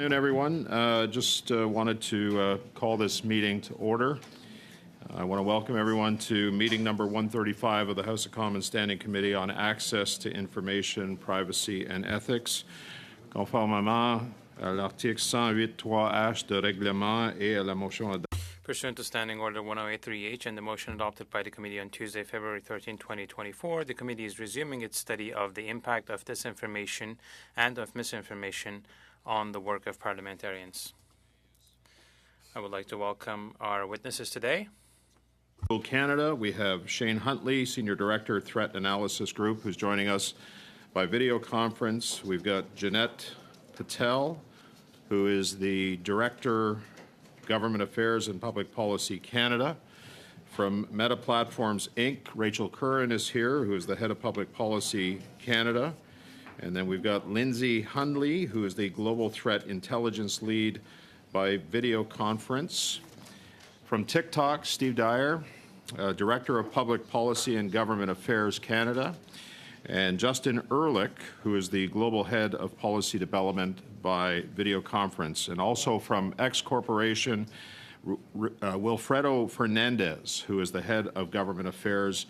Good afternoon, everyone. Just wanted to call this meeting to order. I want to welcome everyone to meeting number 135 of the House of Commons Standing Committee on Access to Information, Privacy and Ethics, conformément à l'article 108.3h de règlement et à la motion. Pursuant to Standing Order 1083H and the motion adopted by the committee on Tuesday, February 13, 2024, the committee is resuming its study of the impact of disinformation and of misinformation on the work of parliamentarians. I would like to welcome our witnesses today. Canada, we have Shane Huntley, Senior Director, Threat Analysis Group, who's joining us by video conference. We've got Jeanette Patel, who is the Director, Government Affairs and Public Policy Canada. From Meta Platforms, Inc., Rachel Curran is here, who is the Head of Public Policy Canada. And then we've got Lindsay Hundley, who is the Global Threat Intelligence Lead by video conference. From TikTok, Steve Dyer, Director of Public Policy and Government Affairs Canada. And Justin Ehrlich, who is the Global Head of Policy Development by video conference. And also from X Corporation, Wilfredo Fernandez, who is the Head of Government Affairs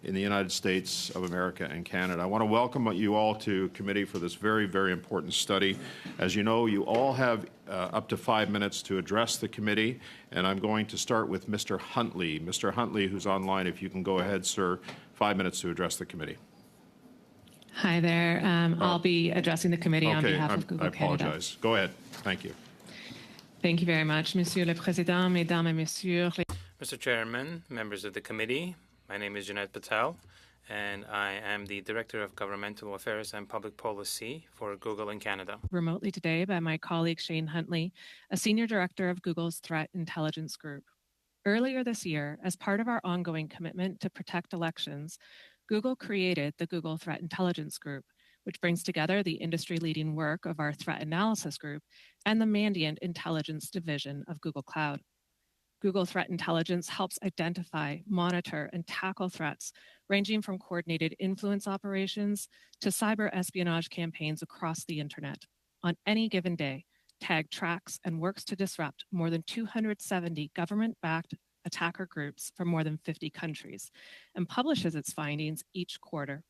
in the United States of America and Canada. I want to welcome you all to committee for this very, very important study. As you know, you all have up to 5 minutes to address the committee, and I'm going to start with Mr. Huntley. Mr. Huntley, who's online, if you can go ahead, sir, 5 minutes to address the committee. Hi there. I'll be addressing the committee on behalf of Google Canada. I apologize. Go ahead. Thank you. Thank you very much, Monsieur le Président, Mesdames et Messieurs. Mr. Chairman, members of the committee, my name is Jeanette Patel, and I am the Director of Governmental Affairs and Public Policy for Google in Canada. Remotely today by my colleague Shane Huntley, a Senior Director of Google's Threat Intelligence Group. Earlier this year, as part of our ongoing commitment to protect elections, Google created the Google Threat Intelligence Group, which brings together the industry-leading work of our Threat Analysis Group and the Mandiant Intelligence Division of Google Cloud. Google Threat Intelligence helps identify, monitor, and tackle threats ranging from coordinated influence operations to cyber espionage campaigns across the internet. On any given day, TAG tracks and works to disrupt more than 270 government-backed attacker groups from more than 50 countries and publishes its findings each quarter.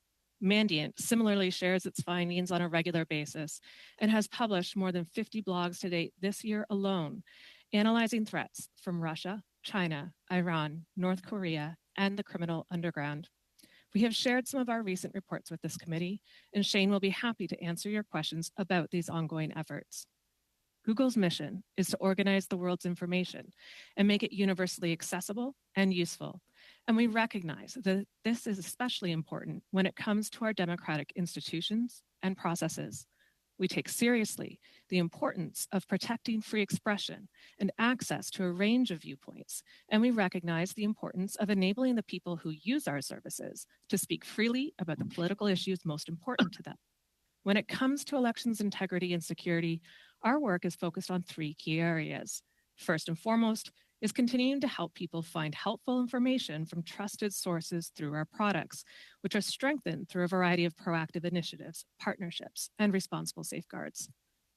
Mandiant similarly shares its findings on a regular basis and has published more than 50 blogs to date this year alone, analyzing threats from Russia, China, Iran, North Korea, and the criminal underground. We have shared some of our recent reports with this committee, and Shane will be happy to answer your questions about these ongoing efforts. Google's mission is to organize the world's information and make it universally accessible and useful. And we recognize that this is especially important when it comes to our democratic institutions and processes. We take seriously the importance of protecting free expression and access to a range of viewpoints, and we recognize the importance of enabling the people who use our services to speak freely about the political issues most important to them. When it comes to elections integrity and security, our work is focused on 3 key areas. First and foremost is continuing to help people find helpful information from trusted sources through our products, which are strengthened through a variety of proactive initiatives, partnerships, and responsible safeguards.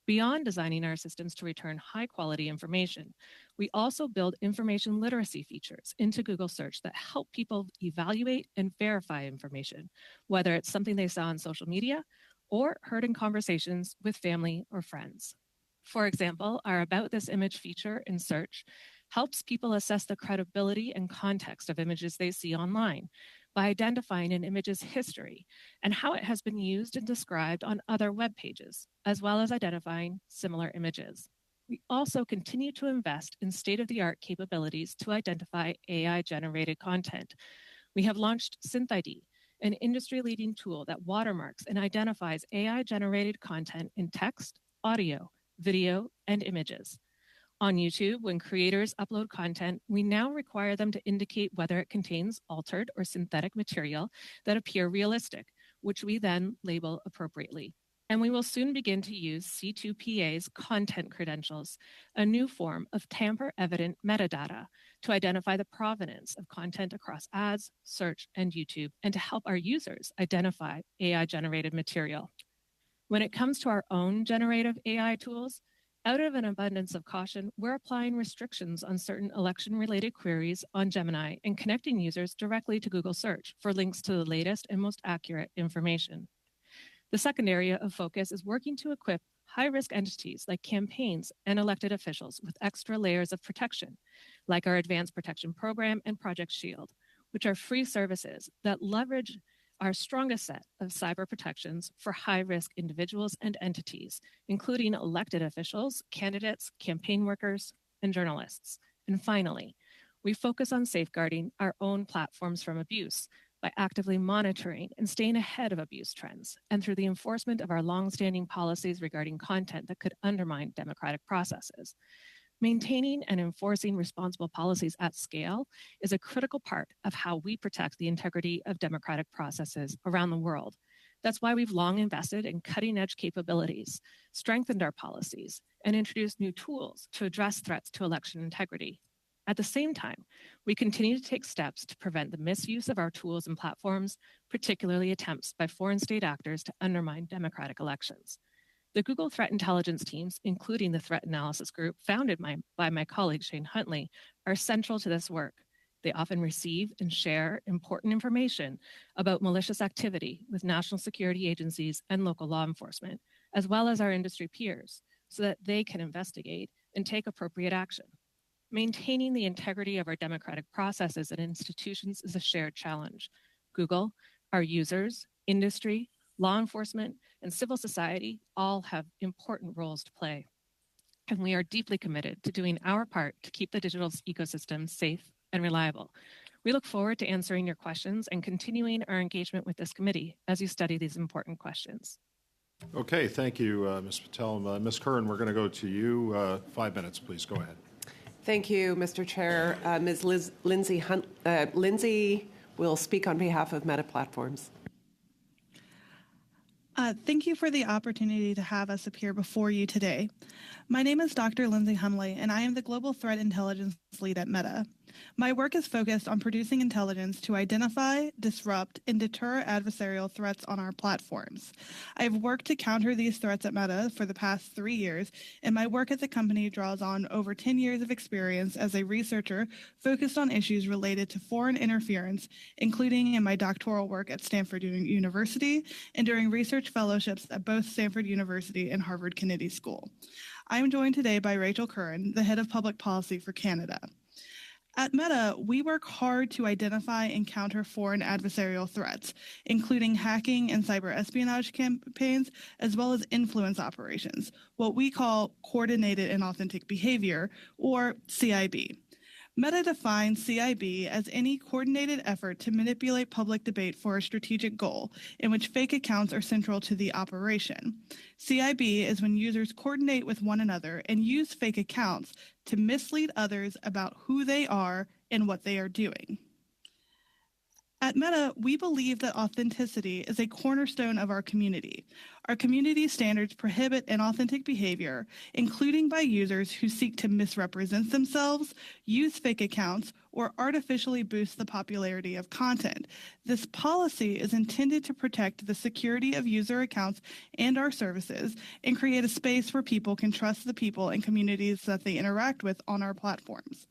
Beyond designing our systems to return high-quality information, we also build information literacy features into Google Search that help people evaluate and verify information, whether it's something they saw on social media or heard in conversations with family or friends. For example, our About This Image feature in Search helps people assess the credibility and context of images they see online by identifying an image's history and how it has been used and described on other web pages, as well as identifying similar images. We also continue to invest in state-of-the-art capabilities to identify AI-generated content. We have launched SynthID, an industry-leading tool that watermarks and identifies AI-generated content in text, audio, video, and images. On YouTube, when creators upload content, we now require them to indicate whether it contains altered or synthetic material that appear realistic, which we then label appropriately. And we will soon begin to use C2PA's content credentials, a new form of tamper-evident metadata, to identify the provenance of content across ads, search, and YouTube, and to help our users identify AI-generated material. When it comes to our own generative AI tools, Out of an abundance of caution, we're applying restrictions on certain election-related queries on Gemini and connecting users directly to Google Search for links to the latest and most accurate information. The second area of focus is working to equip high-risk entities like campaigns and elected officials with extra layers of protection, like our Advanced Protection Program and Project Shield, which are free services that leverage our strongest set of cyber protections for high-risk individuals and entities, including elected officials, candidates, campaign workers, and journalists. And finally, we focus on safeguarding our own platforms from abuse by actively monitoring and staying ahead of abuse trends, and through the enforcement of our longstanding policies regarding content that could undermine democratic processes. Maintaining and enforcing responsible policies at scale is a critical part of how we protect the integrity of democratic processes around the world. That's why we've long invested in cutting-edge capabilities, strengthened our policies, and introduced new tools to address threats to election integrity. At the same time, we continue to take steps to prevent the misuse of our tools and platforms, particularly attempts by foreign state actors to undermine democratic elections. The Google Threat Intelligence teams, including the Threat Analysis Group founded by my colleague Shane Huntley, are central to this work. They often receive and share important information about malicious activity with national security agencies and local law enforcement, as well as our industry peers, so that they can investigate and take appropriate action. Maintaining the integrity of our democratic processes and institutions is a shared challenge. Google, our users, industry, law enforcement, and civil society all have important roles to play. And we are deeply committed to doing our part to keep the digital ecosystem safe and reliable. We look forward to answering your questions and continuing our engagement with this committee as you study these important questions. Okay, thank you, Ms. Patel. Ms. Curran, we're going to go to you. 5 minutes, please. Go ahead. Thank you, Mr. Chair. Ms. Lindsay will speak on behalf of Meta Platforms. Thank you for the opportunity to have us appear before you today. My name is Dr. Lindsay Hunley, and I am the Global Threat Intelligence Lead at Meta. My work is focused on producing intelligence to identify, disrupt, and deter adversarial threats on our platforms. I've worked to counter these threats at Meta for the past 3 years, and my work at the company draws on over 10 years of experience as a researcher focused on issues related to foreign interference, including in my doctoral work at Stanford University and during research fellowships at both Stanford University and Harvard Kennedy School. I am joined today by Rachel Curran, the head of public policy for Canada. At Meta, we work hard to identify and counter foreign adversarial threats, including hacking and cyber espionage campaigns, as well as influence operations, what we call coordinated and authentic behavior, or CIB. Meta defines CIB as any coordinated effort to manipulate public debate for a strategic goal, in which fake accounts are central to the operation. CIB is when users coordinate with one another and use fake accounts to mislead others about who they are and what they are doing. At Meta, we believe that authenticity is a cornerstone of our community. Our community standards prohibit inauthentic behavior, including by users who seek to misrepresent themselves, use fake accounts, or artificially boost the popularity of content. This policy is intended to protect the security of user accounts and our services and create a space where people can trust the people and communities that they interact with on our platforms.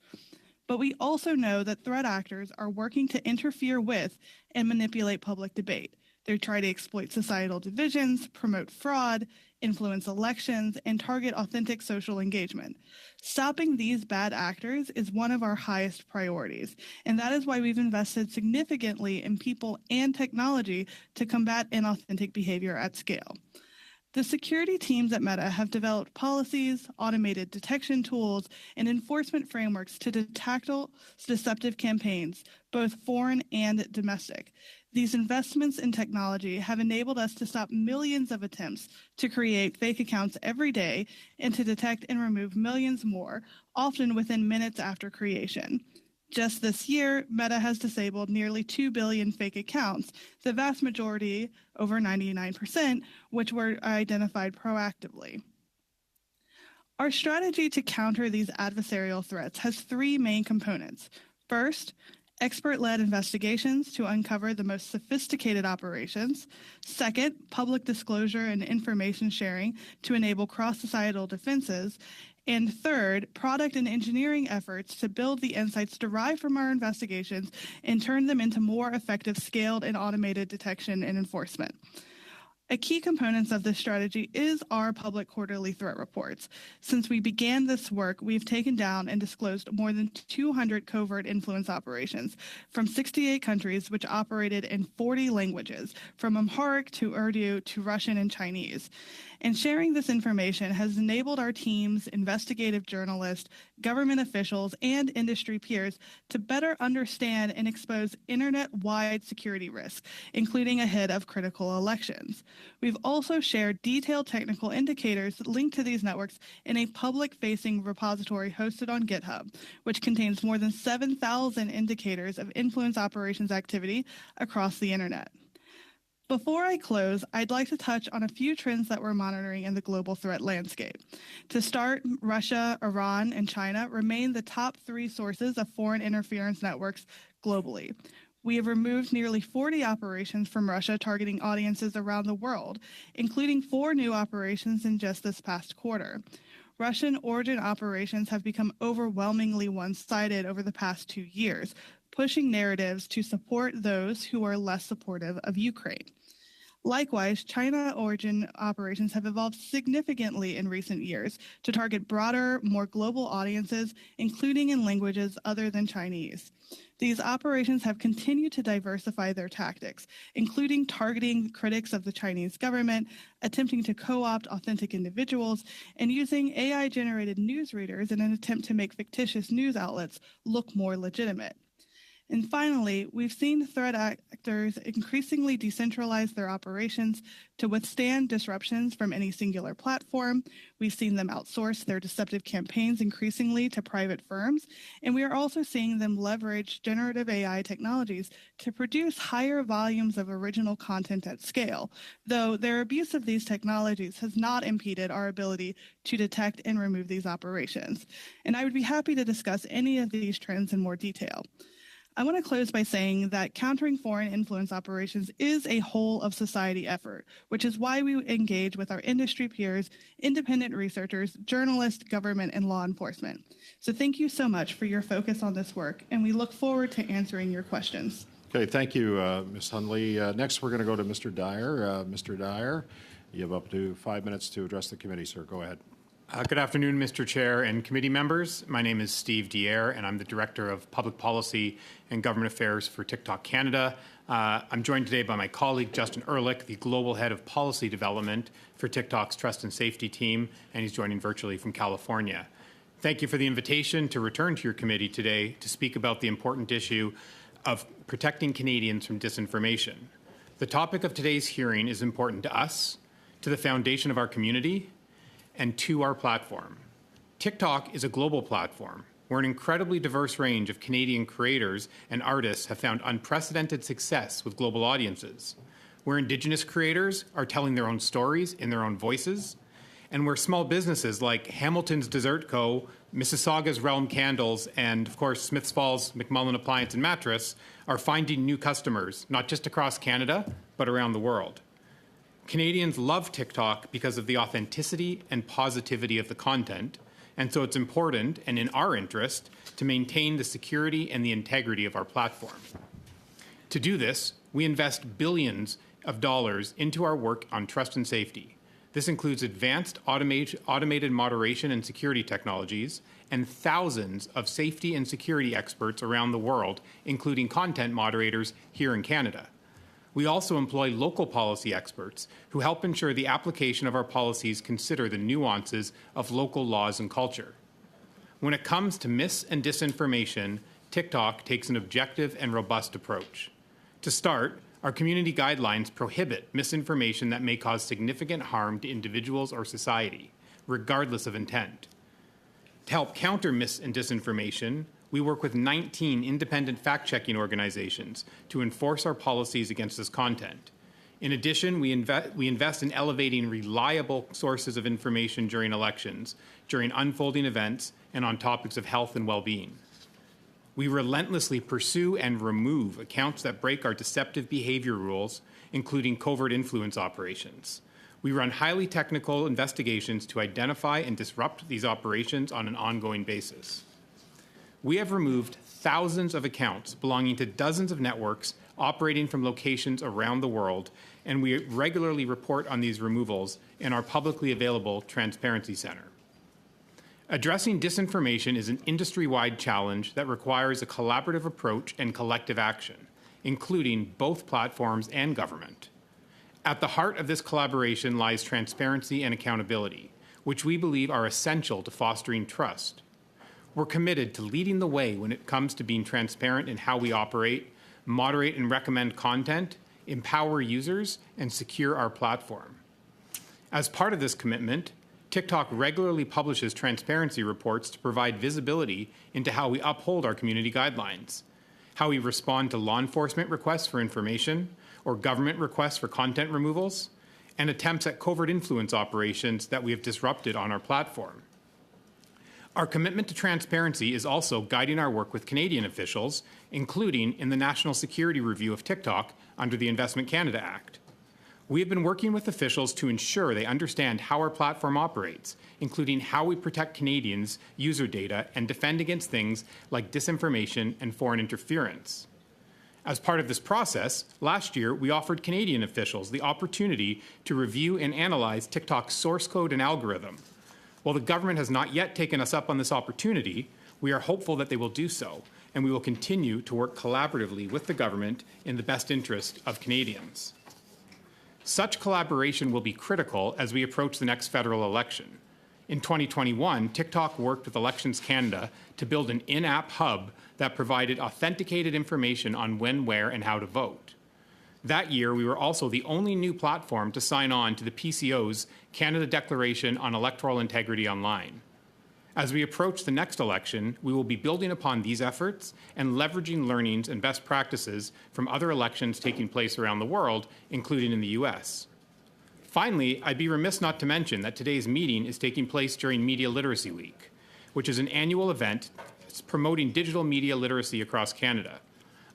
But we also know that threat actors are working to interfere with and manipulate public debate. They try to exploit societal divisions, promote fraud, influence elections, and target authentic social engagement. Stopping these bad actors is one of our highest priorities, and that is why we've invested significantly in people and technology to combat inauthentic behavior at scale. The security teams at Meta have developed policies, automated detection tools, and enforcement frameworks to tackle deceptive campaigns, both foreign and domestic. These investments in technology have enabled us to stop millions of attempts to create fake accounts every day and to detect and remove millions more, often within minutes after creation. Just this year, Meta has disabled nearly 2 billion fake accounts, the vast majority, over 99%, which were identified proactively. Our strategy to counter these adversarial threats has 3 main components. First, expert-led investigations to uncover the most sophisticated operations. Second, public disclosure and information sharing to enable cross-societal defenses. And third, product and engineering efforts to build the insights derived from our investigations and turn them into more effective scaled and automated detection and enforcement. A key component of this strategy is our public quarterly threat reports. Since we began this work, we've taken down and disclosed more than 200 covert influence operations from 68 countries, which operated in 40 languages, from Amharic to Urdu to Russian and Chinese. And sharing this information has enabled our teams, investigative journalists, government officials, and industry peers to better understand and expose internet-wide security risks, including ahead of critical elections. We've also shared detailed technical indicators linked to these networks in a public-facing repository hosted on GitHub, which contains more than 7,000 indicators of influence operations activity across the internet. Before I close, I'd like to touch on a few trends that we're monitoring in the global threat landscape. To start, Russia, Iran, and China remain the top 3 sources of foreign interference networks globally. We have removed nearly 40 operations from Russia targeting audiences around the world, including 4 new operations in just this past quarter. Russian origin operations have become overwhelmingly one-sided over the past 2 years, pushing narratives to support those who are less supportive of Ukraine. Likewise, China origin operations have evolved significantly in recent years to target broader, more global audiences, including in languages other than Chinese. These operations have continued to diversify their tactics, including targeting critics of the Chinese government, attempting to co-opt authentic individuals, and using AI-generated newsreaders in an attempt to make fictitious news outlets look more legitimate. And finally, we've seen threat actors increasingly decentralize their operations to withstand disruptions from any singular platform. We've seen them outsource their deceptive campaigns increasingly to private firms, and we are also seeing them leverage generative AI technologies to produce higher volumes of original content at scale, though their abuse of these technologies has not impeded our ability to detect and remove these operations. And I would be happy to discuss any of these trends in more detail. I want to close by saying that countering foreign influence operations is a whole of society effort, which is why we engage with our industry peers, independent researchers, journalists, government, and law enforcement. So thank you so much for your focus on this work, and we look forward to answering your questions. Okay, thank you, Ms. Hundley. Next, we're going to go to Mr. Dyer. Mr. Dyer, you have up to 5 minutes to address the committee, sir. Go ahead. Good afternoon, Mr. Chair and committee members. My name is Steve Dyer, and I'm the Director of Public Policy and Government Affairs for TikTok Canada. I'm joined today by my colleague, Justin Ehrlich, the Global Head of Policy Development for TikTok's Trust and Safety team, and he's joining virtually from California. Thank you for the invitation to return to your committee today to speak about the important issue of protecting Canadians from disinformation. The topic of today's hearing is important to us, to the foundation of our community, and to our platform. TikTok is a global platform where an incredibly diverse range of Canadian creators and artists have found unprecedented success with global audiences, where Indigenous creators are telling their own stories in their own voices, and where small businesses like Hamilton's Dessert Co., Mississauga's Realm Candles, and of course Smiths Falls McMullen Appliance and Mattress are finding new customers, not just across Canada, but around the world. Canadians love TikTok because of the authenticity and positivity of the content, and so it's important and in our interest to maintain the security and the integrity of our platform. To do this, we invest billions of dollars into our work on trust and safety. This includes advanced automated moderation and security technologies and thousands of safety and security experts around the world, including content moderators here in Canada. We also employ local policy experts who help ensure the application of our policies consider the nuances of local laws and culture. When it comes to mis- and disinformation, TikTok takes an objective and robust approach. To start, our community guidelines prohibit misinformation that may cause significant harm to individuals or society, regardless of intent. To help counter mis- and disinformation, we work with 19 independent fact-checking organizations to enforce our policies against this content. In addition, we invest in elevating reliable sources of information during elections, during unfolding events, and on topics of health and well-being. We relentlessly pursue and remove accounts that break our deceptive behavior rules, including covert influence operations. We run highly technical investigations to identify and disrupt these operations on an ongoing basis. We have removed thousands of accounts belonging to dozens of networks operating from locations around the world, and we regularly report on these removals in our publicly available Transparency Center. Addressing disinformation is an industry-wide challenge that requires a collaborative approach and collective action, including both platforms and government. At the heart of this collaboration lies transparency and accountability, which we believe are essential to fostering trust. We're committed to leading the way when it comes to being transparent in how we operate, moderate and recommend content, empower users, and secure our platform. As part of this commitment, TikTok regularly publishes transparency reports to provide visibility into how we uphold our community guidelines, how we respond to law enforcement requests for information or government requests for content removals, and attempts at covert influence operations that we have disrupted on our platform. Our commitment to transparency is also guiding our work with Canadian officials, including in the National Security Review of TikTok under the Investment Canada Act. We have been working with officials to ensure they understand how our platform operates, including how we protect Canadians' user data and defend against things like disinformation and foreign interference. As part of this process, last year we offered Canadian officials the opportunity to review and analyze TikTok's source code and algorithm. While the government has not yet taken us up on this opportunity, we are hopeful that they will do so, and we will continue to work collaboratively with the government in the best interest of Canadians. Such collaboration will be critical as we approach the next federal election. In 2021, TikTok worked with Elections Canada to build an in-app hub that provided authenticated information on when, where, and how to vote. That year, we were also the only new platform to sign on to the PCO's Canada Declaration on Electoral Integrity Online. As we approach the next election, we will be building upon these efforts and leveraging learnings and best practices from other elections taking place around the world, including in the US. Finally, I'd be remiss not to mention that today's meeting is taking place during Media Literacy Week, which is an annual event promoting digital media literacy across Canada.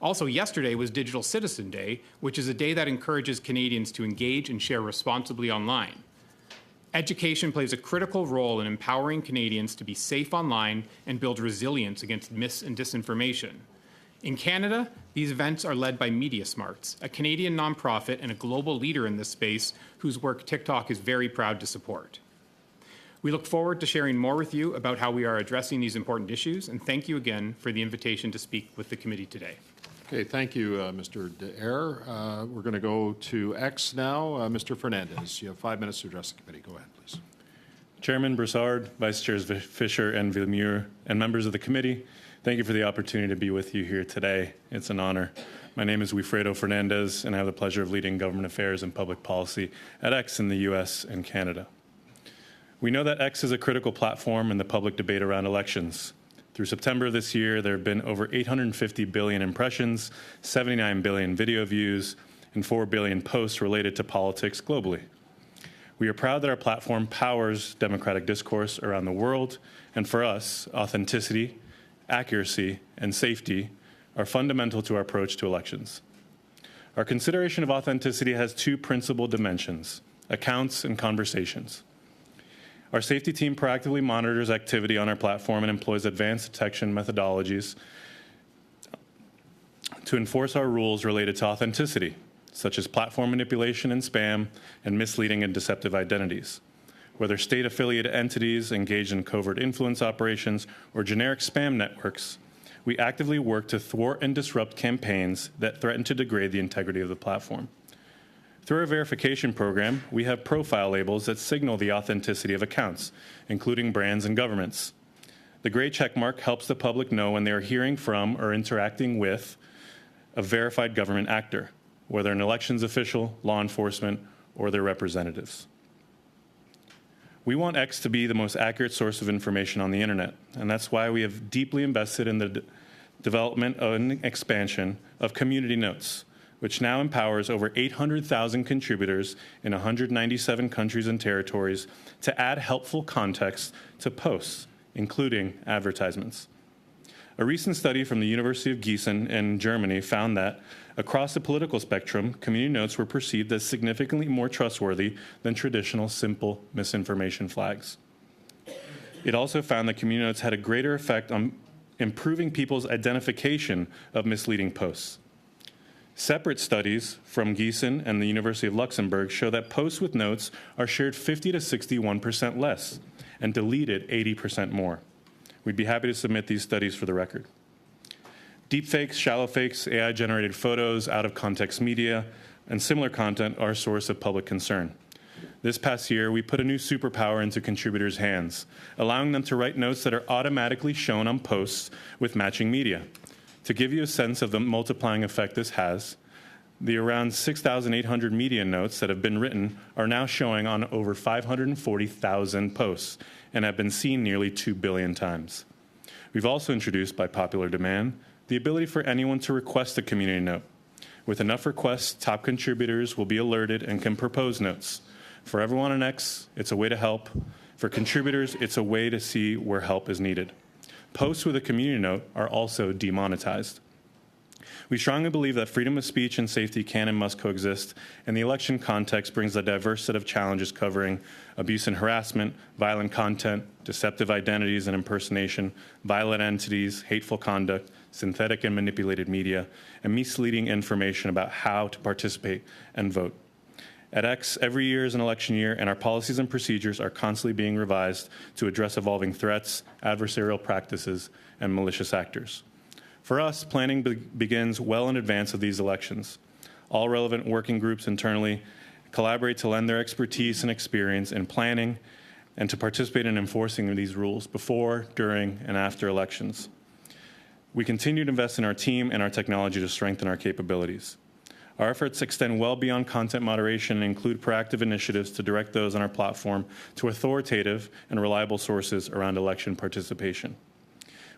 Also, yesterday was Digital Citizen Day, which is a day that encourages Canadians to engage and share responsibly online. Education plays a critical role in empowering Canadians to be safe online and build resilience against mis- and disinformation. In Canada, these events are led by Media Smarts, a Canadian nonprofit and a global leader in this space whose work TikTok is very proud to support. We look forward to sharing more with you about how we are addressing these important issues, and thank you again for the invitation to speak with the committee today. Okay, thank you, Mr. Daer. We're going to go to X now. Mr. Fernandez, you have 5 minutes to address the committee. Go ahead, please. Chairman Broussard, Vice Chairs Fisher and Villemure, and members of the committee, thank you for the opportunity to be with you here today. It's an honor. My name is Wilfredo Fernandez, and I have the pleasure of leading government affairs and public policy at X in the U.S. and Canada. We know that X is a critical platform in the public debate around elections. Through September of this year, there have been over 850 billion impressions, 79 billion video views, and 4 billion posts related to politics globally. We are proud that our platform powers democratic discourse around the world, and for us, authenticity, accuracy, and safety are fundamental to our approach to elections. Our consideration of authenticity has two principal dimensions: accounts and conversations. Our safety team proactively monitors activity on our platform and employs advanced detection methodologies to enforce our rules related to authenticity, such as platform manipulation and spam and misleading and deceptive identities. Whether state-affiliated entities engaged in covert influence operations or generic spam networks, we actively work to thwart and disrupt campaigns that threaten to degrade the integrity of the platform. Through our verification program, we have profile labels that signal the authenticity of accounts, including brands and governments. The gray checkmark helps the public know when they are hearing from or interacting with a verified government actor, whether an elections official, law enforcement, or their representatives. We want X to be the most accurate source of information on the internet, and that's why we have deeply invested in the development and expansion of Community Notes, which now empowers over 800,000 contributors in 197 countries and territories to add helpful context to posts, including advertisements. A recent study from the University of Gießen in Germany found that across the political spectrum, community notes were perceived as significantly more trustworthy than traditional simple misinformation flags. It also found that community notes had a greater effect on improving people's identification of misleading posts. Separate studies from Gießen and the University of Luxembourg show that posts with notes are shared 50 to 61% less and deleted 80% more. We'd be happy to submit these studies for the record. Deepfakes, shallow fakes, AI-generated photos, out-of-context media, and similar content are a source of public concern. This past year, we put a new superpower into contributors' hands, allowing them to write notes that are automatically shown on posts with matching media. To give you a sense of the multiplying effect this has, the around 6,800 media notes that have been written are now showing on over 540,000 posts and have been seen nearly 2 billion times. We've also introduced, by popular demand, the ability for anyone to request a community note. With enough requests, top contributors will be alerted and can propose notes. For everyone on X, it's a way to help. For contributors, it's a way to see where help is needed. Posts with a community note are also demonetized. We strongly believe that freedom of speech and safety can and must coexist, and the election context brings a diverse set of challenges covering abuse and harassment, violent content, deceptive identities and impersonation, violent entities, hateful conduct, synthetic and manipulated media, and misleading information about how to participate and vote. At X, every year is an election year, and our policies and procedures are constantly being revised to address evolving threats, adversarial practices, and malicious actors. For us, planning begins well in advance of these elections. All relevant working groups internally collaborate to lend their expertise and experience in planning and to participate in enforcing these rules before, during, and after elections. We continue to invest in our team and our technology to strengthen our capabilities. Our efforts extend well beyond content moderation and include proactive initiatives to direct those on our platform to authoritative and reliable sources around election participation.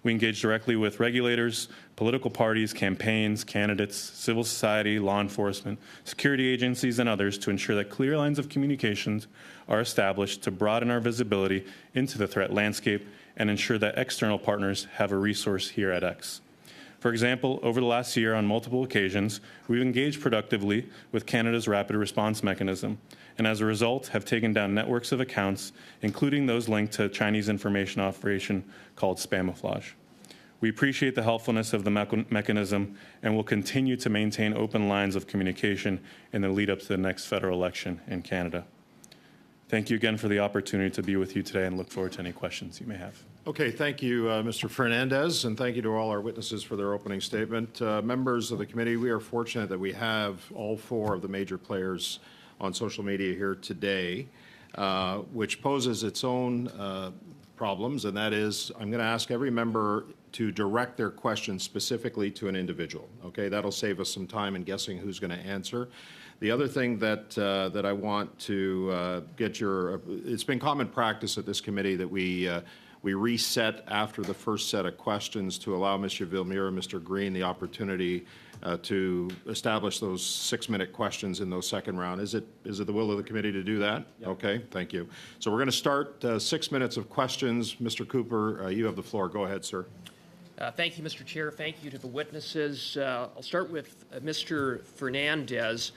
We engage directly with regulators, political parties, campaigns, candidates, civil society, law enforcement, security agencies, and others to ensure that clear lines of communications are established to broaden our visibility into the threat landscape and ensure that external partners have a resource here at X. For example, over the last year, on multiple occasions, we've engaged productively with Canada's Rapid Response Mechanism, and as a result, have taken down networks of accounts, including those linked to a Chinese information operation called Spamouflage. We appreciate the helpfulness of the mechanism and will continue to maintain open lines of communication in the lead up to the next federal election in Canada. Thank you again for the opportunity to be with you today and look forward to any questions you may have. Okay, thank you, Mr. Fernandez, and thank you to all our witnesses for their opening statement. Members of the committee, we are fortunate that we have all four of the major players on social media here today, which poses its own problems, and that is I'm going to ask every member to direct their questions specifically to an individual. Okay, that'll save us some time in guessing who's going to answer. The other thing that that I want to get your, it's been common practice at this committee that we reset after the first set of questions to allow Mr. Villemure and Mr. Green the opportunity to establish those 6-minute questions in those second round. Is it the will of the committee to do that? Yep. Okay, thank you. So we're going to start 6 minutes of questions. Mr. Cooper, you have the floor. Go ahead, sir. Thank you, Mr. Chair. Thank you to the witnesses. I'll start with Mr. Fernandez.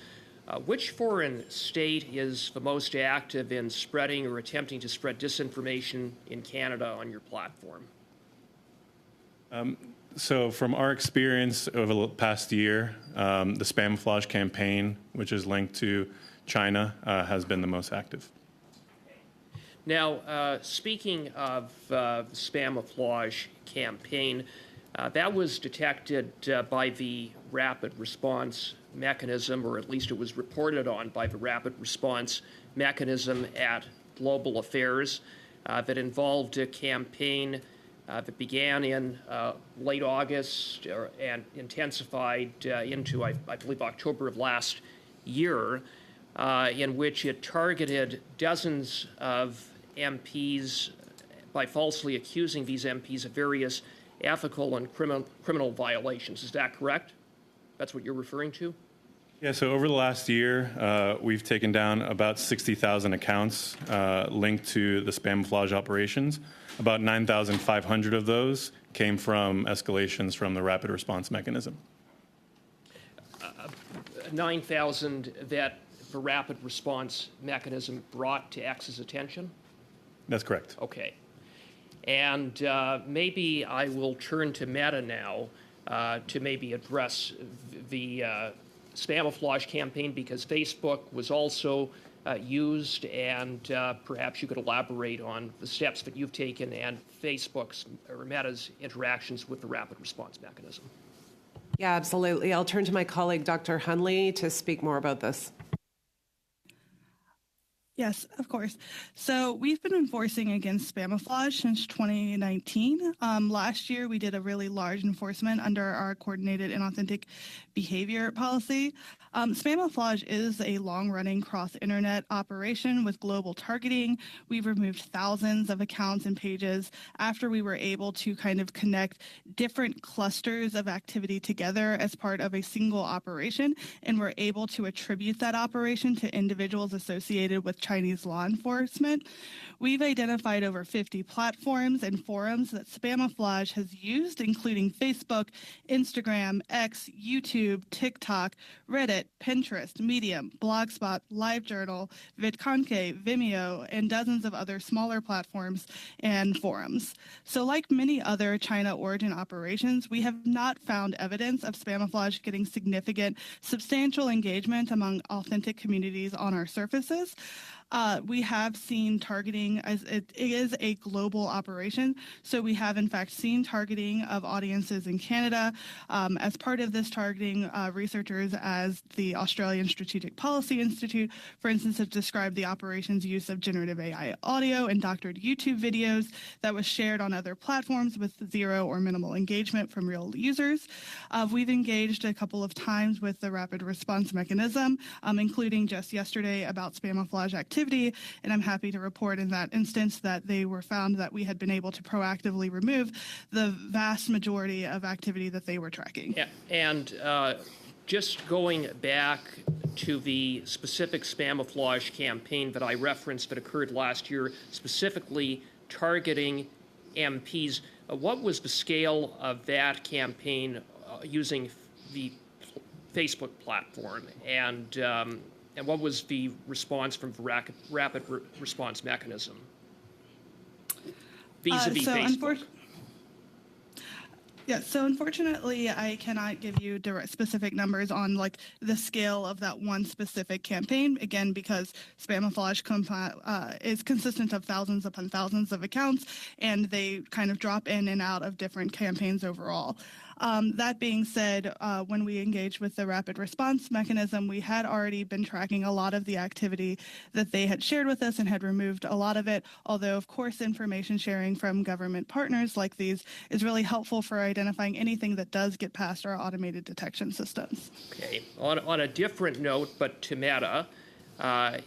Which foreign state is the most active in spreading or attempting to spread disinformation in Canada on your platform? So from our experience over the past year, the Spamouflage campaign, which is linked to China, has been the most active. Now, speaking of the Spamouflage campaign, that was detected by the Rapid Response Mechanism, or at least it was reported on by the Rapid Response Mechanism at Global Affairs, that involved a campaign that began in late August and intensified into, I believe, October of last year, in which it targeted dozens of MPs by falsely accusing these MPs of various ethical and criminal violations. Is that correct? That's what you're referring to? Yeah, so over the last year, we've taken down about 60,000 accounts linked to the spamflage operations. About 9,500 of those came from escalations from the rapid response mechanism. 9,000 that the rapid response mechanism brought to X's attention? That's correct. Okay. And maybe I will turn to Meta now to maybe address the Spamiflage campaign, because Facebook was also used, and perhaps you could elaborate on the steps that you've taken and Facebook's or Meta's interactions with the rapid response mechanism. Yeah, absolutely. I'll turn to my colleague, Dr. Hunley, to speak more about this. Yes, of course. So we've been enforcing against Spamiflage since 2019. Last year, we did a really large enforcement under our coordinated and authentic behavior policy. Spamiflage is a long-running cross-internet operation with global targeting. We've removed thousands of accounts and pages after we were able to kind of connect different clusters of activity together as part of a single operation, and we're able to attribute that operation to individuals associated with Chinese law enforcement. We've identified over 50 platforms and forums that Spamiflage has used, including Facebook, Instagram, X, YouTube, TikTok, Reddit, Pinterest, Medium, Blogspot, LiveJournal, VidConque, Vimeo, and dozens of other smaller platforms and forums. So like many other China origin operations, we have not found evidence of Spamiflage getting significant, substantial engagement among authentic communities on our surfaces. We have seen targeting, as it is a global operation, so we have in fact seen targeting of audiences in Canada. As part of this targeting, researchers as the Australian Strategic Policy Institute, for instance, have described the operation's use of generative AI audio and doctored YouTube videos that was shared on other platforms with zero or minimal engagement from real users. We've engaged a couple of times with the rapid response mechanism, including just yesterday about Spamiflage activity, and I'm happy to report in that instance that they were found that we had been able to proactively remove the vast majority of activity that they were tracking. Yeah, and just going back to the specific Spamiflage campaign that I referenced that occurred last year, specifically targeting MPs, what was the scale of that campaign using the Facebook platform, and what was the response from the rapid response mechanism vis-a-vis Facebook? Yeah, so unfortunately, I cannot give you direct specific numbers on like the scale of that one specific campaign, again, because Spamiflage is consistent of thousands upon thousands of accounts, and they kind of drop in and out of different campaigns overall. That being said, when we engaged with the rapid response mechanism, we had already been tracking a lot of the activity that they had shared with us and had removed a lot of it, although, of course, information sharing from government partners like these is really helpful for identifying anything that does get past our automated detection systems. Okay. On a different note, but to Meta,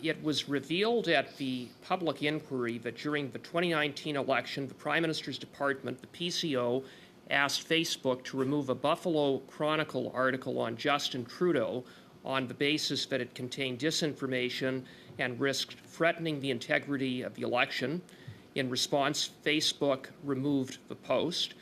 it was revealed at the public inquiry that during the 2019 election, the Prime Minister's Department, the PCO, asked Facebook to remove a Buffalo Chronicle article on Justin Trudeau on the basis that it contained disinformation and risked threatening the integrity of the election. In response, Facebook removed the post.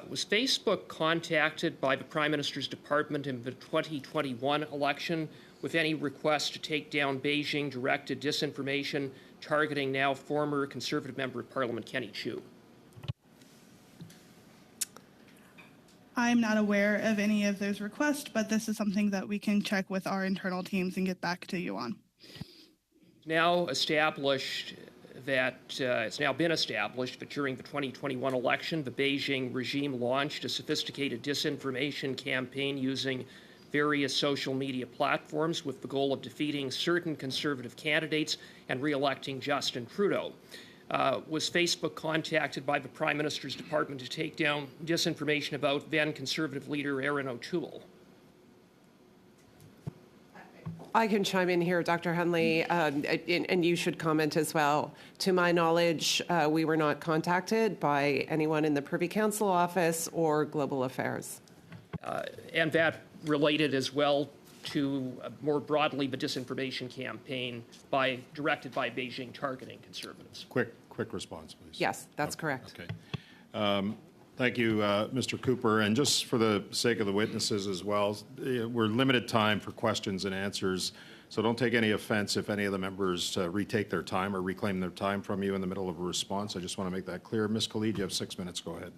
Was Facebook contacted by the Prime Minister's Department in the 2021 election with any request to take down Beijing-directed disinformation targeting now former Conservative Member of Parliament Kenny Chiu? I'm not aware of any of those requests, but this is something that we can check with our internal teams and get back to you on. Now established that it's now been established that during the 2021 election, the Beijing regime launched a sophisticated disinformation campaign using various social media platforms with the goal of defeating certain Conservative candidates and re-electing Justin Trudeau. Was Facebook contacted by the Prime Minister's Department to take down disinformation about then Conservative leader Erin O'Toole? I can chime in here, Dr. Hunley, and you should comment as well. To my knowledge, we were not contacted by anyone in the Privy Council office or Global Affairs. And that related as well to more broadly the disinformation campaign directed by Beijing targeting conservatives. Quick response, please. Yes, that's correct. Okay. Thank you, Mr. Cooper. And just for the sake of the witnesses as well, we're limited time for questions and answers, so don't take any offense if any of the members retake their time or reclaim their time from you in the middle of a response. I just want to make that clear. Ms. Khalid, you have 6 minutes. Go ahead.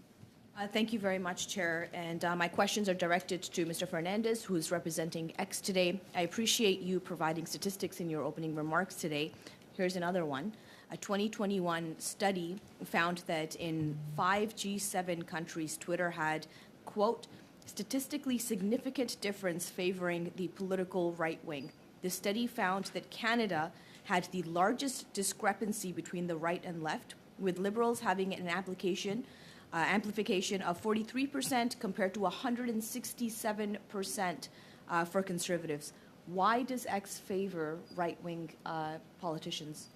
Thank you very much, Chair. And my questions are directed to Mr. Fernandez, who is representing X today. I appreciate you providing statistics in your opening remarks today. Here's another one. A 2021 study found that in 5 G7 countries, Twitter had, quote, statistically significant difference favoring the political right wing. The study found that Canada had the largest discrepancy between the right and left, with Liberals having an amplification of 43% compared to 167% for Conservatives. Why does X favor right-wing politicians?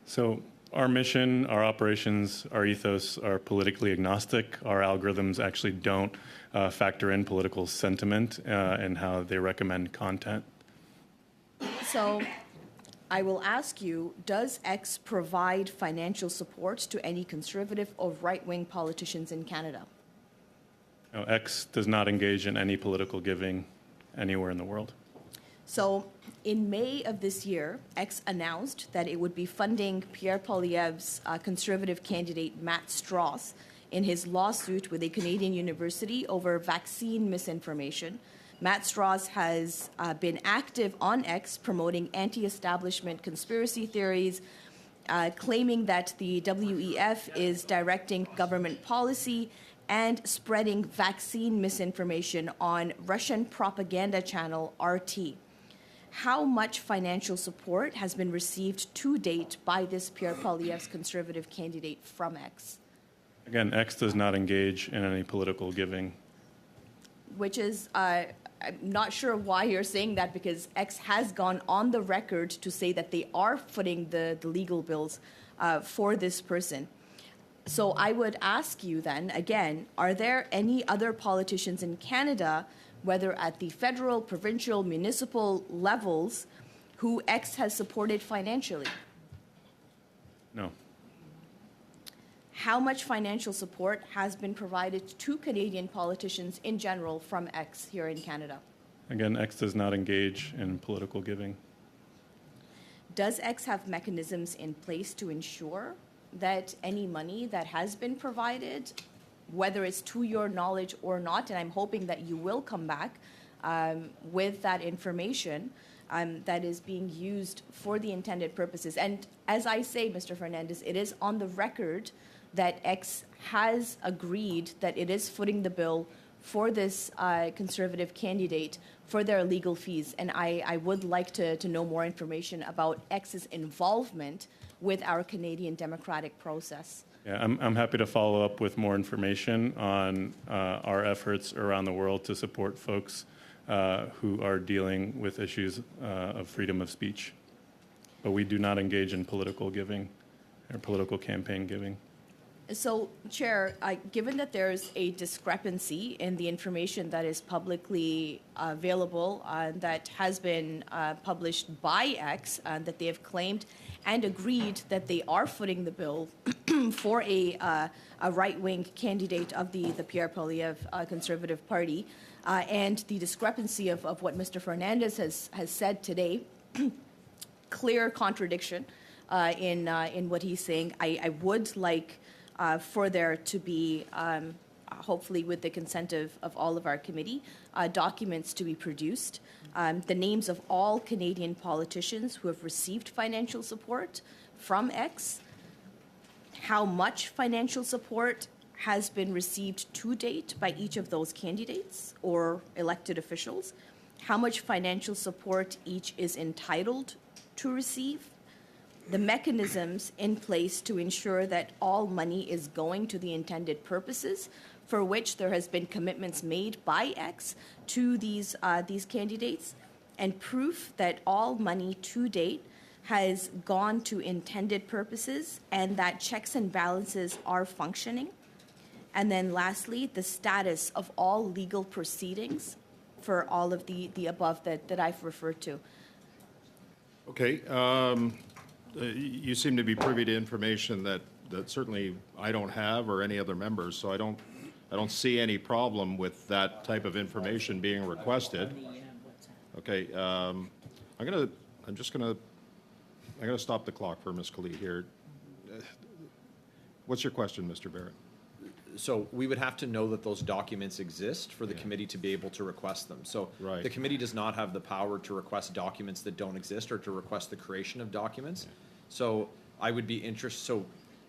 So our mission, our operations, our ethos are politically agnostic. Our algorithms actually don't factor in political sentiment and how they recommend content. So I will ask you, does X provide financial support to any conservative or right-wing politicians in Canada? No, X does not engage in any political giving anywhere in the world. So in May of this year, X announced that it would be funding Pierre Poilievre's conservative candidate Matt Strauss in his lawsuit with a Canadian university over vaccine misinformation. Matt Strauss has been active on X promoting anti-establishment conspiracy theories, claiming that the WEF is directing government policy and spreading vaccine misinformation on Russian propaganda channel RT. How much financial support has been received to date by this Pierre Poilievre's conservative candidate from X? Again, X does not engage in any political giving. Which is, I'm not sure why you're saying that, because X has gone on the record to say that they are footing the legal bills for this person. So I would ask you then, again, are there any other politicians in Canada, whether at the federal, provincial, municipal levels, who X has supported financially? No. How much financial support has been provided to Canadian politicians in general from X here in Canada? Again, X does not engage in political giving. Does X have mechanisms in place to ensure that any money that has been provided, whether it's to your knowledge or not, and I'm hoping that you will come back with that information that is being used for the intended purposes? And as I say, Mr. Fernandez, it is on the record that X has agreed that it is footing the bill for this conservative candidate for their legal fees. And I would like to know more information about X's involvement with our Canadian democratic process. Yeah, I'm happy to follow up with more information on our efforts around the world to support folks who are dealing with issues of freedom of speech. But we do not engage in political giving or political campaign giving. So, Chair, given that there's a discrepancy in the information that is publicly available that has been published by X, that they have claimed and agreed that they are footing the bill for a right-wing candidate of the Pierre Poilievre Conservative Party, and the discrepancy of what Mr. Fernandez has said today, clear contradiction in what he's saying. I would like for there to be, hopefully with the consent of all of our committee, documents to be produced, the names of all Canadian politicians who have received financial support from X, how much financial support has been received to date by each of those candidates or elected officials, how much financial support each is entitled to receive, the mechanisms in place to ensure that all money is going to the intended purposes for which there has been commitments made by X to these candidates, and proof that all money to date has gone to intended purposes and that checks and balances are functioning. And then lastly, the status of all legal proceedings for all of the above that I've referred to. Okay. You seem to be privy to information that certainly I don't have or any other members, so I don't see any problem with that type of information being requested. Okay. I'm gonna stop the clock for Ms. Khalid here. What's your question, Mr. Barrett? So we would have to know that those documents exist for the committee to be able to request them. So Right. the committee does not have the power to request documents that don't exist or to request the creation of documents. So I would be interested, so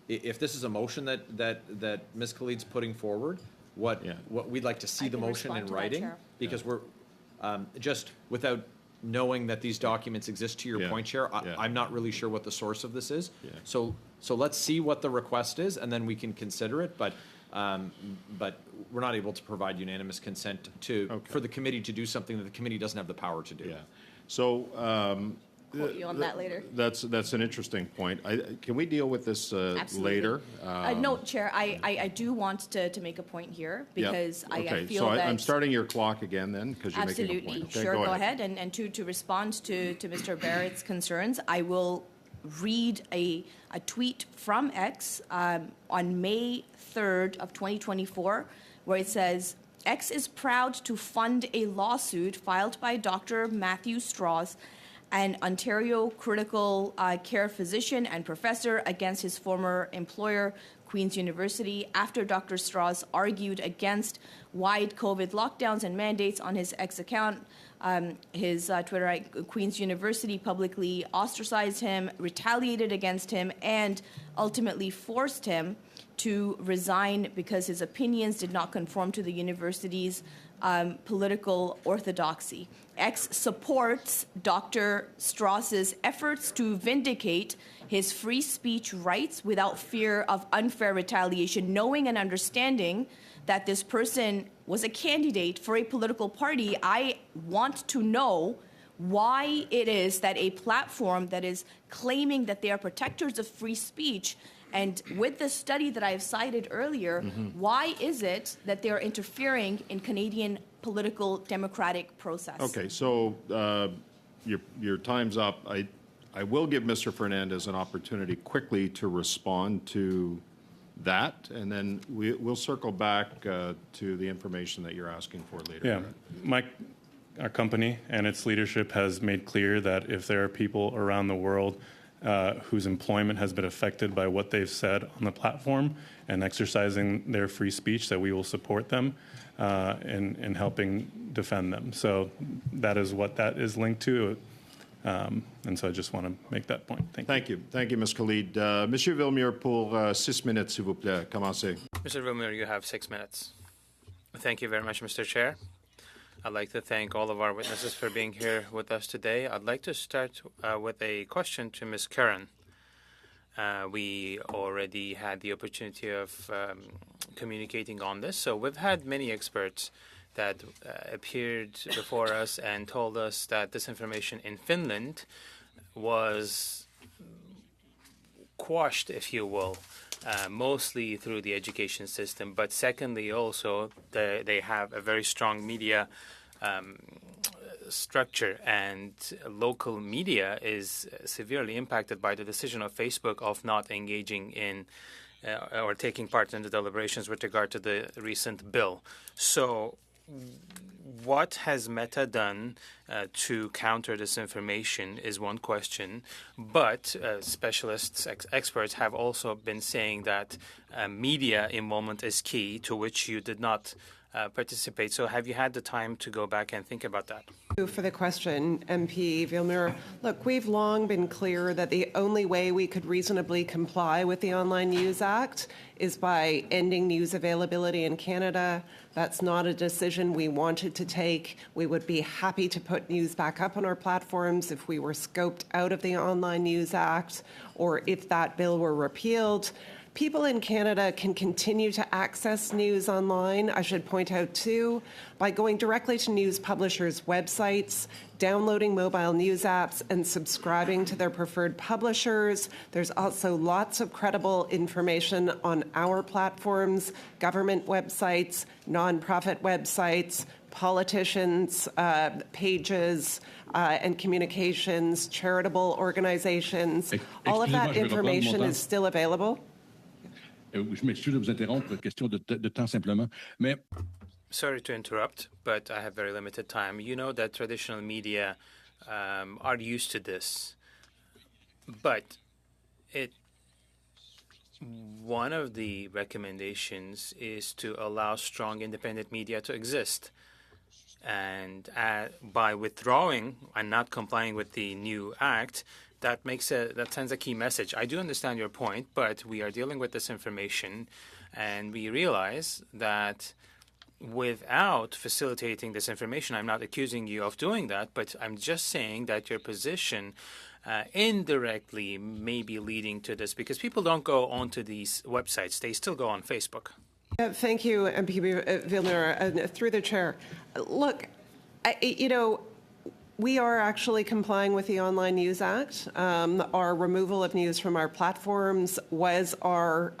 if this is a motion that Ms. Khalid's putting forward, what we'd like to see the can motion in respond to that, writing, Chair. because we're, just without knowing that these documents exist, to your point, Chair, I'm not really sure what the source of this is. Yeah. So let's see what the request is, and then we can consider it, but we're not able to provide unanimous consent for the committee to do something that the committee doesn't have the power to do. Yeah. So Quote you on that later. that's an interesting point. Can we deal with this later? No, Chair, I do want to make a point here because I feel so that... I'm starting your clock again then, because you're making a Absolutely. point. Okay, Sure, go ahead. And to respond to Mr. Barrett's concerns, I will read a tweet from X on May 3rd of 2024, where it says, X is proud to fund a lawsuit filed by Dr. Matthew Strauss, an Ontario critical care physician and professor, against his former employer, Queen's University, after Dr. Strauss argued against wide COVID lockdowns and mandates on his X account. His Twitter, Queen's University publicly ostracized him, retaliated against him, and ultimately forced him to resign because his opinions did not conform to the university's political orthodoxy. X supports Dr. Strauss's efforts to vindicate his free speech rights without fear of unfair retaliation, knowing and understanding that this person was a candidate for a political party. I want to know why it is that a platform that is claiming that they are protectors of free speech, and with the study that I've cited earlier, why is it that they're interfering in Canadian political democratic process? Okay, so your time's up. I will give Mr. Fernandez an opportunity quickly to respond to that, and then we'll circle back to the information that you're asking for later. Yeah, our company and its leadership has made clear that if there are people around the world whose employment has been affected by what they've said on the platform and exercising their free speech, that we will support them in helping defend them. So that is what that is linked to. And so I just want to make that point. Thank you. Thank you, Ms. Khalid. Monsieur Villemure, pour 6 minutes, s'il vous plaît. Commencez. Mr. Villemure, you have 6 minutes. Thank you very much, Mr. Chair. I'd like to thank all of our witnesses for being here with us today. I'd like to start with a question to Ms. Curran. We already had the opportunity of communicating on this. So we've had many experts that appeared before us and told us that this information in Finland was quashed, if you will, mostly through the education system. But secondly, also, they have a very strong media structure, and local media is severely impacted by the decision of Facebook of not engaging in or taking part in the deliberations with regard to the recent bill. So what has Meta done to counter this information is one question, but specialists, experts have also been saying that media involvement is key, to which you did not participate. So have you had the time to go back and think about that? Thank you for the question, MP Villemure. Look, we've long been clear that the only way we could reasonably comply with the Online News Act is by ending news availability in Canada. That's not a decision we wanted to take. We would be happy to put news back up on our platforms if we were scoped out of the Online News Act or if that bill were repealed. People in Canada can continue to access news online, I should point out too, by going directly to news publishers' websites, downloading mobile news apps, and subscribing to their preferred publishers. There's also lots of credible information on our platforms, government websites, nonprofit websites, politicians' pages, and communications, charitable organizations. All of that information is still available. Je m'excuse de vous interrompre, question de temps simplement. Mais Sorry to interrupt, but I have very limited time. You know that traditional media are used to this, but one of the recommendations is to allow strong independent media to exist. And by withdrawing and not complying with the new act, that sends a key message. I do understand your point, but we are dealing with this information, and we realize that without facilitating this information, I'm not accusing you of doing that, but I'm just saying that your position indirectly may be leading to this, because people don't go onto these websites. They still go on Facebook. Thank you, MP Villeneuve, through the chair. Look, we are actually complying with the Online News Act. Our removal of news from our platforms was our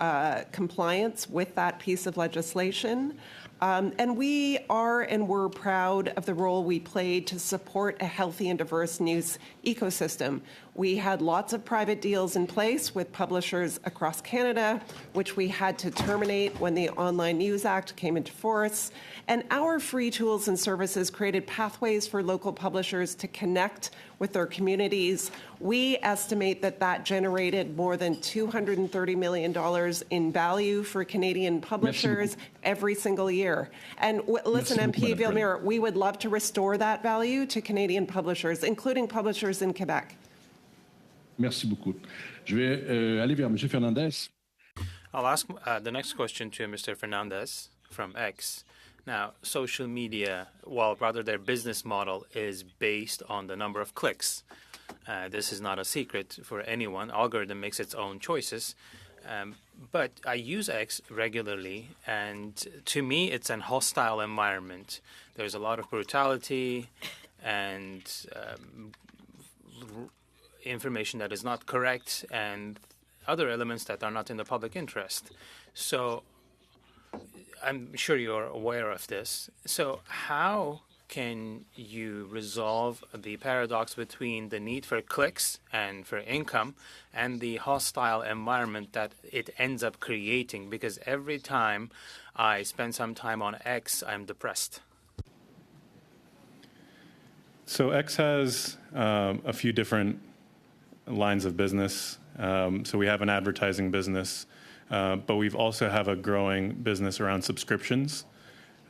compliance with that piece of legislation. And we are and we're proud of the role we played to support a healthy and diverse news ecosystem. We had lots of private deals in place with publishers across Canada, which we had to terminate when the Online News Act came into force. And our free tools and services created pathways for local publishers to connect with their communities. We estimate that generated more than $230 million in value for Canadian publishers every single year. And listen, MP Villemure, we would love to restore that value to Canadian publishers, including publishers in Quebec. merci beaucoup. Je vais aller vers M. Fernandez. I'll ask the next question to Mr. Fernandez from X. Now, social media, well, rather their business model is based on the number of clicks. This is not a secret for anyone. Algorithm makes its own choices. But I use X regularly, and to me, it's an hostile environment. There's a lot of brutality and information that is not correct and other elements that are not in the public interest. So I'm sure you're aware of this. So how can you resolve the paradox between the need for clicks and for income and the hostile environment that it ends up creating? Because every time I spend some time on X, I'm depressed. So X has a few different lines of business. So we have an advertising business, but we've also have a growing business around subscriptions.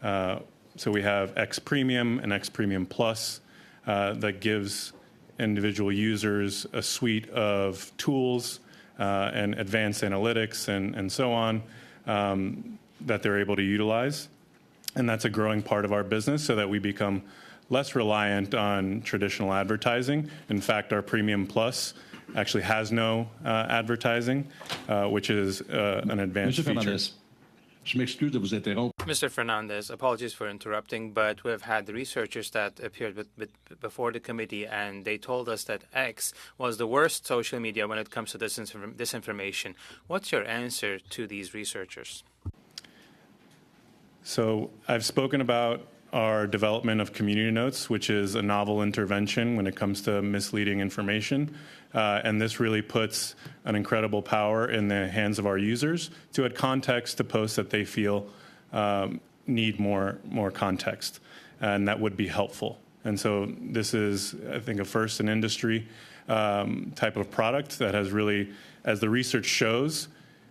So we have X Premium and X Premium Plus that gives individual users a suite of tools and advanced analytics and so on that they're able to utilize. And that's a growing part of our business so that we become less reliant on traditional advertising. In fact, our Premium Plus actually has no advertising, which is an advanced Monsieur feature. Fernandez, je m'excuse de vous interrompre. Mr. Fernandez, apologies for interrupting, but we've had researchers that appeared before the committee, and they told us that X was the worst social media when it comes to disinformation. What's your answer to these researchers? So I've spoken about our development of community notes, which is a novel intervention when it comes to misleading information. And this really puts an incredible power in the hands of our users to add context to posts that they feel need more context, and that would be helpful. And so this is, I think, a first in industry type of product that has really, as the research shows,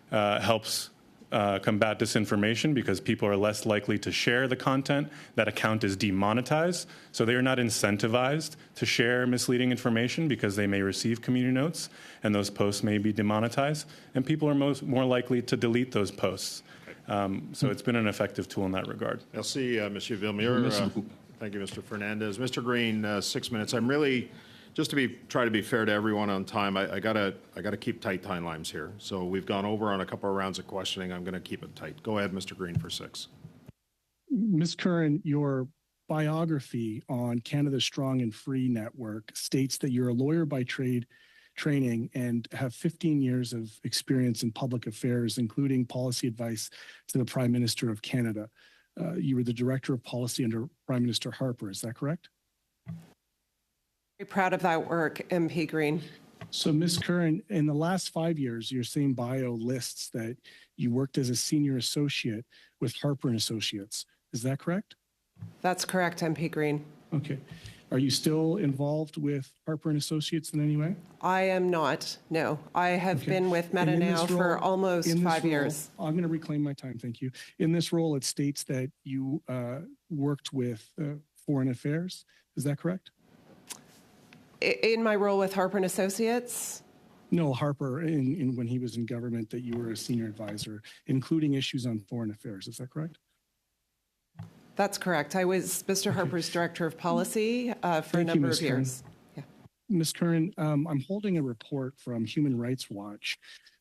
helps combat disinformation because people are less likely to share the content. That account is demonetized, so they are not incentivized to share misleading information because they may receive community notes, and those posts may be demonetized, and people are more likely to delete those posts. So it's been an effective tool in that regard. Merci, Monsieur Villemure. Merci beaucoup. Thank you, Mr. Fernandez. Mr. Green, 6 minutes. I'm really just to try to be fair to everyone on time, I gotta keep tight timelines here. So we've gone over on a couple of rounds of questioning. I'm going to keep it tight. Go ahead, Mr. Green, for 6. Ms. Curran, your biography on Canada's Strong and Free Network states that you're a lawyer by training and have 15 years of experience in public affairs, including policy advice to the Prime Minister of Canada. You were the Director of Policy under Prime Minister Harper, is that correct? Very proud of that work, MP Green. So, Ms. Curran, in the last 5 years, your same bio lists that you worked as a senior associate with Harper and Associates. Is that correct? That's correct, MP Green. Okay. Are you still involved with Harper and Associates in any way? I am not, no. I have Okay. been with Meta And in now this for role- almost in this 5 role- years. I'm going to reclaim my time, thank you. In this role, it states that you worked with Foreign Affairs. Is that correct? In my role with Harper and Associates, No, Harper, in when he was in government, that you were a senior advisor, including issues on foreign affairs. Is that correct? that's correct. I was Mr. Harper's Director of Policy for a Thank you, number Ms. of years. Ms. Curran, I'm holding a report from Human Rights Watch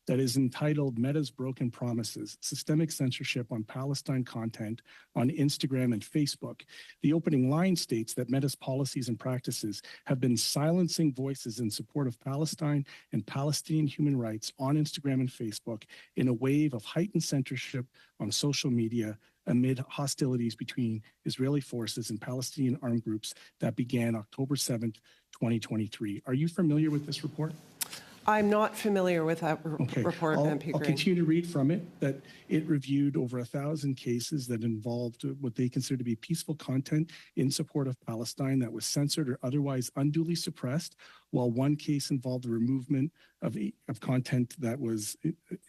that is entitled Meta's Broken Promises, Systemic Censorship on Palestine Content on Instagram and Facebook. The opening line states that Meta's policies and practices have been silencing voices in support of Palestine and Palestinian human rights on Instagram and Facebook in a wave of heightened censorship on social media amid hostilities between Israeli forces and Palestinian armed groups that began October 7th, 2023. Are you familiar with this report? I'm not familiar with that report, I'll MP Green. continue to read from it that it reviewed over 1,000 cases that involved what they consider to be peaceful content in support of Palestine that was censored or otherwise unduly suppressed, while one case involved the removal of content that was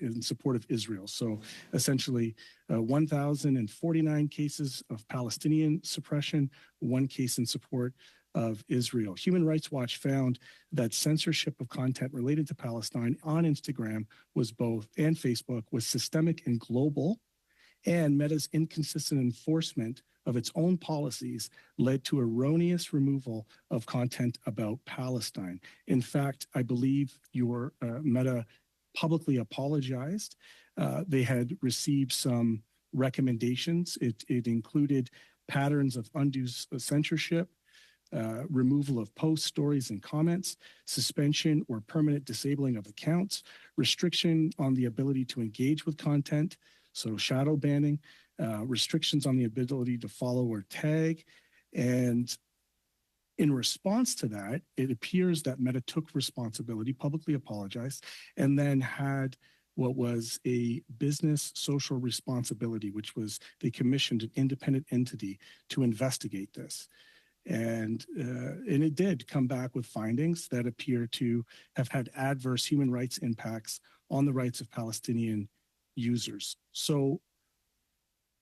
in support of Israel. So essentially 1,049 cases of Palestinian suppression, one case in support of Israel. Human Rights Watch found that censorship of content related to Palestine on Instagram and Facebook was systemic and global, and Meta's inconsistent enforcement of its own policies led to erroneous removal of content about Palestine. In fact, I believe your Meta publicly apologized. They had received some recommendations. It included patterns of undue censorship, removal of posts, stories, and comments, suspension or permanent disabling of accounts, restriction on the ability to engage with content, so shadow banning, restrictions on the ability to follow or tag. And in response to that, it appears that Meta took responsibility, publicly apologized, and then had what was a business social responsibility, which was they commissioned an independent entity to investigate this. And it did come back with findings that appear to have had adverse human rights impacts on the rights of Palestinian users. So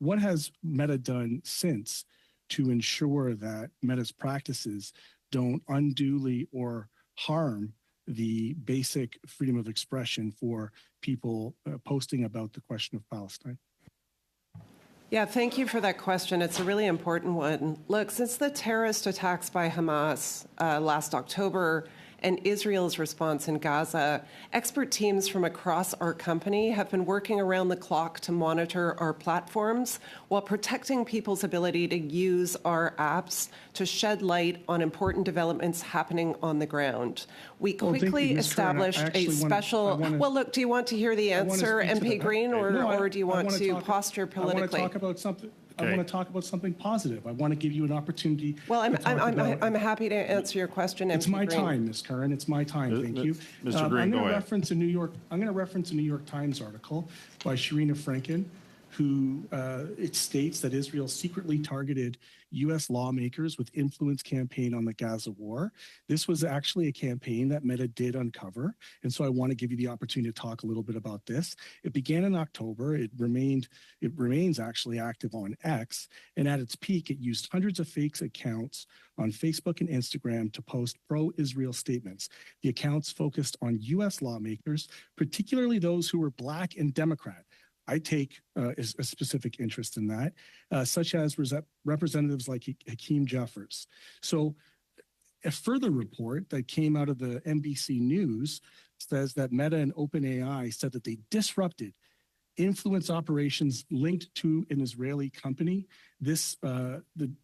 what has Meta done since to ensure that Meta's practices don't unduly or harm the basic freedom of expression for people posting about the question of Palestine? Yeah, thank you for that question. It's a really important one. Look, since the terrorist attacks by Hamas last October and Israel's response in Gaza, expert teams from across our company have been working around the clock to monitor our platforms while protecting people's ability to use our apps to shed light on important developments happening on the ground. We quickly established a special... Well, look, do you want to hear the answer, MP Green, or do you want to posture politically? I want to talk about something. I want to talk about something positive. I want to give you an opportunity. Well, I'm happy to answer your question. It's my time, Ms. Curran. It's my time. Thank you. Mr. Green, go ahead. I'm going to reference a New York Times article by Sharina Franken, who it states that Israel secretly targeted U.S. lawmakers with influence campaign on the Gaza war. This was actually a campaign that Meta did uncover, and so I want to give you the opportunity to talk a little bit about this. It began in October. It remains actually active on X, and at its peak, it used hundreds of fake accounts on Facebook and Instagram to post pro-Israel statements. The accounts focused on U.S. lawmakers, particularly those who were Black and Democrat. I take a specific interest in that, such as representatives like Hakeem Jeffers. So A further report that came out of the NBC News says that Meta and OpenAI said that they disrupted influence operations linked to an Israeli company. This,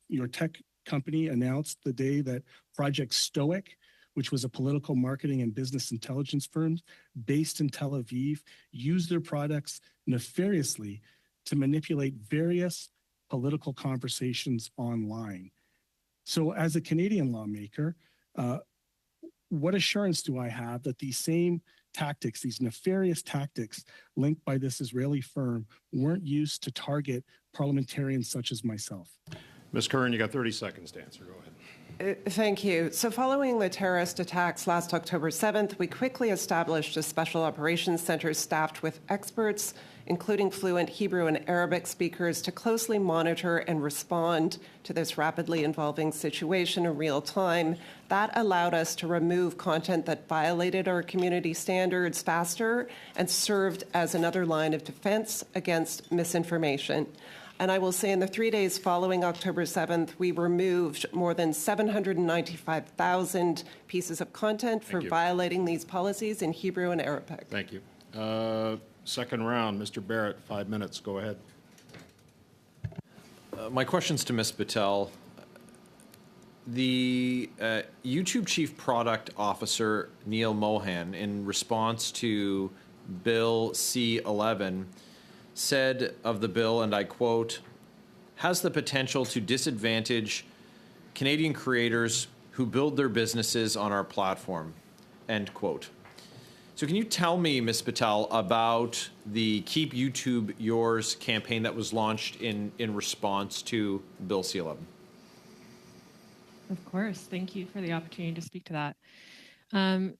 your tech company announced the day that Project Stoic, which was a political marketing and business intelligence firm based in Tel Aviv, used their products nefariously to manipulate various political conversations online. So as a Canadian lawmaker, what assurance do I have that these same tactics, these nefarious tactics linked by this Israeli firm, weren't used to target parliamentarians such as myself? Ms. Curran, you got 30 seconds to answer. Go ahead. Thank you. So following the terrorist attacks last October 7th, we quickly established a special operations center staffed with experts, including fluent Hebrew and Arabic speakers, to closely monitor and respond to this rapidly evolving situation in real time. That allowed us to remove content that violated our community standards faster and served as another line of defense against misinformation. And I will say in the 3 days following October 7th, we removed more than 795,000 pieces of content for violating these policies in Hebrew and Arabic. Thank you. Second round, Mr. Barrett, 5 minutes. Go ahead. My question's to Ms. Patel. The YouTube Chief Product Officer, Neil Mohan, in response to Bill C-11, said of the bill, and I quote, has the potential to disadvantage Canadian creators who build their businesses on our platform, end quote. So can you tell me, Ms. Patel, about the Keep YouTube Yours campaign that was launched in response to Bill C-11? Of course. Thank you for the opportunity to speak to that.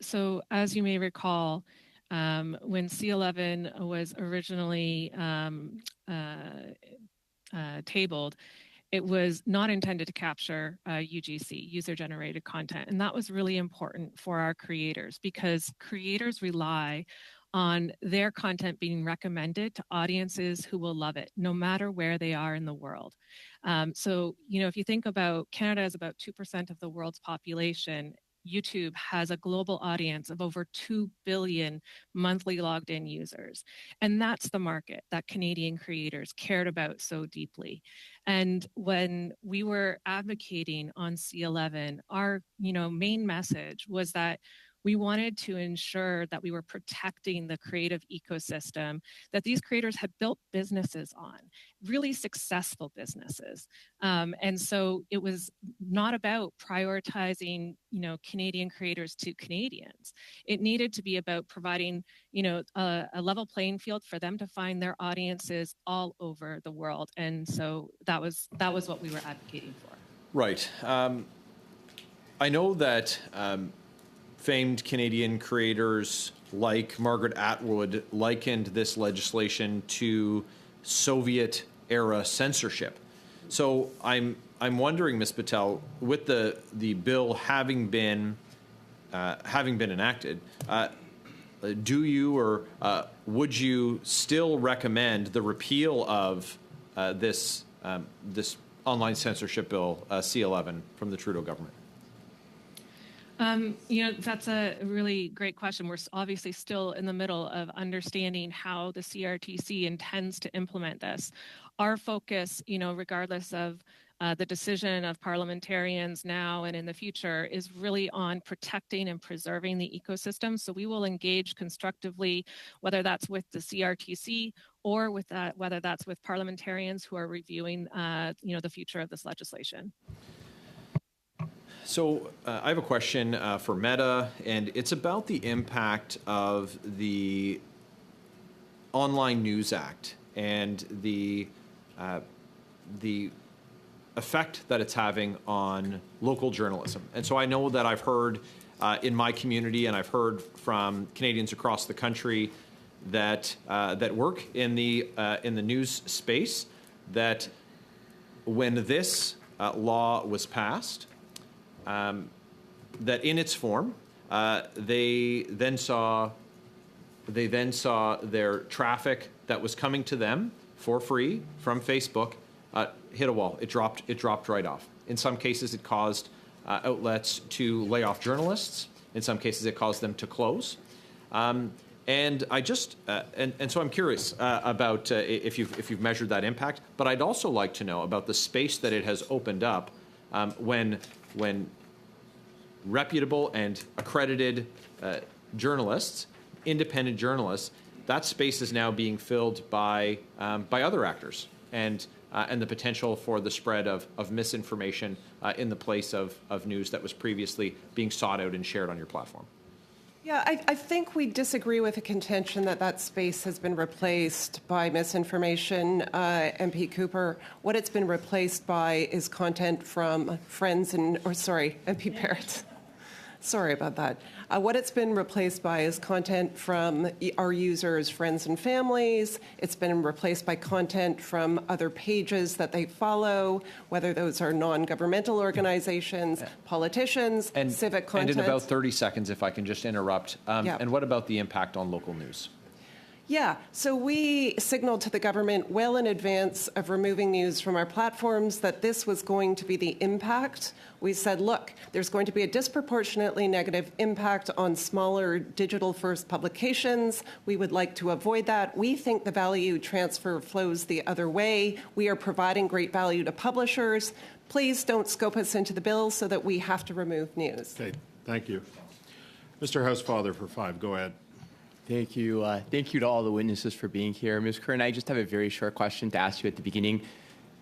So as you may recall, when C-11 was originally tabled, it was not intended to capture UGC, user-generated content. And that was really important for our creators because creators rely on their content being recommended to audiences who will love it, no matter where they are in the world. So, if you think about Canada is about 2% of the world's population, YouTube has a global audience of over 2 billion monthly logged in users. And that's the market that Canadian creators cared about so deeply. And when we were advocating on C-11, our main message was that we wanted to ensure that we were protecting the creative ecosystem that these creators had built businesses on, really successful businesses. And so it was not about prioritizing, Canadian creators to Canadians. It needed to be about providing, a level playing field for them to find their audiences all over the world. And so that was what we were advocating for. Right. I know that famed Canadian creators like Margaret Atwood likened this legislation to Soviet-era censorship. So I'm wondering, Ms. Patel, with the bill having been enacted, do you or would you still recommend the repeal of this online censorship bill, C-11, from the Trudeau government? That's a really great question. We're obviously still in the middle of understanding how the CRTC intends to implement this. Our focus, regardless of the decision of parliamentarians now and in the future, is really on protecting and preserving the ecosystem. So we will engage constructively, whether that's with the CRTC or whether that's with parliamentarians who are reviewing, the future of this legislation. So I have a question for Meta, and it's about the impact of the Online News Act and the effect that it's having on local journalism. And so I know that I've heard in my community, and I've heard from Canadians across the country that work in the news space, that when this law was passed, that in its form, they then saw their traffic that was coming to them for free from Facebook hit a wall. It dropped right off. In some cases, it caused outlets to lay off journalists. In some cases, it caused them to close. And I just and so I'm curious about if you've measured that impact. But I'd also like to know about the space that it has opened up when reputable and accredited journalists, independent journalists, that space is now being filled by other actors, and the potential for the spread of misinformation in the place of news that was previously being sought out and shared on your platform. Yeah, I think we disagree with the contention that that space has been replaced by misinformation, MP Cooper. What it's been replaced by is content from MP Barrett. Sorry about that. What it's been replaced by is content from our users' friends and families. It's been replaced by content from other pages that they follow, whether those are non-governmental organizations, politicians, civic content. And in about 30 seconds, if I can just interrupt, Yeah. And what about the impact on local news? Yeah, so we signaled to the government well in advance of removing news from our platforms that this was going to be the impact. We said, look, there's going to be a disproportionately negative impact on smaller digital-first publications. We would like to avoid that. We think the value transfer flows the other way. We are providing great value to publishers. Please don't scope us into the bill so that we have to remove news. Okay, thank you. Mr. Housefather for 5, go ahead. Thank you. Thank you to all the witnesses for being here. Ms. Curran, I just have a very short question to ask you at the beginning.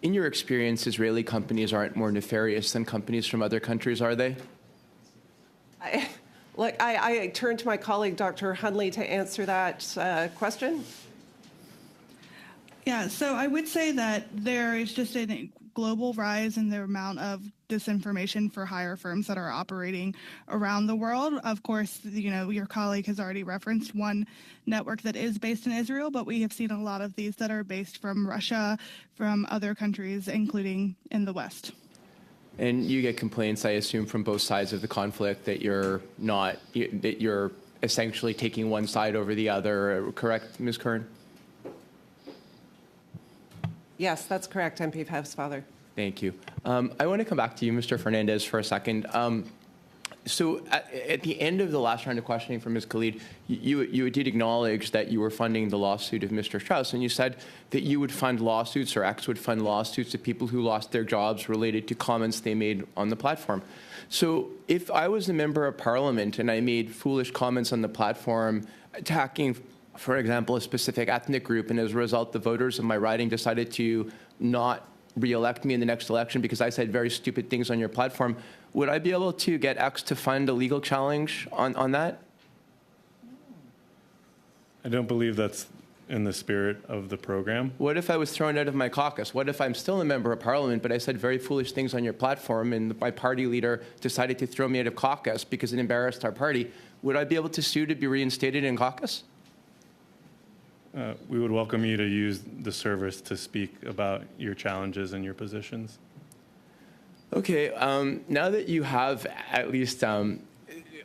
In your experience, Israeli companies aren't more nefarious than companies from other countries, are they? I turn to my colleague, Dr. Hundley, to answer that question. Yeah, so I would say that there is just a global rise in the amount of disinformation for hire firms that are operating around the world. Of course, you know, your colleague has already referenced one network that is based in Israel, but we have seen a lot of these that are based from Russia, from other countries, including in the West. And you get complaints, I assume, from both sides of the conflict that you're essentially taking one side over the other, correct, Ms. Curran? Yes, that's correct, MP Housefather. Thank you. I want to come back to you, Mr. Fernandez, for a second. So at the end of the last round of questioning from Ms. Khalid, you did acknowledge that you were funding the lawsuit of Mr. Strauss, and you said that you would fund lawsuits, or X would fund lawsuits to people who lost their jobs related to comments they made on the platform. So if I was a member of parliament and I made foolish comments on the platform attacking, for example, a specific ethnic group, and as a result, the voters of my riding decided to not re-elect me in the next election because I said very stupid things on your platform, would I be able to get X to fund a legal challenge on that? I don't believe that's in the spirit of the program. What if I was thrown out of my caucus? What if I'm still a member of parliament, but I said very foolish things on your platform and my party leader decided to throw me out of caucus because it embarrassed our party? Would I be able to sue to be reinstated in caucus? We would welcome you to use the service to speak about your challenges and your positions. Okay, now that you have at least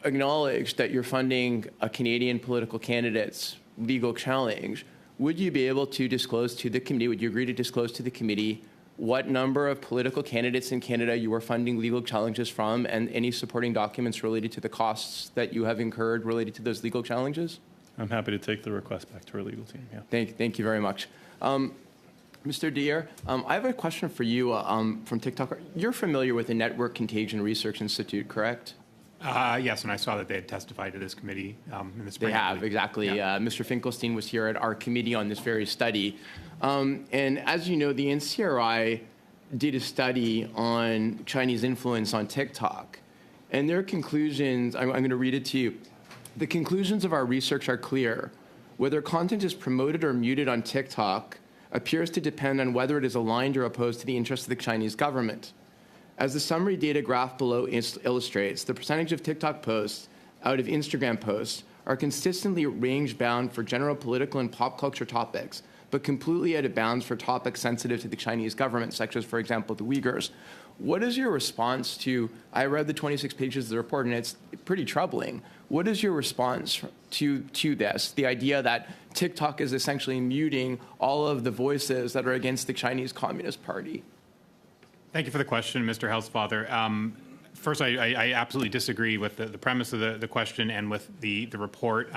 acknowledged that you're funding a Canadian political candidate's legal challenge, would you be able to disclose to the committee, would you agree to disclose to the committee what number of political candidates in Canada you are funding legal challenges from and any supporting documents related to the costs that you have incurred related to those legal challenges? I'm happy to take the request back to our legal team. Yeah. Thank you very much. Mr. Dier, I have a question for you from TikTok. You're familiar with the Network Contagion Research Institute, correct? Yes, and I saw that they had testified to this committee in the spring. They have, exactly. Yeah. Mr. Finkelstein was here at our committee on this very study. And as you know, the NCRI did a study on Chinese influence on TikTok. And their conclusions, I'm going to read it to you. The conclusions of our research are clear. Whether content is promoted or muted on TikTok appears to depend on whether it is aligned or opposed to the interests of the Chinese government. As the summary data graph below illustrates, the percentage of TikTok posts out of Instagram posts are consistently range-bound for general political and pop culture topics, but completely out of bounds for topics sensitive to the Chinese government, such as, for example, the Uyghurs. What is your response to, I read the 26 pages of the report, and it's pretty troubling. What is your response to this, the idea that TikTok is essentially muting all of the voices that are against the Chinese Communist Party? Thank you for the question, Mr. Housefather. First, I absolutely disagree with the premise of the question and with the report.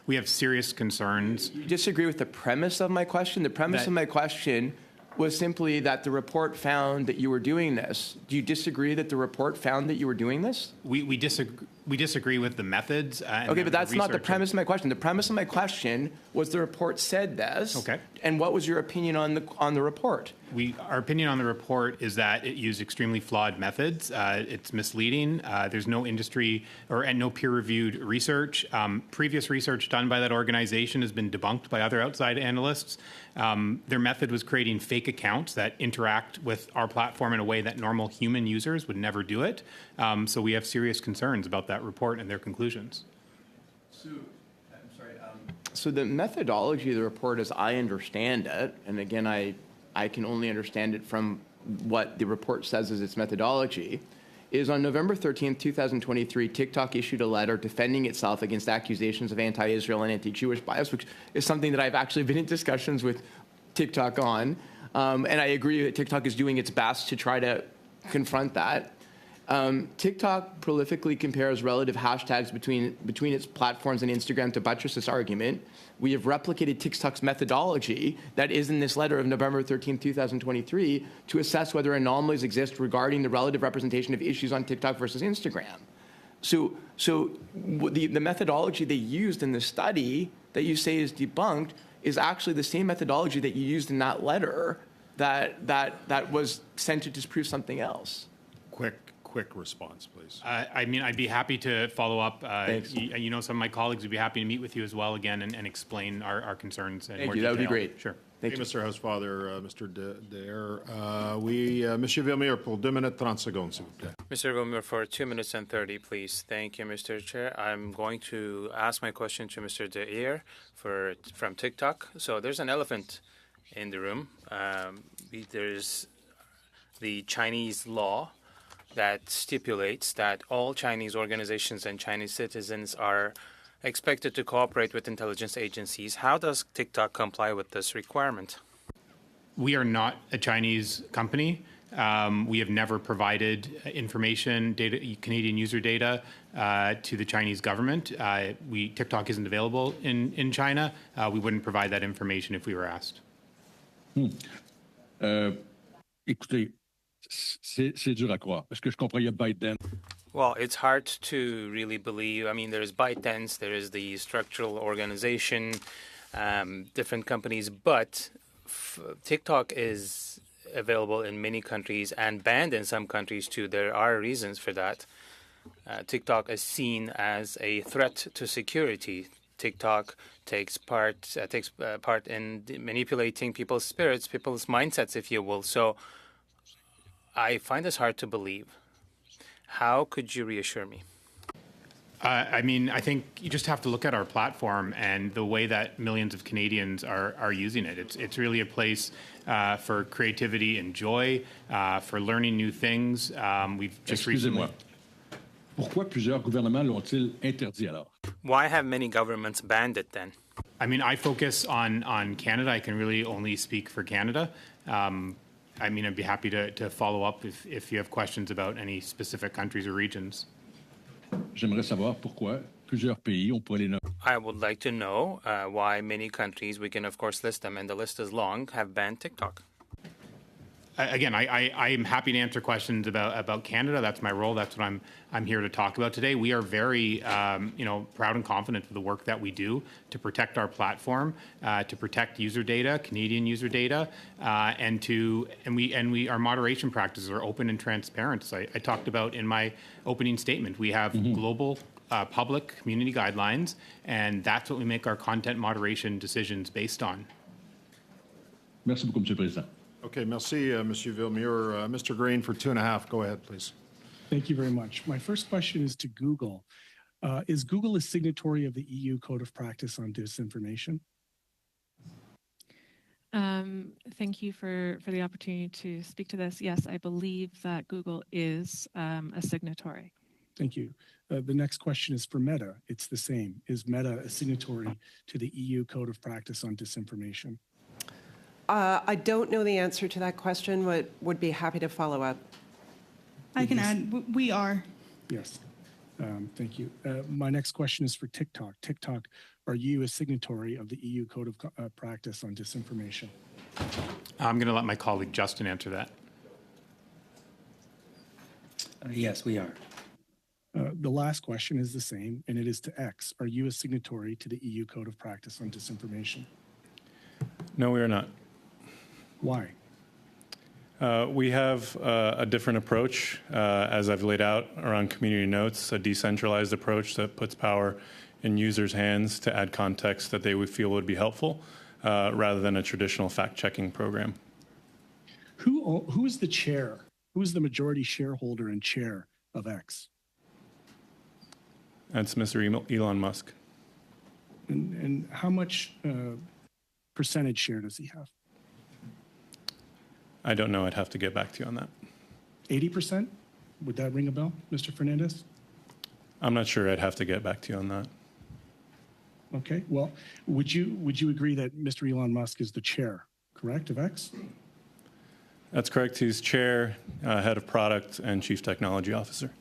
We have serious concerns. You disagree with the premise of my question? The premise of my question was simply that the report found that you were doing this. Do you disagree that the report found that you were doing this? We disagree with the methods. Okay, but that's not the premise of my question. The premise of my question was the report said this. Okay. And what was your opinion on the report? Our opinion on the report is that it used extremely flawed methods. It's misleading. There's no industry and no peer-reviewed research. Previous research done by that organization has been debunked by other outside analysts. Their method was creating fake accounts that interact with our platform in a way that normal human users would never do it. So we have serious concerns about that report and their conclusions. So the methodology of the report, as I understand it, and again, I can only understand it from what the report says is its methodology, is on November 13th, 2023, TikTok issued a letter defending itself against accusations of anti-Israel and anti-Jewish bias, which is something that I've actually been in discussions with TikTok on. And I agree that TikTok is doing its best to try to confront that. TikTok prolifically compares relative hashtags between its platforms and Instagram to buttress this argument. We have replicated TikTok's methodology that is in this letter of November 13, 2023, to assess whether anomalies exist regarding the relative representation of issues on TikTok versus Instagram. So the methodology they used in the study that you say is debunked is actually the same methodology that you used in that letter that was sent to disprove something else. Quick response, please. I mean, I'd be happy to follow up. Thanks. You know, some of my colleagues would be happy to meet with you as well again and explain our concerns in Thank more you. detail. That would be great. Sure. Thank Hey, you. Mr. Housefather, Mr. Daer. Monsieur Vermeer, pour 2 minutes 30 secondes, s'il vous plaît. Mr. Wilmer, for 2 minutes and 30, please. Thank you, Mr. Chair. I'm going to ask my question to Mr. Daer from TikTok. So there's an elephant in the room. There's the Chinese law that stipulates that all Chinese organizations and Chinese citizens are expected to cooperate with intelligence agencies. How does TikTok comply with this requirement? We are not a Chinese company. We have never provided information, Canadian user data, to the Chinese government. TikTok isn't available in China. We wouldn't provide that information if we were asked. Écoutez, c'est dur à croire, parce que je comprends, il y a ByteDance. Well, it's hard to really believe. I mean, there's ByteDance, there is the structural organization, different companies, but TikTok is available in many countries and banned in some countries too. There are reasons for that. TikTok is seen as a threat to security. TikTok takes part in manipulating people's spirits, people's mindsets, if you will. So I find this hard to believe. How could you reassure me? I mean, I think you just have to look at our platform and the way that millions of Canadians are using it. It's really a place for creativity and joy, for learning new things. We've just recently. Pourquoi plusieurs gouvernements l'ont-ils interdit alors? Why have many governments banned it then? I mean, I focus on Canada. I can really only speak for Canada. I mean, I'd be happy to follow up if you have questions about any specific countries or regions. J'aimerais savoir pourquoi plusieurs pays, on pourrait les nommer. I would like to know why many countries, we can of course list them, and the list is long, have banned TikTok. Again, I am happy to answer questions about Canada. That's my role. That's what I'm here to talk about today. We are very proud and confident of the work that we do to protect our platform, to protect user data, Canadian user data, and our moderation practices are open and transparent. As I talked about in my opening statement, we have global public community guidelines, and that's what we make our content moderation decisions based on. Merci beaucoup, Monsieur le Président. Okay, merci, Monsieur Villemure. Mr. Green, for 2.5. Go ahead, please. Thank you very much. My first question is to Google. Is Google a signatory of the EU Code of Practice on Disinformation? Thank you for the opportunity to speak to this. Yes, I believe that Google is a signatory. Thank you. The next question is for Meta. It's the same. Is Meta a signatory to the EU Code of Practice on Disinformation? I don't know the answer to that question, but would be happy to follow up. I can add, we are. Yes. Thank you. My next question is for TikTok. TikTok, are you a signatory of the EU Code of Practice on Disinformation? I'm going to let my colleague Justin answer that. Yes, we are. The last question is the same, and it is to X. Are you a signatory to the EU Code of Practice on Disinformation? No, we are not. Why? We have a different approach, as I've laid out around community notes, a decentralized approach that puts power in users' hands to add context that they would feel would be helpful, rather than a traditional fact-checking program. Who is the chair? Who is the majority shareholder and chair of X? That's Mr. Elon Musk. And how much percentage share does he have? I don't know. I'd have to get back to you on that. 80%? Would that ring a bell, Mr. Fernandez? I'm not sure. I'd have to get back to you on that. Okay. Well, would you agree that Mr. Elon Musk is the chair, correct, of X? That's correct. He's chair, head of product, and chief technology officer.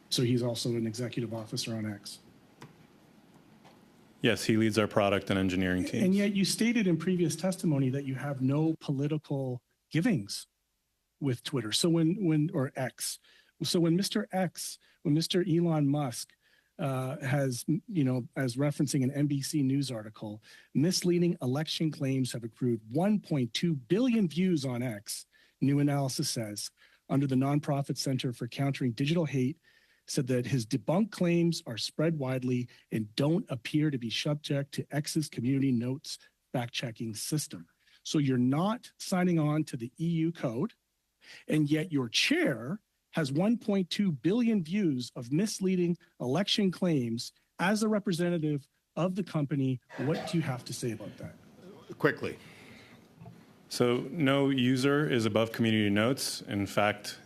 So he's also an executive officer on X. Yes, he leads our product and engineering teams. And yet you stated in previous testimony that you have no political givings with Twitter. So or X. So when Mr. Elon Musk has, as referencing an NBC News article, misleading election claims have accrued 1.2 billion views on X, new analysis says, under the Nonprofit Center for Countering Digital Hate, said that his debunked claims are spread widely and don't appear to be subject to X's community notes fact-checking system. So you're not signing on to the EU code, and yet your chair has 1.2 billion views of misleading election claims. As a representative of the company, what do you have to say about that? Quickly. So no user is above community notes. In fact,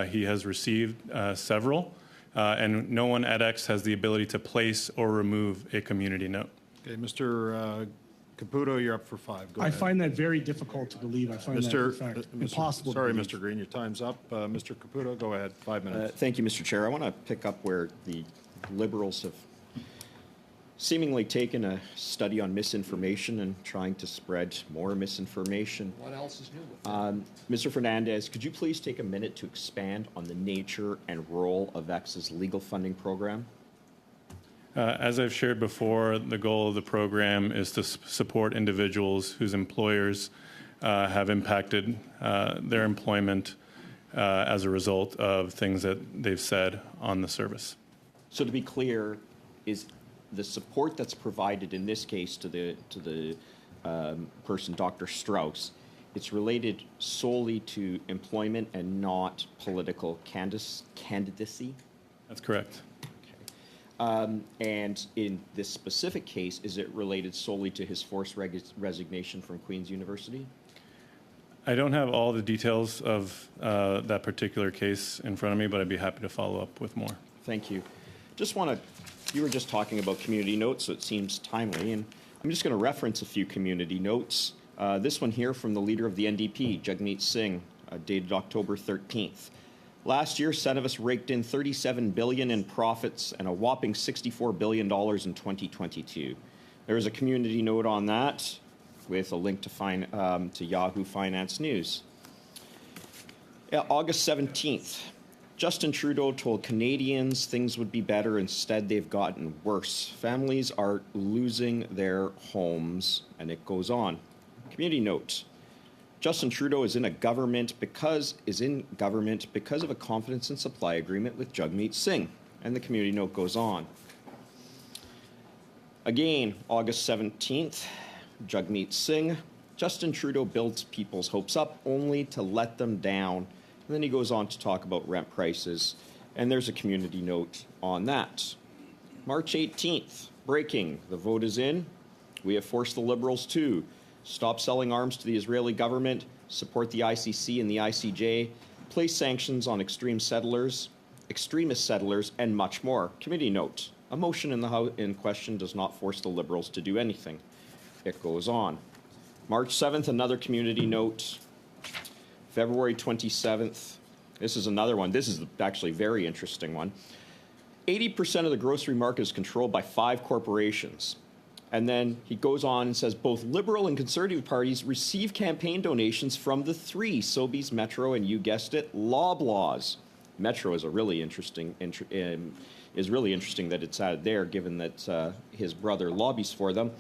he has received several. And no one at X has the ability to place or remove a community note. Okay, Mr. Caputo, you're up for 5. Go I ahead. find that very difficult to believe. I find that, in fact, impossible Sorry, to believe. Mr. Green, your time's up. Mr. Caputo, go ahead. 5 minutes. Thank you, Mr. Chair. I want to pick up where the Liberals have seemingly taken a study on misinformation and trying to spread more misinformation. What else is new with that? Mr. Fernandez, could you please take a minute to expand on the nature and role of X's legal funding program? As I've shared before, the goal of the program is to support individuals whose employers have impacted their employment as a result of things that they've said on the service. So to be clear, is the support that's provided in this case to the person, Dr. Strauss, it's related solely to employment and not political candidacy? That's correct. And in this specific case, is it related solely to his forced resignation from Queen's University? I don't have all the details of that particular case in front of me, but I'd be happy to follow up with more. Thank you. You were just talking about community notes, so it seems timely, and I'm just going to reference a few community notes. This one here from the leader of the NDP, Jagmeet Singh, dated October 13th. Last year, Cenovus raked in $37 billion in profits and a whopping $64 billion in 2022. There is a community note on that with a link to Yahoo Finance News. August 17th, Justin Trudeau told Canadians things would be better. Instead, they've gotten worse. Families are losing their homes, and it goes on. Community note. Justin Trudeau is in government because of a confidence and supply agreement with Jagmeet Singh. And the community note goes on. Again, August 17th, Jagmeet Singh. Justin Trudeau builds people's hopes up only to let them down. And then he goes on to talk about rent prices. And there's a community note on that. March 18th, breaking. The vote is in. We have forced the Liberals to stop selling arms to the Israeli government, support the ICC and the ICJ, place sanctions on extremist settlers, and much more. Committee note. A motion in the House in question does not force the Liberals to do anything. It goes on. March 7th, another community note. February 27th, This is another one. This is actually a very interesting one. 80% of the grocery market is controlled by 5 corporations. And then he goes on and says both Liberal and Conservative parties receive campaign donations from the 3, Sobeys, Metro, and you guessed it, Loblaws. Metro is a really interesting, that it's added there, given that his brother lobbies for them.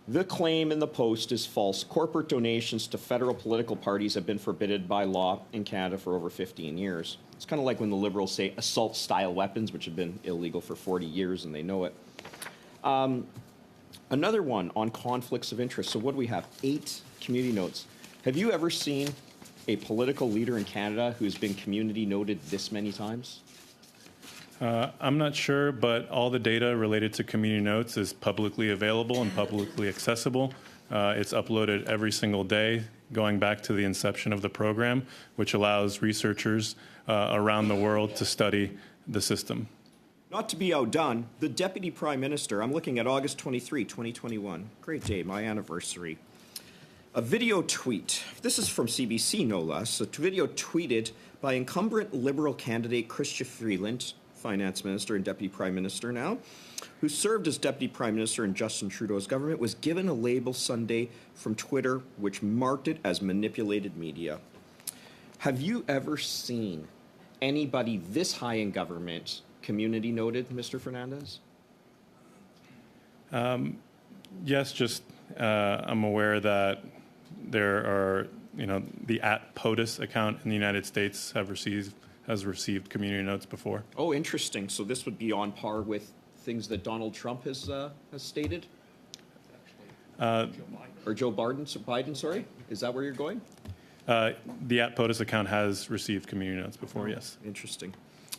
The claim in the Post is false. Corporate donations to federal political parties have been forbidden by law in Canada for over 15 years. It's kind of like when the Liberals say assault-style weapons, which have been illegal for 40 years, and they know it. Another one on conflicts of interest. So what do we have? 8 community notes. Have you ever seen a political leader in Canada who's been community noted this many times? I'm not sure, but all the data related to community notes is publicly available and publicly accessible. It's uploaded every single day, going back to the inception of the program, which allows researchers around the world to study the system. Not to be outdone, the Deputy Prime Minister, I'm looking at August 23, 2021. Great day, my anniversary. A video tweet, this is from CBC no less, a video tweeted by incumbent Liberal candidate Chrystia Freeland, Finance Minister and Deputy Prime Minister now, who served as Deputy Prime Minister in Justin Trudeau's government, was given a label Sunday from Twitter which marked it as manipulated media. Have you ever seen anybody this high in government community noted, Mr. Fernandez? Yes, just I'm aware that there are, the @POTUS account in the United States has received community notes before. Oh, interesting. So this would be on par with things that Donald Trump has stated? Or Joe Biden, sorry? Is that where you're going? The @POTUS account has received community notes before, yes. Interesting.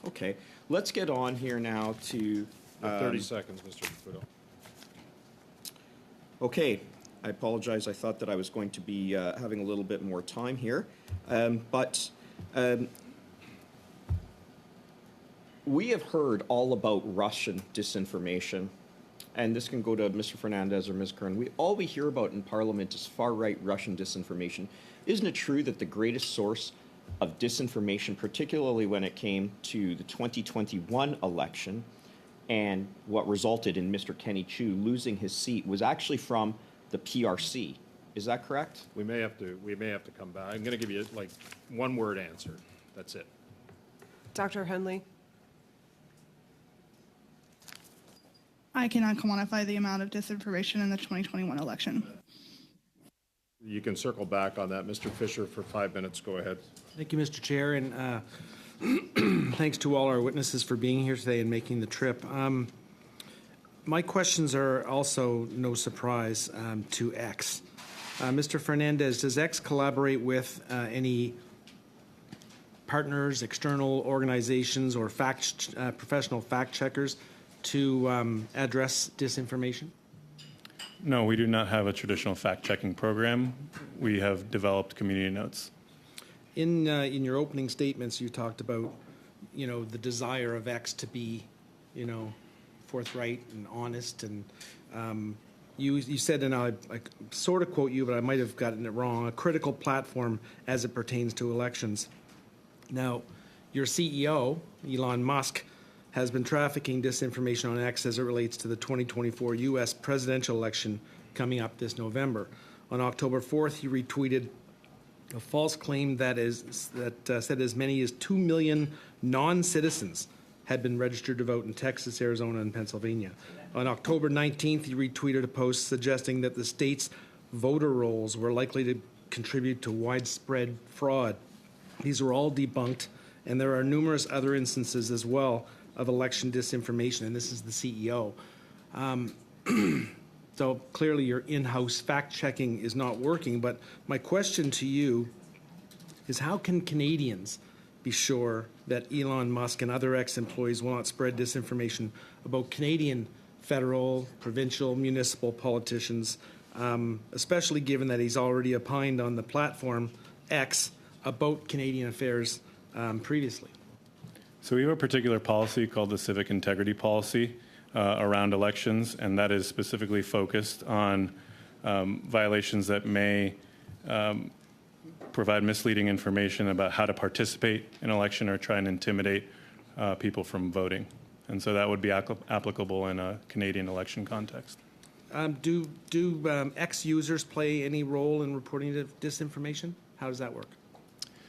Okay. Let's get on here now to... 30 seconds, Mr. Caputo. Okay. I apologize. I thought that I was going to be having a little bit more time here. We have heard all about Russian disinformation, and this can go to Mr. Fernandez or Ms. Kern. All we hear about in Parliament is far-right Russian disinformation. Isn't it true that the greatest source of disinformation, particularly when it came to the 2021 election and what resulted in Mr. Kenny Chiu losing his seat, was actually from the PRC? Is that correct? We may have to come back. I'm going to give you like one-word answer. That's it. Dr. Henley? I cannot quantify the amount of disinformation in the 2021 election. You can circle back on that. Mr. Fisher, for 5 minutes. Go ahead. Thank you, Mr. Chair, and thanks to all our witnesses for being here today and making the trip. My questions are also no surprise to X. Mr. Fernandez, does X collaborate with any partners, external organizations, or professional fact checkers to address disinformation? No, we do not have a traditional fact-checking program. We have developed community notes. In your opening statements, you talked about, the desire of X to be, forthright and honest, and you said, and I sort of quote you, but I might have gotten it wrong, a critical platform as it pertains to elections. Now, your CEO, Elon Musk, has been trafficking disinformation on X as it relates to the 2024 U.S. presidential election coming up this November. On October 4th, he retweeted a false claim that said as many as 2 million non-citizens had been registered to vote in Texas, Arizona, and Pennsylvania. On October 19th, he retweeted a post suggesting that the state's voter rolls were likely to contribute to widespread fraud. These were all debunked, and there are numerous other instances as well of election disinformation, and this is the CEO. So clearly your in-house fact-checking is not working, but my question to you is how can Canadians be sure that Elon Musk and other ex-employees will not spread disinformation about Canadian federal, provincial, municipal politicians, especially given that he's already opined on the platform X about Canadian affairs previously? So we have a particular policy called the Civic Integrity Policy around elections, and that is specifically focused on violations that may provide misleading information about how to participate in an election or try and intimidate people from voting. And so that would be applicable in a Canadian election context. Do X users play any role in reporting disinformation? How does that work?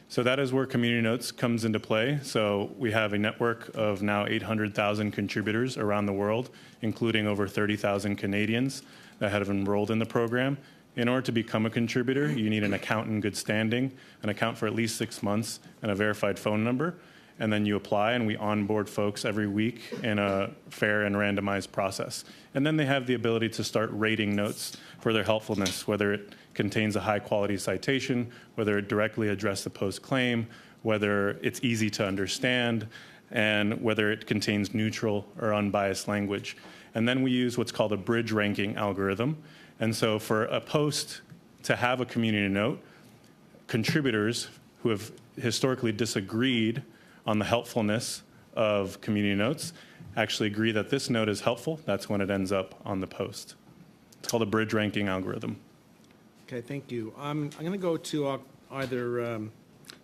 So that is where Community Notes comes into play. So we have a network of now 800,000 contributors around the world, including over 30,000 Canadians that have enrolled in the program. In order to become a contributor, you need an account in good standing, an account for at least 6 months, and a verified phone number. And then you apply, and we onboard folks every week in a fair and randomized process. And then they have the ability to start rating notes for their helpfulness, whether it contains a high-quality citation, whether it directly addressed the post claim, whether it's easy to understand, and whether it contains neutral or unbiased language. And then we use what's called a bridge ranking algorithm. And so for a post to have a community note, contributors who have historically disagreed on the helpfulness of community notes actually agree that this note is helpful. That's when it ends up on the post. It's called a bridge ranking algorithm. Okay, thank you. I'm going to go to either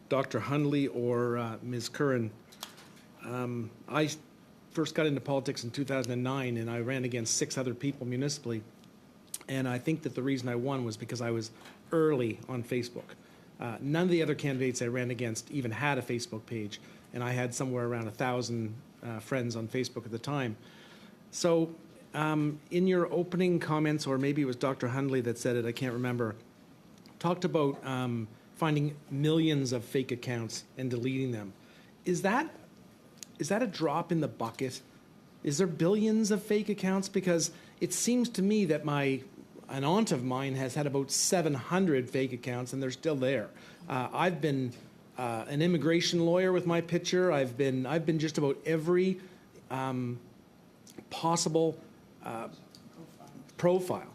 Dr. Hundley or Ms. Curran. I first got into politics in 2009, and I ran against 6 other people municipally. And I think that the reason I won was because I was early on Facebook. None of the other candidates I ran against even had a Facebook page, and I had somewhere around 1,000 friends on Facebook at the time. So in your opening comments, or maybe it was Dr. Hundley that said it, I can't remember, talked about finding millions of fake accounts and deleting them. Is that a drop in the bucket? Is there billions of fake accounts? Because it seems to me that an aunt of mine has had about 700 fake accounts, and they're still there. I've been an immigration lawyer with my picture. I've been just about every possible profile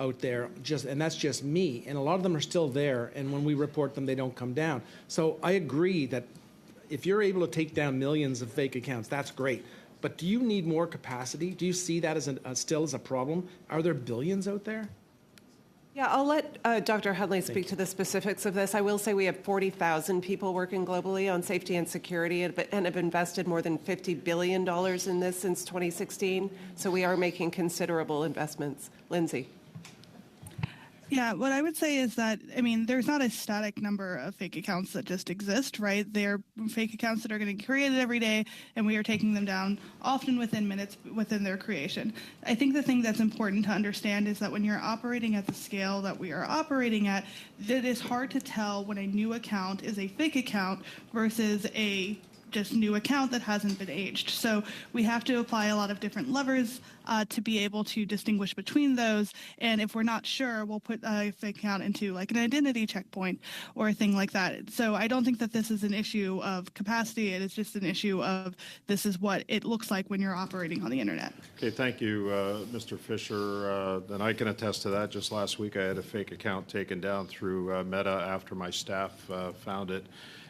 out there, and that's just me. And a lot of them are still there, and when we report them, they don't come down. So I agree that if you're able to take down millions of fake accounts, that's great. But do you need more capacity? Do you see that as still as a problem? Are there billions out there? Yeah, I'll let Dr. Hundley speak to the specifics of this. I will say we have 40,000 people working globally on safety and security and have invested more than $50 billion in this since 2016. So we are making considerable investments. Lindsay. Yeah, what I would say is that, I mean, there's not a static number of fake accounts that just exist, right? They're fake accounts that are getting created every day, and we are taking them down often within minutes within their creation. I think the thing that's important to understand is that when you're operating at the scale that we are operating at, it is hard to tell when a new account is a fake account versus a just new account that hasn't been aged. So we have to apply a lot of different levers to be able to distinguish between those. And if we're not sure, we'll put a fake account into like an identity checkpoint or a thing like that. So I don't think that this is an issue of capacity. It is just an issue of this is what it looks like when you're operating on the internet. Okay, thank you, Mr. Fisher. And I can attest to that. Just last week, I had a fake account taken down through Meta after my staff found it.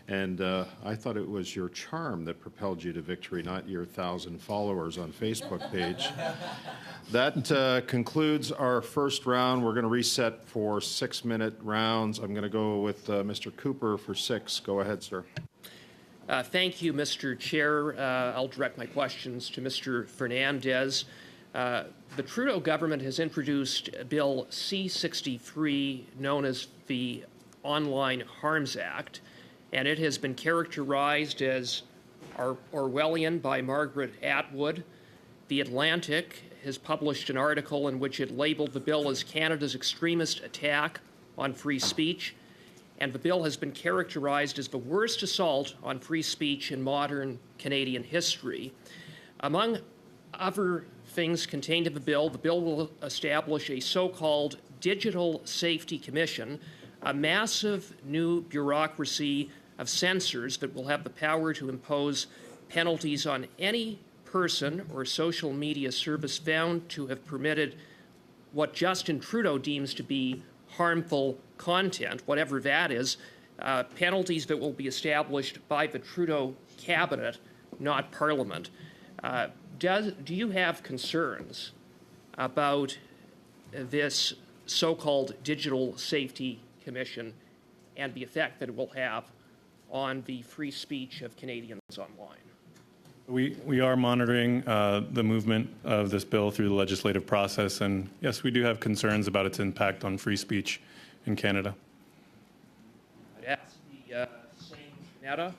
And I thought it was your charm that propelled you to victory, not your 1,000 followers on Facebook page. That concludes our first round. We're going to reset for 6-minute rounds. I'm going to go with Mr. Cooper for 6. Go ahead, sir. Thank you, Mr. Chair. I'll direct my questions to Mr. Fernandez. The Trudeau government has introduced Bill C-63, known as the Online Harms Act, and it has been characterized as Orwellian by Margaret Atwood. The Atlantic has published an article in which it labeled the bill as Canada's extremist attack on free speech, and the bill has been characterized as the worst assault on free speech in modern Canadian history. Among other things contained in the bill will establish a so-called Digital Safety Commission, a massive new bureaucracy of censors that will have the power to impose penalties on any person or social media service found to have permitted what Justin Trudeau deems to be harmful content, whatever that is, penalties that will be established by the Trudeau cabinet, not Parliament. Do you have concerns about this so-called Digital Safety Commission and the effect that it will have on the free speech of Canadians online. We are monitoring the movement of this bill through the legislative process, and yes, we do have concerns about its impact on free speech in Canada. I'd ask the same Netta.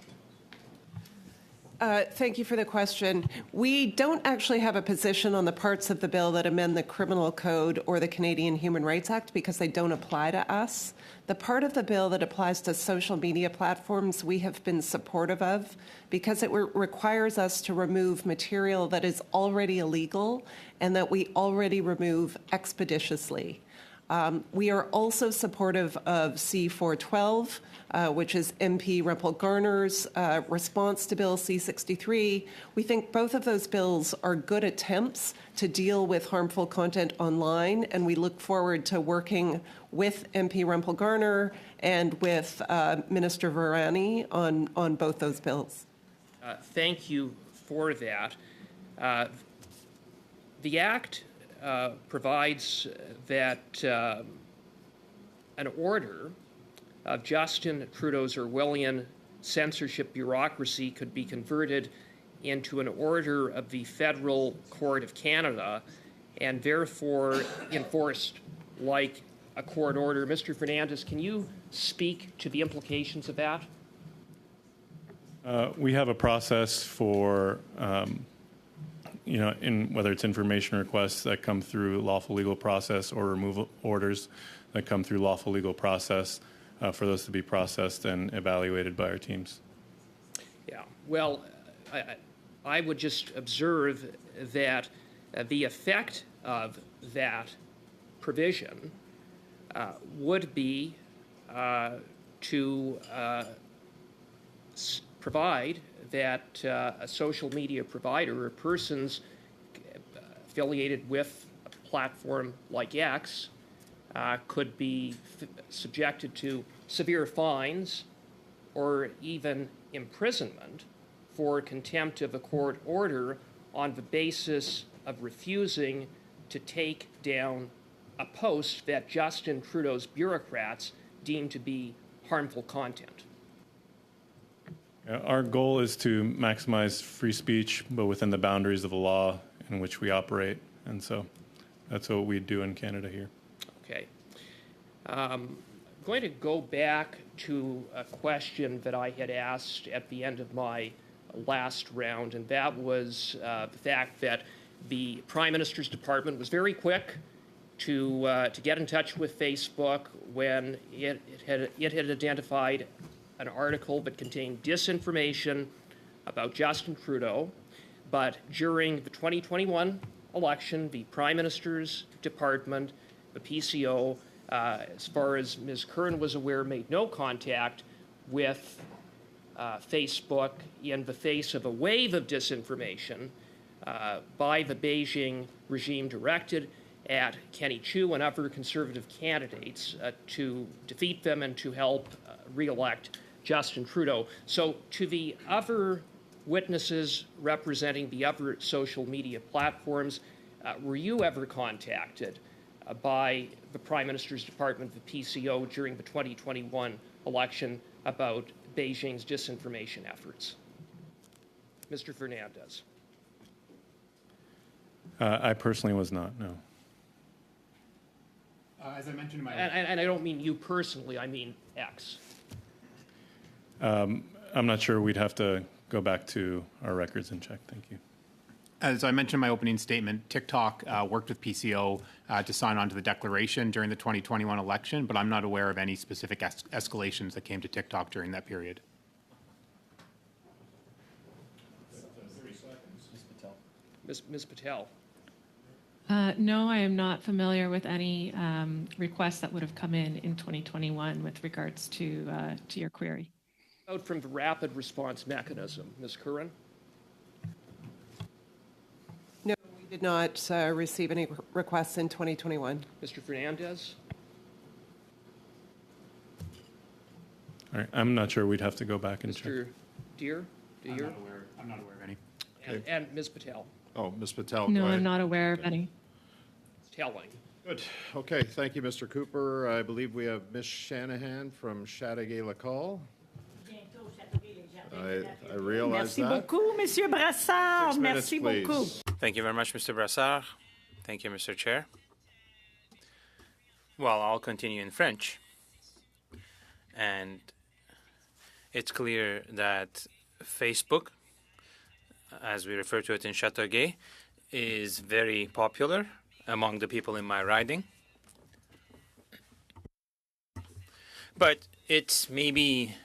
Thank you for the question. We don't actually have a position on the parts of the bill that amend the Criminal Code or the Canadian Human Rights Act because they don't apply to us. The part of the bill that applies to social media platforms we have been supportive of because it requires us to remove material that is already illegal and that we already remove expeditiously. We are also supportive of C-412, which is MP Rempel Garner's response to Bill C-63. We think both of those bills are good attempts to deal with harmful content online, and we look forward to working with MP Rempel Garner and with Minister Virani on both those bills. Thank you for that. The Act provides that an order of Justin Trudeau's Orwellian censorship bureaucracy could be converted into an order of the Federal Court of Canada and therefore enforced like a court order. Mr. Fernandez, can you speak to the implications of that? We have a process for in whether it's information requests that come through lawful legal process or removal orders that come through lawful legal process for those to be processed and evaluated by our teams. Yeah, well, I would just observe that the effect of that provision would be to provide that a social media provider or persons affiliated with a platform like X could be subjected to severe fines or even imprisonment for contempt of a court order on the basis of refusing to take down a post that Justin Trudeau's bureaucrats deem to be harmful content. Our goal is to maximize free speech, but within the boundaries of the law in which we operate. And so that's what we do in Canada here. Okay. I'm going to go back to a question that I had asked at the end of my last round, and that was the fact that the Prime Minister's Department was very quick to get in touch with Facebook when it had identified an article that contained disinformation about Justin Trudeau. But during the 2021 election, the Prime Minister's Department, the PCO, as far as Ms. Curran was aware, made no contact with Facebook in the face of a wave of disinformation by the Beijing regime directed at Kenny Chiu and other conservative candidates to defeat them and to help re-elect Justin Trudeau. So to the other witnesses representing the other social media platforms, were you ever contacted by the Prime Minister's Department, the PCO, during the 2021 election about Beijing's disinformation efforts? Mr. Fernandez. I personally was not, no. As I mentioned in my... And I don't mean you personally, I mean X. I'm not sure. We'd have to go back to our records and check. Thank you. As I mentioned in my opening statement, TikTok worked with PCO to sign on to the declaration during the 2021 election, but I'm not aware of any specific escalations that came to TikTok during that period. 30 seconds. Ms. Patel. Ms. Patel. No, I am not familiar with any requests that would have come in 2021 with regards to your query. Out from the rapid response mechanism, Ms. Curran. No, we did not receive any requests in 2021. Mr. Fernandez. All right. I'm not sure. We'd have to go back and check. Mr. Deere. I'm not aware of any. And Ms. Patel. Oh, Ms. Patel. No, go ahead. I'm not aware of any. It's telling. Good. Okay, thank you, Mr. Cooper. I believe we have Ms. Shanahan from Chateauguay-Lacal. I realize Merci that. beaucoup, Monsieur Brassard. 6 minutes, Merci please. beaucoup. Thank you very much, Mr. Brassard. Thank you, Mr. Chair. Well, I'll continue in French. And it's clear that Facebook, as we refer to it in Chateauguay, is very popular among the people in my riding. But it's maybe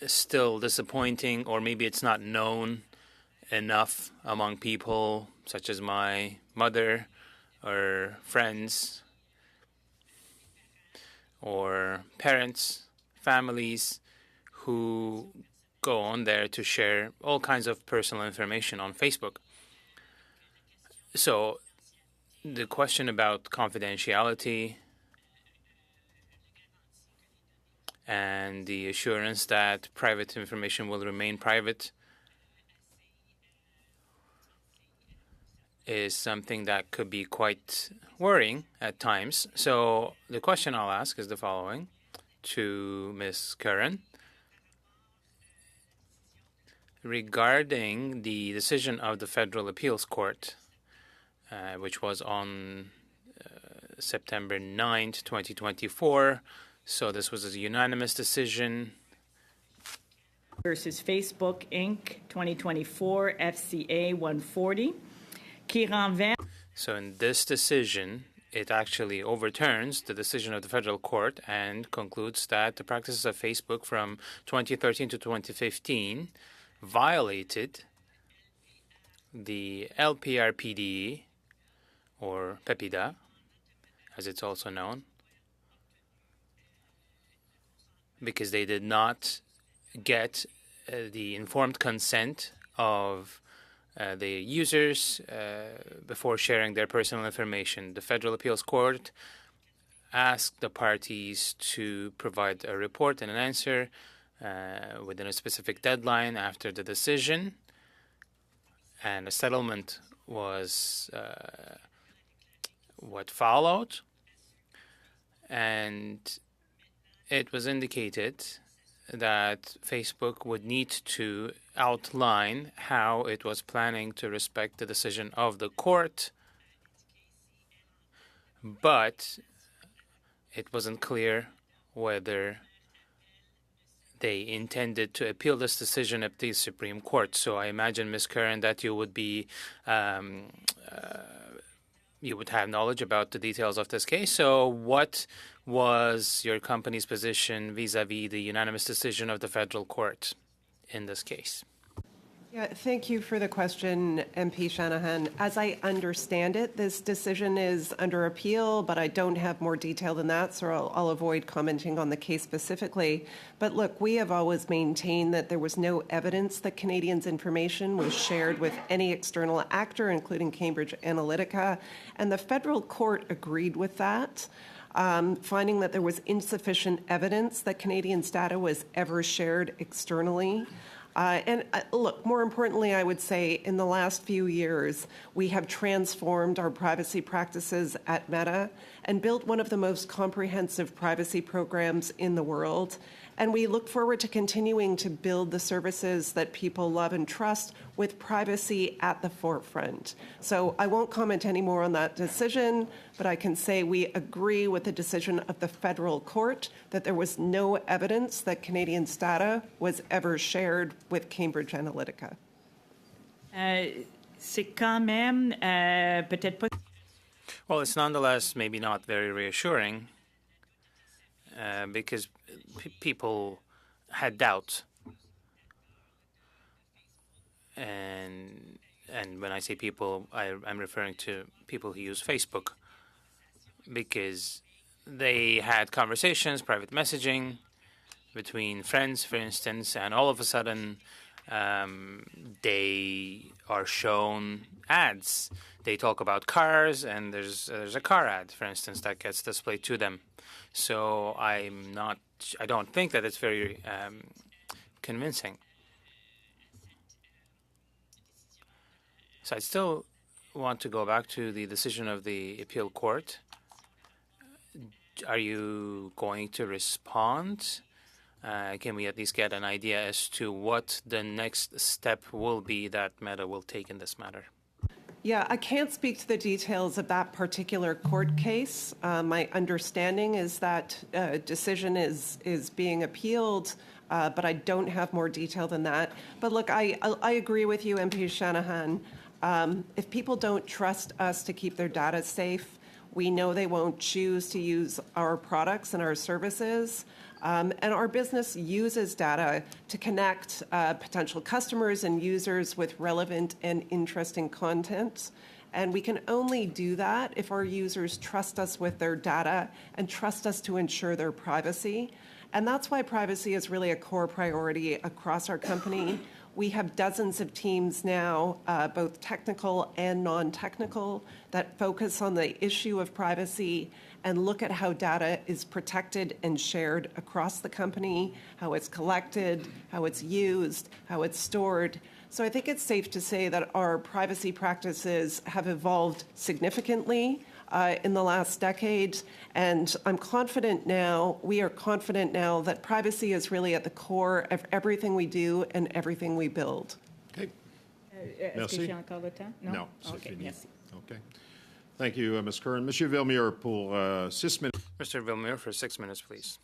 still disappointing, or maybe it's not known enough among people such as my mother or friends or parents, families who go on there to share all kinds of personal information on Facebook. So the question about confidentiality and the assurance that private information will remain private is something that could be quite worrying at times. So the question I'll ask is the following to Ms. Curran. Regarding the decision of the Federal Appeals Court, which was on September 9th, 2024, so this was a unanimous decision. Versus Facebook, Inc., 2024, FCA 140, qui renverse. So in this decision, it actually overturns the decision of the federal court and concludes that the practices of Facebook from 2013 to 2015 violated the LPRPD, or PEPIDA, as it's also known, because they did not get the informed consent of the users before sharing their personal information. The Federal Appeals Court asked the parties to provide a report and an answer within a specific deadline after the decision, and a settlement was what followed, and it was indicated that Facebook would need to outline how it was planning to respect the decision of the court, but it wasn't clear whether they intended to appeal this decision at the Supreme Court. So I imagine, Ms. Curran, that you would be you would have knowledge about the details of this case. So what was your company's position vis-a-vis the unanimous decision of the federal court in this case? Yeah, thank you for the question, MP Shanahan. As I understand it, this decision is under appeal, but I don't have more detail than that, so I'll avoid commenting on the case specifically. But look, we have always maintained that there was no evidence that Canadians' information was shared with any external actor, including Cambridge Analytica, and the federal court agreed with that, finding that there was insufficient evidence that Canadians' data was ever shared externally. Look, more importantly, I would say in the last few years, we have transformed our privacy practices at Meta and built one of the most comprehensive privacy programs in the world. And we look forward to continuing to build the services that people love and trust with privacy at the forefront. So I won't comment any more on that decision, but I can say we agree with the decision of the federal court that there was no evidence that Canadians' data was ever shared with Cambridge Analytica. C'est quand même peut-être pas. Well, it's nonetheless maybe not very reassuring because people had doubts. And when I say people, I'm referring to people who use Facebook, because they had conversations, private messaging between friends, for instance, and all of a sudden they are shown ads. They talk about cars, and there's a car ad, for instance, that gets displayed to them. So I don't think that it's very convincing. So I still want to go back to the decision of the appeal court Are you going to respond? Can we at least get an idea as to what the next step will be that Meta will take in this matter? Yeah, I can't speak to the details of that particular court case. My understanding is that decision is being appealed, but I don't have more detail than that. But look, I agree with you, MP Shanahan. If people don't trust us to keep their data safe, we know they won't choose to use our products and our services. And our business uses data to connect potential customers and users with relevant and interesting content. And we can only do that if our users trust us with their data and trust us to ensure their privacy. And that's why privacy is really a core priority across our company. We have dozens of teams now, both technical and non-technical, that focus on the issue of privacy and look at how data is protected and shared across the company, how it's collected, how it's used, how it's stored. So I think it's safe to say that our privacy practices have evolved significantly in the last decade, and I'm confident now, we are confident now that privacy is really at the core of everything we do and everything we build. Okay. Est-ce que j'ai encore le temps? Non, c'est OK, fini. merci. Okay. Thank you, Ms. Curran. Monsieur Villemure pour 6 minutes. Mr. Villemure for 6 minutes, please.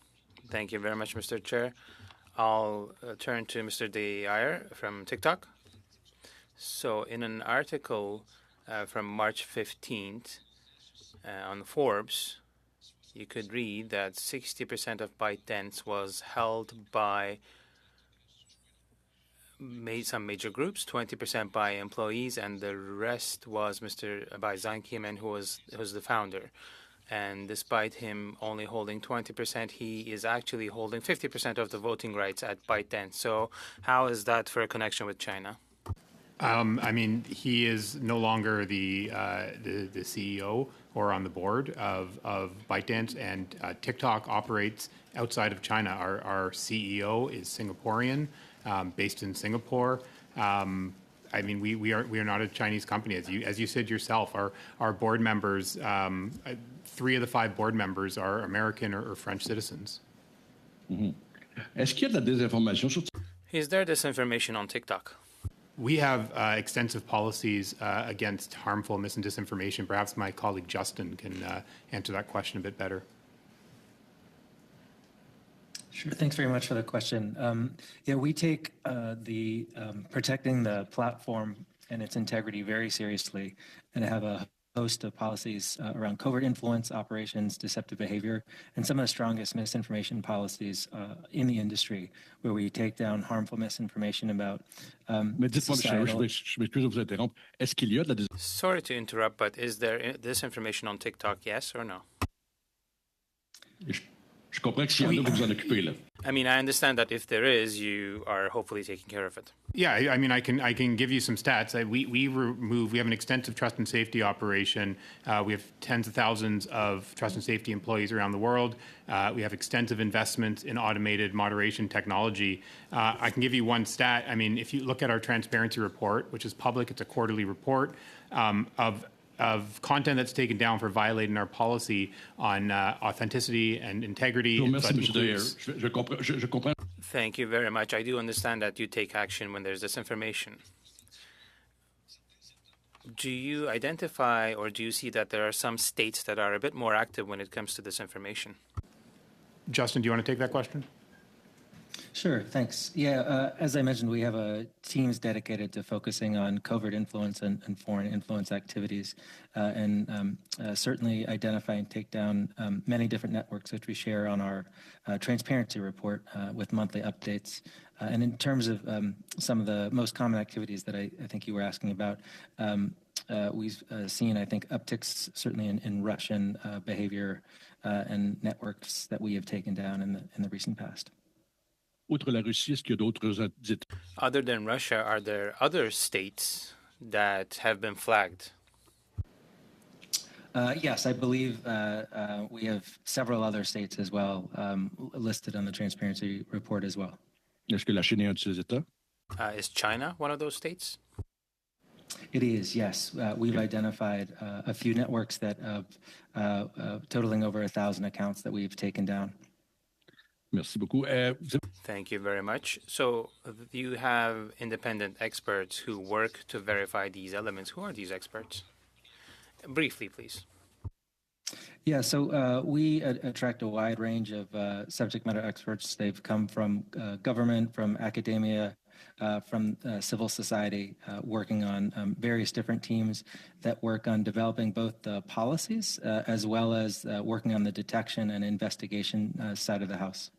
Thank you very much, Mr. Chair. I'll turn to Mr. Dyer from TikTok. So in an article from March 15th on Forbes, you could read that 60% of ByteDance was held by some major groups, 20% by employees, and the rest was by Zhang Qimen, who was the founder. And despite him only holding 20%, he is actually holding 50% of the voting rights at ByteDance. So how is that for a connection with China? I mean, he is no longer the CEO or on the board of ByteDance, and TikTok operates outside of China. Our CEO is Singaporean, based in Singapore. I mean, we are not a Chinese company, as you said yourself. Our board members, 3 of the 5 board members are American or French citizens. Est-ce qu'il y a de la désinformation sur Is there disinformation on TikTok? We have extensive policies against harmful mis- and disinformation. Perhaps my colleague Justin can answer that question a bit better. Sure. Thanks very much for the question. Yeah, we take the protecting the platform and its integrity very seriously, and have a host of policies around covert influence, operations, deceptive behavior, and some of the strongest misinformation policies in the industry, where we take down harmful misinformation about Mais dites-moi, je m'excuse de vous interrompre. Est-ce qu'il y a de la Sorry to interrupt, but is there disinformation on TikTok, yes or no? Je comprends que s'il y en a, vous vous en occupez, là. I mean, I understand that if there is, you are hopefully taking care of it. Yeah, I mean, I can give you some stats. We have an extensive trust and safety operation. We have tens of thousands of trust and safety employees around the world. We have extensive investments in automated moderation technology. I can give you one stat. I mean, if you look at our transparency report, which is public, it's a quarterly report of content that's taken down for violating our policy on authenticity and integrity. Thank you very much. I do understand that you take action when there's disinformation. Do you identify or do you see that there are some states that are a bit more active when it comes to disinformation? Justin, do you want to take that question? Sure, thanks. Yeah, as I mentioned, we have teams dedicated to focusing on covert influence and foreign influence activities, and certainly identify and take down many different networks, which we share on our transparency report with monthly updates. And in terms of some of the most common activities that I think you were asking about, we've seen, I think, upticks certainly in Russian behavior and networks that we have taken down in the recent past. Other than Russia, are there other states that have been flagged? Yes, I believe we have several other states as well listed on the transparency report as well. Est-ce que la Chine est un de ces États? Is China one of those states? It is, yes. We've identified a few networks that totaling over 1,000 accounts that we've taken down. Merci beaucoup. Thank you very much. So you have independent experts who work to verify these elements. Who are these experts? Briefly, please. Yeah, so we attract a wide range of subject matter experts. They've come from government, from academia, from civil society, working on various different teams that work on developing both the policies as well as working on the detection and investigation side of the House.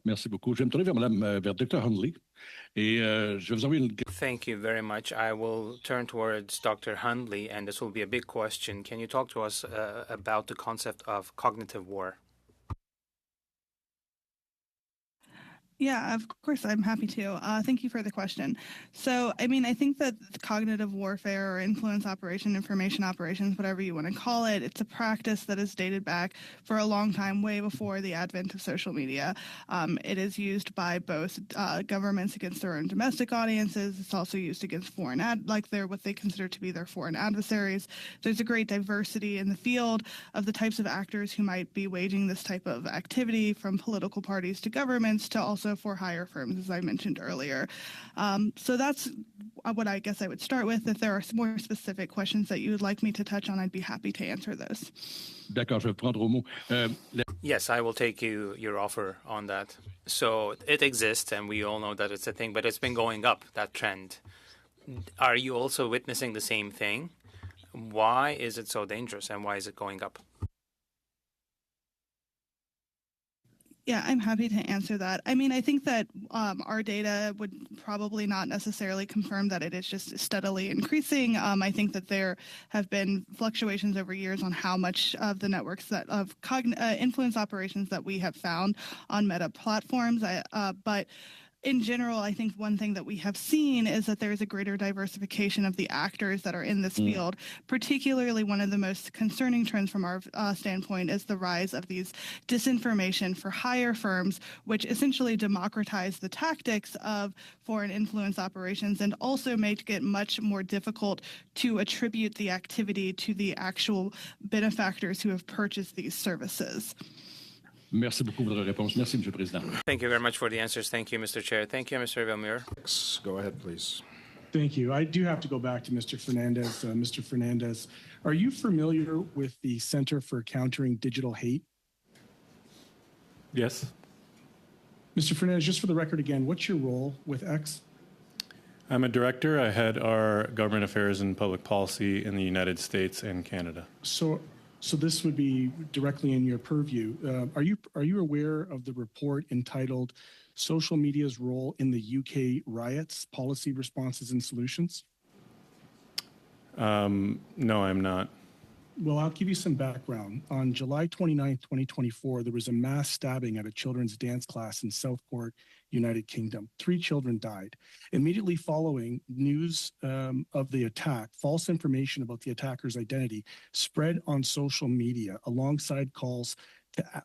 Merci beaucoup. Je vais me tourner vers Dr. Hundley et je vais vous envoyer une... Thank you very much. I will turn towards Dr. Hundley, and this will be a big question. Can you talk to us about the concept of cognitive war? Yeah, of course, I'm happy to. Thank you for the question. So, I mean, I think that cognitive warfare or influence operation, information operations, whatever you want to call it, it's a practice that is dated back for a long time, way before the advent of social media. It is used by both governments against their own domestic audiences. It's also used against foreign what they consider to be their foreign adversaries. There's a great diversity in the field of the types of actors who might be waging this type of activity, from political parties to governments to also for hire firms, as I mentioned earlier. So that's what I guess I would start with. If there are more specific questions that you would like me to touch on, I'd be happy to answer those. D'accord, je vais prendre au mot. Yes, I will take your offer on that. So it exists, and we all know that it's a thing, but it's been going up, that trend. Are you also witnessing the same thing? Why is it so dangerous, and why is it going up? Yeah, I'm happy to answer that. I mean, I think that our data would probably not necessarily confirm that it is just steadily increasing. I think that there have been fluctuations over years on how much of the networks that of influence operations that we have found on Meta platforms. But in general, I think one thing that we have seen is that there is a greater diversification of the actors that are in this field. Particularly, one of the most concerning trends from our standpoint is the rise of these disinformation for hire firms, which essentially democratize the tactics of foreign influence operations and also make it much more difficult to attribute the activity to the actual benefactors who have purchased these services. Merci beaucoup pour votre réponse. Merci, Monsieur le Président. Thank you very much for the answers. Thank you, Mr. Chair. Thank you, Mr. Villemure. Go ahead, please. Thank you. I do have to go back to Mr. Fernandez. Mr. Fernandez, are you familiar with the Center for Countering Digital Hate? Yes. Mr. Fernandez, just for the record again, what's your role with X? I'm a director. I head our government affairs and public policy in the United States and Canada. So this would be directly in your purview. Are you aware of the report entitled "Social Media's Role in the UK Riots: Policy Responses and Solutions"? No, I'm not. Well, I'll give you some background. On July 29, 2024, there was a mass stabbing at a children's dance class in Southport, United Kingdom. 3 children died. Immediately following news of the attack, false information about the attacker's identity spread on social media alongside calls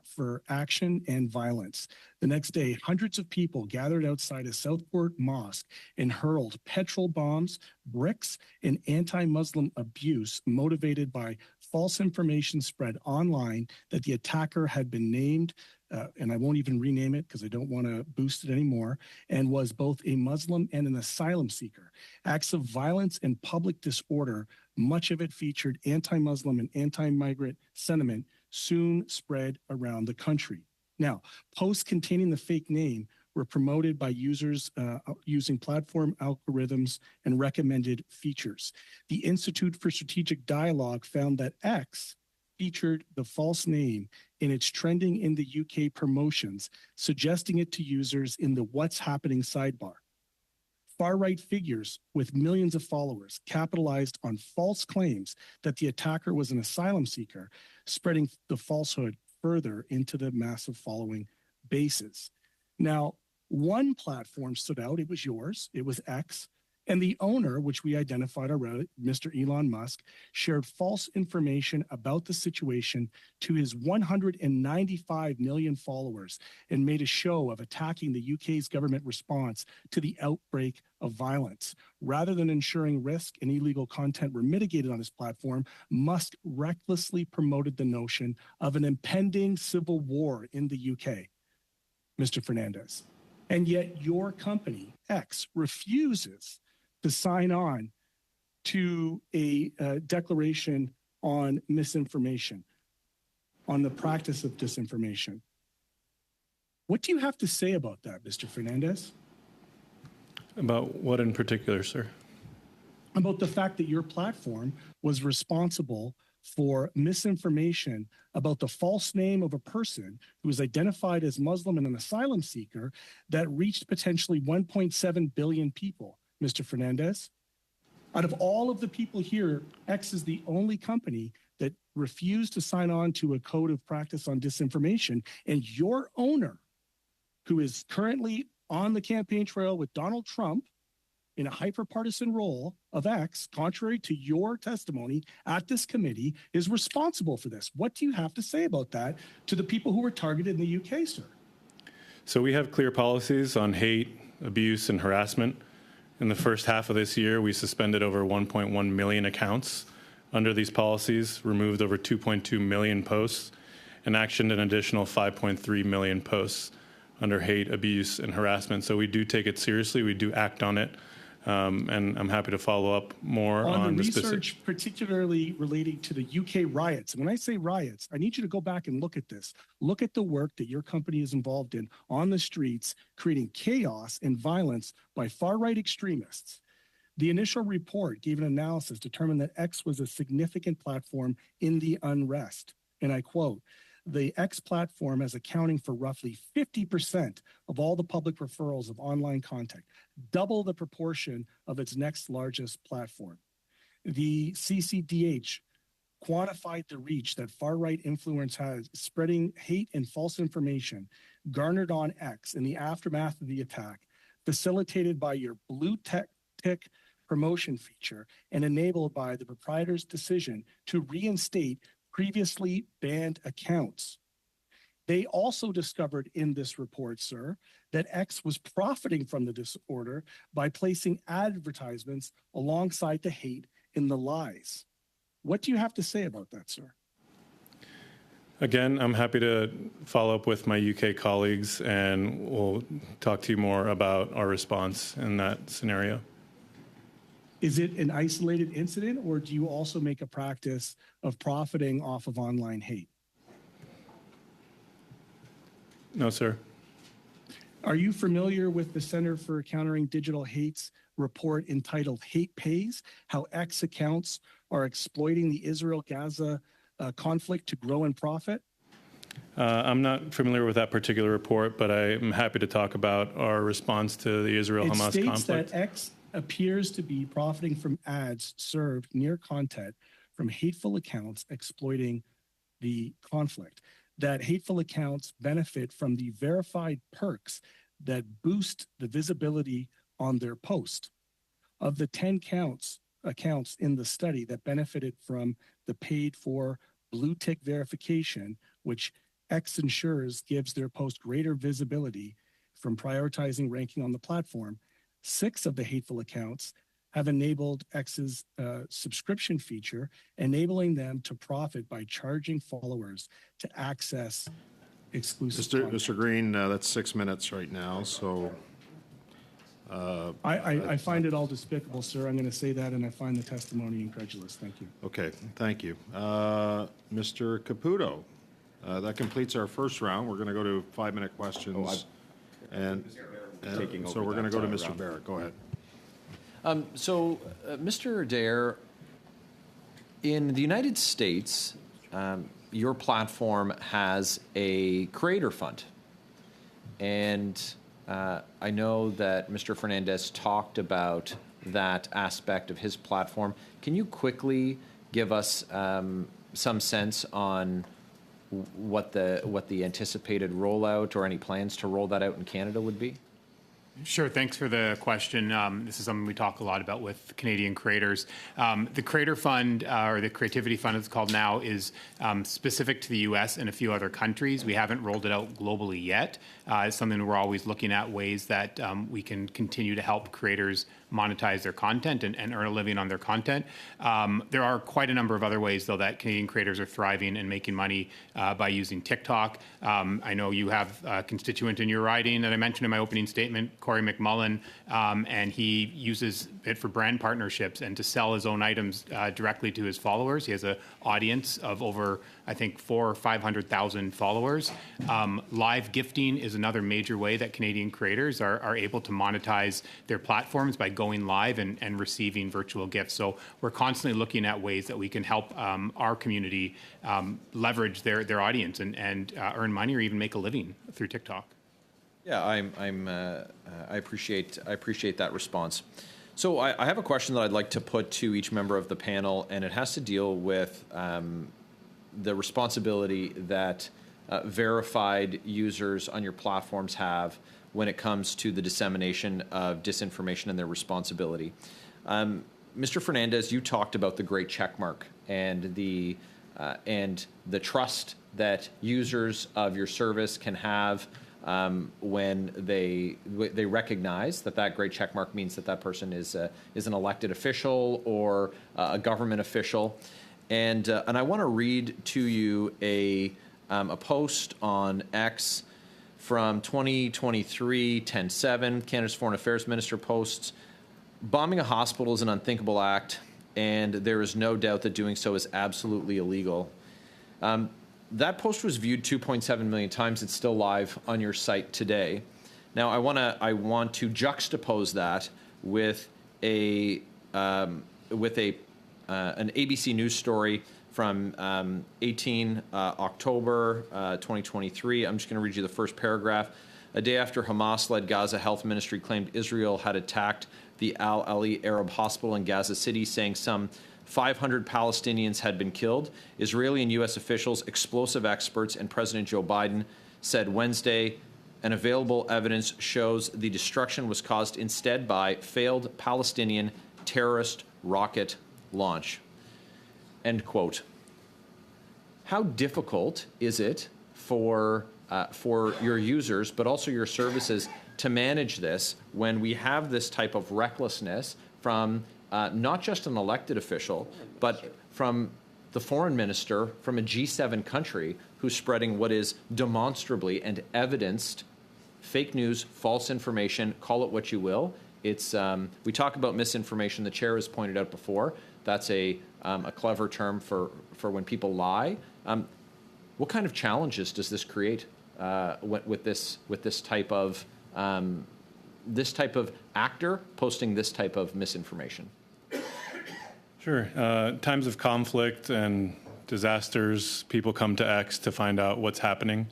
for action and violence. The next day, hundreds of people gathered outside a Southport mosque and hurled petrol bombs, bricks, and anti-Muslim abuse motivated by false information spread online that the attacker had been named, and I won't even rename it because I don't want to boost it anymore, and was both a Muslim and an asylum seeker. Acts of violence and public disorder, much of it featured anti-Muslim and anti-migrant sentiment, soon spread around the country. Now, posts containing the fake name were promoted by users using platform algorithms and recommended features. The Institute for Strategic Dialogue found that X featured the false name in its trending in the UK promotions, suggesting it to users in the What's Happening sidebar. Far-right figures with millions of followers capitalized on false claims that the attacker was an asylum seeker, spreading the falsehood further into the massive following bases. Now, one platform stood out. It was yours. It was X. And the owner, which we identified already, Mr. Elon Musk, shared false information about the situation to his 195 million followers and made a show of attacking the UK's government response to the outbreak of violence. Rather than ensuring risk and illegal content were mitigated on his platform, Musk recklessly promoted the notion of an impending civil war in the UK. Mr. Fernandez. And yet your company, X, refuses to sign on to a declaration on misinformation, on the practice of disinformation. What do you have to say about that, Mr. Fernandez? About what in particular, sir? About the fact that your platform was responsible for misinformation about the false name of a person who was identified as Muslim and an asylum seeker that reached potentially 1.7 billion people. Mr. Fernandez, out of all of the people here, X is the only company that refused to sign on to a code of practice on disinformation. And your owner, who is currently on the campaign trail with Donald Trump in a hyper-partisan role of X, contrary to your testimony at this committee, is responsible for this. What do you have to say about that to the people who were targeted in the UK, sir? So we have clear policies on hate, abuse, and harassment. In the first half of this year, we suspended over 1.1 million accounts under these policies, removed over 2.2 million posts, and actioned an additional 5.3 million posts under hate, abuse, and harassment. So we do take it seriously. We do act on it. And I'm happy to follow up more on the the research, particularly relating to the UK riots. And when I say riots, I need you to go back and look at this. Look at the work that your company is involved in on the streets, creating chaos and violence by far-right extremists. The initial report gave an analysis, determined that X was a significant platform in the unrest. And I quote, the X platform is accounting for roughly 50% of all the public referrals of online content, double the proportion of its next largest platform. The CCDH quantified the reach that far-right influence has, spreading hate and false information garnered on X in the aftermath of the attack, facilitated by your blue tick promotion feature and enabled by the proprietor's decision to reinstate previously banned accounts. They also discovered in this report, sir, that X was profiting from the disorder by placing advertisements alongside the hate in the lies. What do you have to say about that, sir? Again, I'm happy to follow up with my UK colleagues, and we'll talk to you more about our response in that scenario. Is it an isolated incident, or do you also make a practice of profiting off of online hate? No, sir. Are you familiar with the Center for Countering Digital Hate's report entitled Hate Pays, How X Accounts Are Exploiting the Israel-Gaza Conflict to Grow and Profit? I'm not familiar with that particular report, but I'm happy to talk about our response to the Israel-Hamas conflict. It states that X appears to be profiting from ads served near content from hateful accounts exploiting the conflict. That hateful accounts benefit from the verified perks that boost the visibility on their post. Of the 10 accounts in the study that benefited from the paid-for blue tick verification, which X ensures gives their post greater visibility from prioritizing ranking on the platform, 6 of the hateful accounts have enabled X's subscription feature, enabling them to profit by charging followers to access exclusive content. Mr. Green, that's 6 minutes right now, so... I find it all despicable, sir. I'm going to say that, and I find the testimony incredulous. Thank you. Okay, thank you. Mr. Caputo, that completes our first round. We're going to go to 5-minute questions. So we're going to go to Mr. Barrett. Go ahead. Mr. Dare, in the United States, your platform has a creator fund. And I know that Mr. Fernandez talked about that aspect of his platform. Can you quickly give us some sense on what the anticipated rollout or any plans to roll that out in Canada would be? Sure. Thanks for the question. This is something we talk a lot about with Canadian creators. The Creator Fund, or the Creativity Fund as it's called now, is specific to the U.S. and a few other countries. We haven't rolled it out globally yet. It's something we're always looking at ways that we can continue to help creators monetize their content and earn a living on their content. There are quite a number of other ways, though, that Canadian creators are thriving and making money by using TikTok. I know you have a constituent in your riding that I mentioned in my opening statement, Corey McMullen, and he uses it for brand partnerships and to sell his own items directly to his followers. He has an audience of over, I think, 400,000 or 500,000 followers. Live gifting is another major way that Canadian creators are able to monetize their platforms by going live and receiving virtual gifts. So we're constantly looking at ways that we can help our community leverage their audience and earn money or even make a living through TikTok. Yeah, I appreciate that response. So I have a question that I'd like to put to each member of the panel, and it has to deal with the responsibility that verified users on your platforms have when it comes to the dissemination of disinformation and their responsibility. Mr. Fernandez, you talked about the great checkmark and the trust that users of your service can have when they recognize that great checkmark means that person is an elected official or a government official. And I want to read to you a post on X from 2023, 10/7. Canada's Foreign Affairs Minister posts, "Bombing a hospital is an unthinkable act, and there is no doubt that doing so is absolutely illegal." That post was viewed 2.7 million times. It's still live on your site today. Now, I want to juxtapose that with an ABC News story from 18 October 2023. I'm just going to read you the first paragraph. A day after Hamas-led Gaza Health Ministry claimed Israel had attacked the Al-Ali Arab Hospital in Gaza City, saying some 500 Palestinians had been killed, Israeli and U.S. officials, explosive experts, and President Joe Biden said Wednesday, and available evidence shows the destruction was caused instead by failed Palestinian terrorist rocket launch. End quote. How difficult is it for your users, but also your services, to manage this when we have this type of recklessness from not just an elected official, but from the foreign minister from a G7 country who's spreading what is demonstrably and evidenced fake news, false information, call it what you will. It's we talk about misinformation. The chair has pointed out before. That's a clever term for when people lie. What kind of challenges does this create with this type of actor posting this type of misinformation? Sure. Times of conflict and disasters, people come to X to find out what's happening.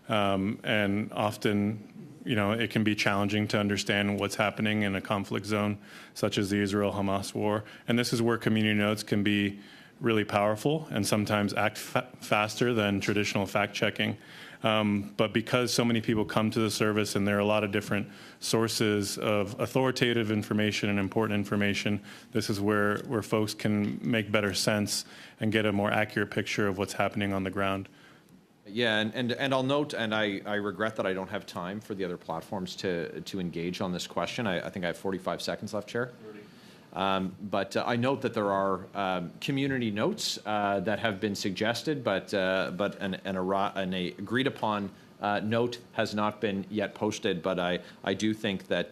And often, it can be challenging to understand what's happening in a conflict zone, such as the Israel-Hamas war. And this is where community notes can be really powerful and sometimes act faster than traditional fact-checking. But because so many people come to the service and there are a lot of different sources of authoritative information and important information, this is where folks can make better sense and get a more accurate picture of what's happening on the ground. Yeah, and I'll note, and I regret that I don't have time for the other platforms to engage on this question. I think I have 45 seconds left, Chair. But I note that there are community notes that have been suggested, but an agreed upon note has not been yet posted. But I do think that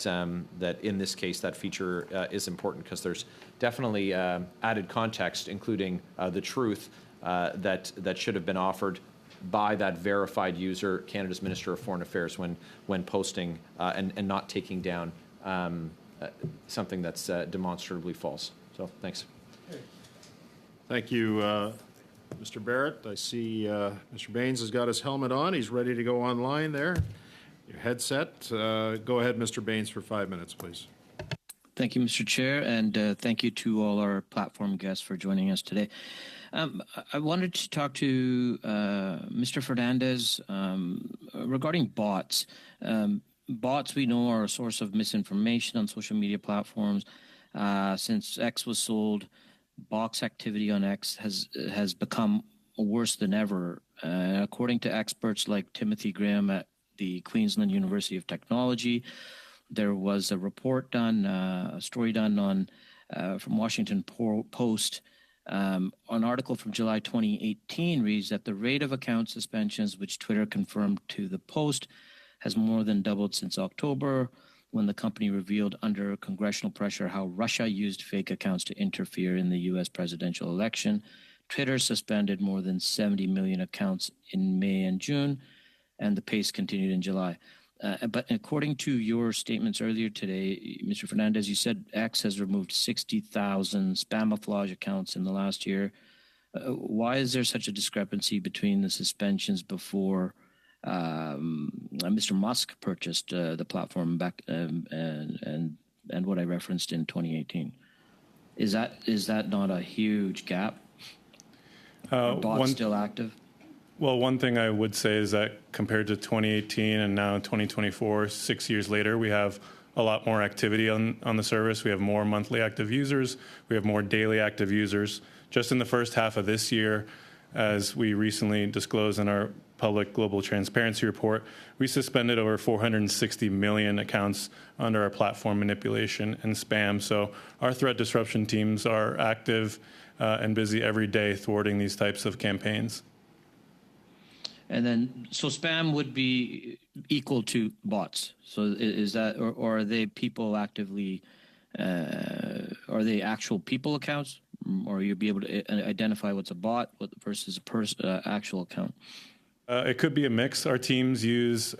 that in this case that feature is important because there's definitely added context, including the truth that should have been offered by that verified user, Canada's Minister of Foreign Affairs, when posting and not taking down something that's demonstrably false. So, thanks. Thank you, Mr. Barrett. I see Mr. Baines has got his helmet on. He's ready to go online there. Your headset. Go ahead, Mr. Baines, for 5 minutes, please. Thank you, Mr. Chair, and thank you to all our platform guests for joining us today. I wanted to talk to Mr. Fernandez regarding bots. bots we know are a source of misinformation on social media platforms. Since X was sold, box activity on X has become worse than ever. According to experts like Timothy Graham at the Queensland University of Technology, there was a report done, a story done on from Washington Post. An article from July 2018 reads that the rate of account suspensions, which Twitter confirmed to the Post, has more than doubled since October, when the company revealed under congressional pressure how Russia used fake accounts to interfere in the U.S. presidential election. Twitter suspended more than 70 million accounts in May and June, and the pace continued in July. But according to your statements earlier today, Mr. Fernandez, you said X has removed 60,000 Spamouflage accounts in the last year. Why is there such a discrepancy between the suspensions before Mr. Musk purchased the platform back and what I referenced in 2018? Is that not a huge gap? Are bots still active? Well, one thing I would say is that compared to 2018 and now 2024, 6 years later, we have a lot more activity on the service. We have more monthly active users. We have more daily active users. Just in the first half of this year, as we recently disclosed in our public global transparency report, we suspended over 460 million accounts under our platform manipulation and spam. So our threat disruption teams are active and busy every day thwarting these types of campaigns. And then, so spam would be equal to bots. So is that, or are they people actively, are they actual people accounts? Or you'll be able to identify what's a bot versus a actual account? It could be a mix. Our teams use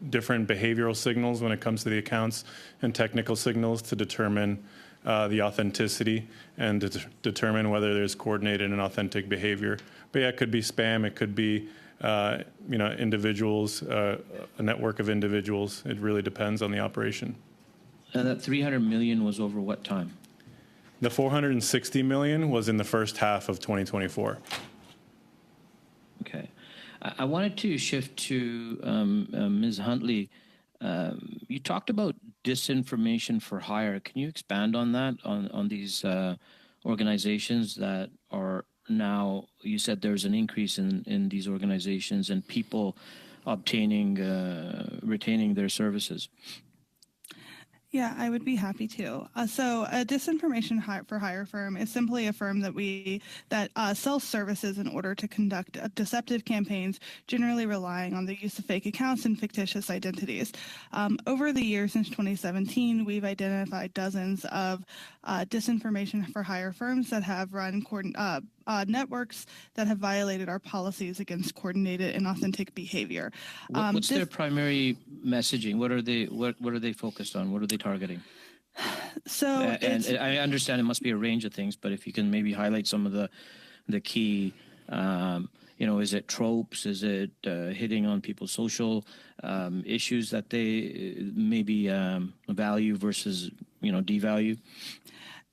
different behavioral signals when it comes to the accounts and technical signals to determine the authenticity and to determine whether there's coordinated and authentic behavior. But yeah, it could be spam. It could be individuals, a network of individuals. It really depends on the operation. And that 300 million was over what time? The 460 million was in the first half of 2024. Okay. I wanted to shift to Ms. Huntley. You talked about disinformation for hire. Can you expand on that, on these organizations that are now, you said there's an increase in these organizations and people obtaining, retaining their services? Yeah, I would be happy to. So a disinformation for hire firm is simply a firm that sells services in order to conduct deceptive campaigns, generally relying on the use of fake accounts and fictitious identities. Over the years since 2017, we've identified dozens of disinformation for hire firms that have run networks that have violated our policies against coordinated and authentic behavior. What's their primary messaging? What are they focused on? What are they targeting? So, and I understand it must be a range of things, but if you can maybe highlight some of the key, is it tropes? Is it hitting on people's social issues that they maybe value versus devalue?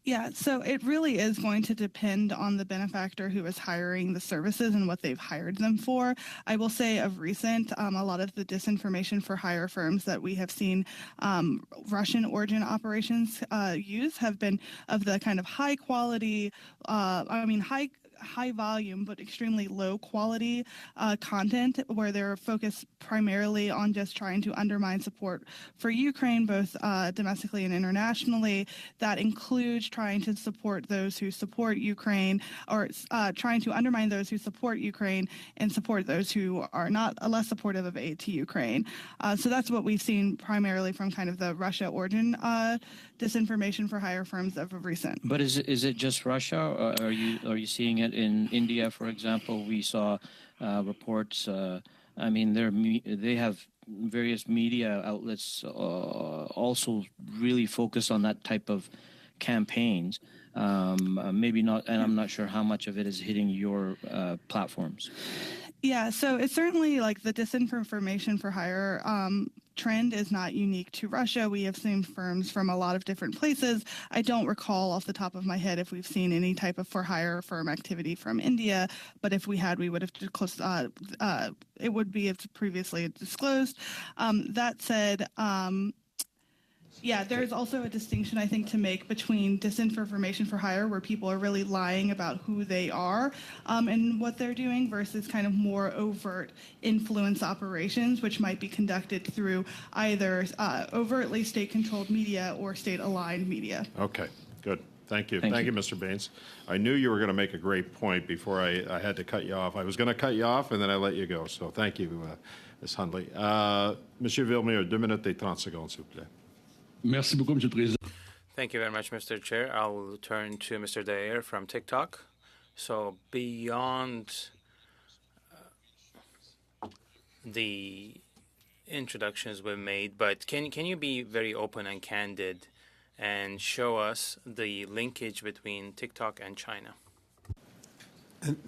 Yeah, so it really is going to depend on the benefactor who is hiring the services and what they've hired them for. I will say of recent, a lot of the disinformation for hire firms that we have seen Russian origin operations use have been of the kind of high quality, high volume but extremely low quality content, where they're focused primarily on just trying to undermine support for Ukraine, both domestically and internationally. That includes trying to support those who support Ukraine, or trying to undermine those who support Ukraine and support those who are not less supportive of aid to Ukraine. So that's what we've seen primarily from kind of the Russia origin disinformation for hire firms of recent. But is it just Russia? Or are you seeing it in India, for example? We saw reports. They have various media outlets also really focus on that type of campaigns. Maybe not, and I'm not sure how much of it is hitting your platforms. Yeah, so it's certainly like the disinformation for hire trend is not unique to Russia. We have seen firms from a lot of different places. I don't recall off the top of my head if we've seen any type of for-hire firm activity from India, but if we had, we would have it would be as previously disclosed. That said, yeah, there's also a distinction, I think, to make between disinformation for hire, where people are really lying about who they are and what they're doing, versus kind of more overt influence operations, which might be conducted through either overtly state-controlled media or state-aligned media. Okay, good. Thank you. Thank you, Mr. Baines. I knew you were going to make a great point before I had to cut you off. I was going to cut you off, and then I let you go. So thank you, Ms. Hundley. Monsieur Villemure, 2 minutes et 30 secondes, s'il vous plaît. Merci beaucoup, Monsieur le Président. Thank you very much, Mr. Chair. I'll turn to Mr. Dayer from TikTok. So beyond the introductions we've made, but can you be very open and candid and show us the linkage between TikTok and China?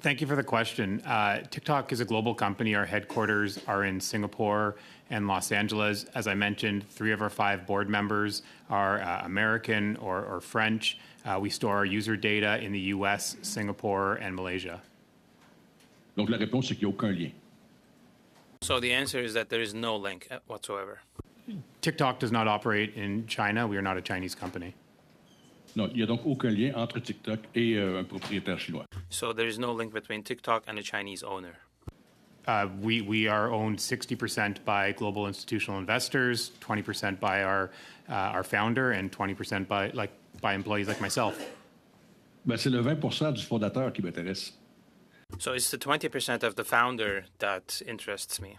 Thank you for the question. TikTok is a global company. Our headquarters are in Singapore and Los Angeles. As I mentioned, 3 of our 5 board members are American or French. We store our user data in the US, Singapore, and Malaysia. Donc la réponse c'est qu'il n'y a aucun lien. So the answer is that there is no link whatsoever. TikTok does not operate in China. We are not a Chinese company. Non, il n'y a donc aucun lien entre TikTok et un propriétaire chinois. So there is no link between TikTok and a Chinese owner. We are owned 60% by global institutional investors, 20% by our founder, and 20% by employees like myself. Ben, c'est le 20% du fondateur qui m'intéresse. So it's the 20% of the founder that interests me.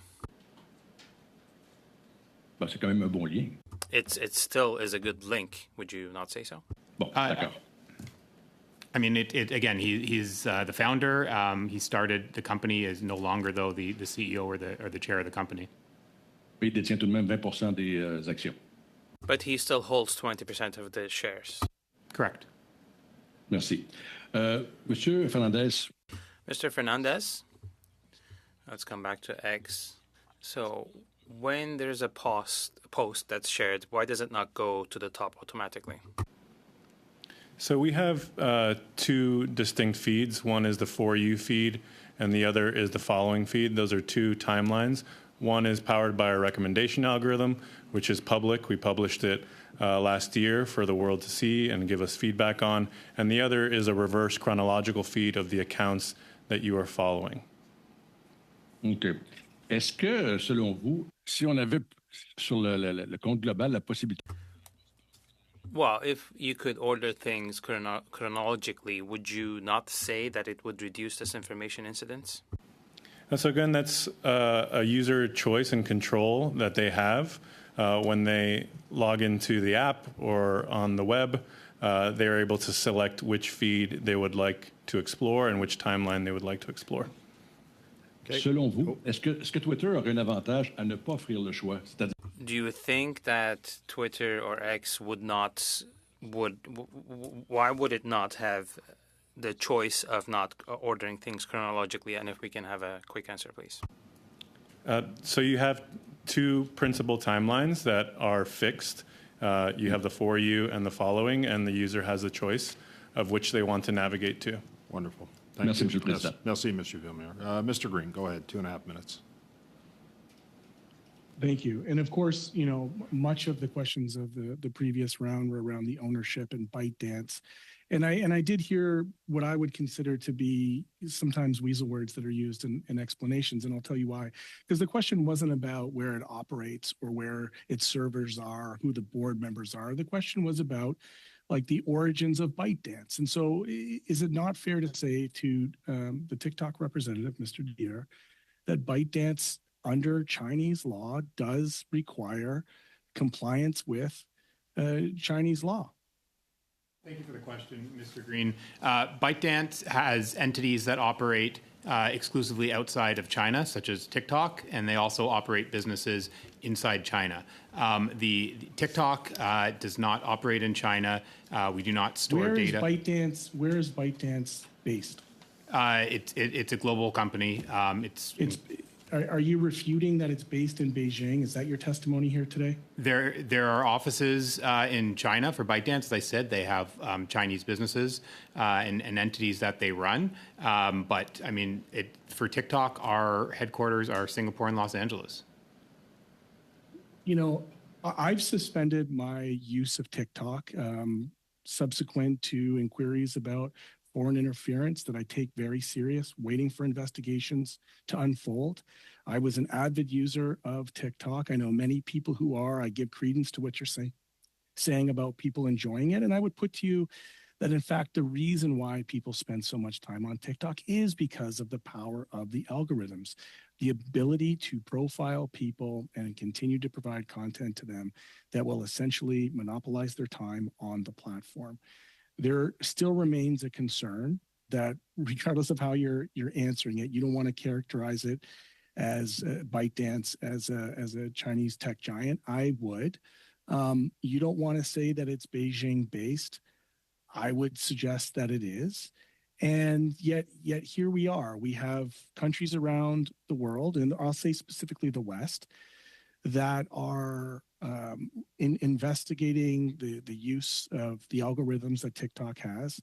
Ben, c'est quand même un bon lien. It still is a good link. Would you not say so? Bon, d'accord. I mean, again, he's the founder. He started the company, is no longer, though, the CEO or the chair of the company. Il détient tout de même 20% des actions. But he still holds 20% of the shares. Correct. Merci. Monsieur Fernandez. Mr. Fernandez, let's come back to X. So when there's a post that's shared, why does it not go to the top automatically? So we have 2 distinct feeds. One is the For You feed, and the other is the Following feed. Those are 2 timelines. One is powered by our recommendation algorithm, which is public. We published it last year for the world to see and give us feedback on. And the other is a reverse chronological feed of the accounts that you are following. OK. Est-ce que, selon vous, si on avait sur le compte global la possibilité... Well, if you could order things chronologically, would you not say that it would reduce disinformation incidents? So again, that's a user choice and control that they have when they log into the app or on the web. They're able to select which feed they would like to explore and which timeline they would like to explore. Okay. Selon vous, est-ce que Twitter aurait un avantage à ne pas offrir le choix? C'est-à-dire... Do you think that Twitter or X why would it not have the choice of not ordering things chronologically? And if we can have a quick answer, please. So you have 2 principal timelines that are fixed. You have the For You and the Following, and the user has a choice of which they want to navigate to. Wonderful. Thank Merci, you. Monsieur le Président. Merci, Monsieur Villemure. Mr. Green, go ahead, 2.5 minutes. Thank you. And of course, you know, much of the questions of the previous round were around the ownership and ByteDance. And I did hear what I would consider to be sometimes weasel words that are used in explanations, and I'll tell you why. Because the question wasn't about where it operates or where its servers are, who the board members are. The question was about like the origins of ByteDance. And so is it not fair to say to the TikTok representative, Mr. Dier, that ByteDance under Chinese law does require compliance with Chinese law? Thank you for the question, Mr. Green. ByteDance has entities that operate exclusively outside of China, such as TikTok, and they also operate businesses inside China. The TikTok does not operate in China. We do not store data. Where is ByteDance based? It's a global company. Are you refuting that it's based in Beijing? Is that your testimony here today? There are offices in China for ByteDance. As I said, they have Chinese businesses and entities that they run. But I mean, for TikTok, our headquarters are Singapore and Los Angeles. You know, I've suspended my use of TikTok subsequent to inquiries about foreign interference that I take very serious, waiting for investigations to unfold. I was an avid user of TikTok. I know many people who are. I give credence to what you're saying about people enjoying it. And I would put to you that, in fact, the reason why people spend so much time on TikTok is because of the power of the algorithms, the ability to profile people and continue to provide content to them that will essentially monopolize their time on the platform. There still remains a concern that, regardless of how you're answering it, you don't want to characterize it as ByteDance as a Chinese tech giant. I would. You don't want to say that it's Beijing based. I would suggest that it is. And yet here we are. We have countries around the world, and I'll say specifically the West, that are investigating the use of the algorithms that TikTok has.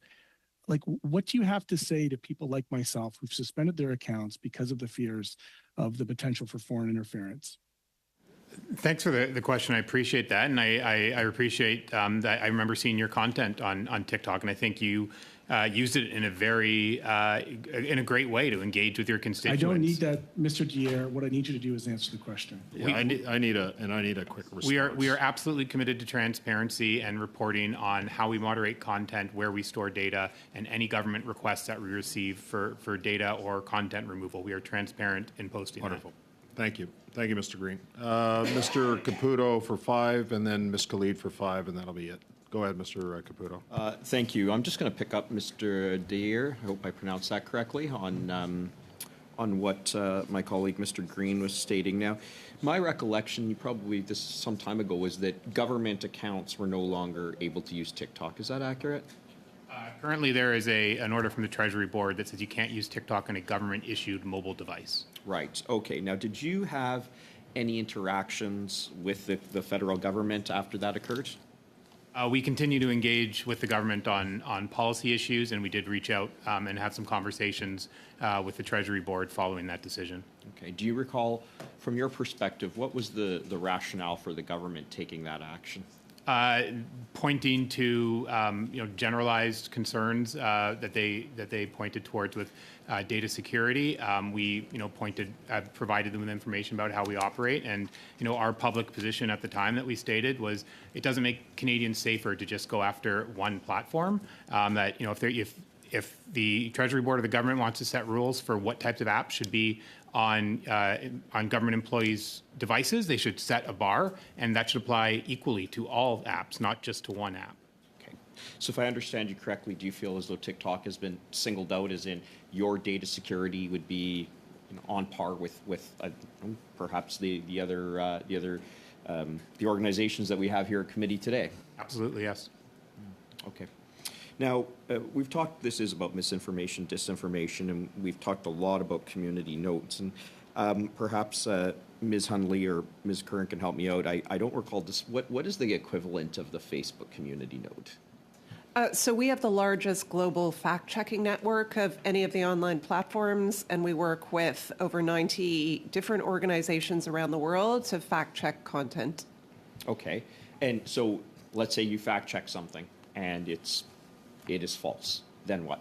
Like, what do you have to say to people like myself who've suspended their accounts because of the fears of the potential for foreign interference? Thanks for the question. I appreciate that, and I appreciate that. I remember seeing your content on TikTok, and I think you used it in a great way to engage with your constituents. I don't need that, Mr. Dier. What I need you to do is answer the question. Yeah, I need a quick response. We are absolutely committed to transparency and reporting on how we moderate content, where we store data, and any government requests that we receive for data or content removal. We are transparent in posting. Wonderful. Thank you. Thank you, Mr. Green. Mr. Caputo for 5, and then Ms. Khalid for 5, and that'll be it. Go ahead, Mr. Caputo. Thank you. I'm just going to pick up Mr. Dier, I hope I pronounced that correctly, on what my colleague Mr. Green was stating. Now, my recollection, this some time ago, was that government accounts were no longer able to use TikTok. Is that accurate? Currently, there is an order from the Treasury Board that says you can't use TikTok on a government-issued mobile device. Right. Okay. Now, did you have any interactions with the federal government after that occurred? We continue to engage with the government on policy issues, and we did reach out and have some conversations with the Treasury Board following that decision. Okay. Do you recall, from your perspective, what was the rationale for the government taking that action? Pointing to generalized concerns that they pointed towards with data security. We provided them with information about how we operate, and our public position at the time that we stated was it doesn't make Canadians safer to just go after one platform. That if the Treasury Board or the government wants to set rules for what types of apps should be on government employees' devices, they should set a bar, and that should apply equally to all apps, not just to one app. Okay. So if I understand you correctly, do you feel as though TikTok has been singled out, as in your data security would be on par with perhaps the organizations that we have here at committee today? Absolutely, yes. Okay. Now, we've talked, this is about misinformation, disinformation, and we've talked a lot about community notes. And perhaps Ms. Hunley or Ms. Curran can help me out. I don't recall this. What is the equivalent of the Facebook community note? So we have the largest global fact-checking network of any of the online platforms, and we work with over 90 different organizations around the world to fact-check content. Okay. And so let's say you fact-check something, and it is false. Then what?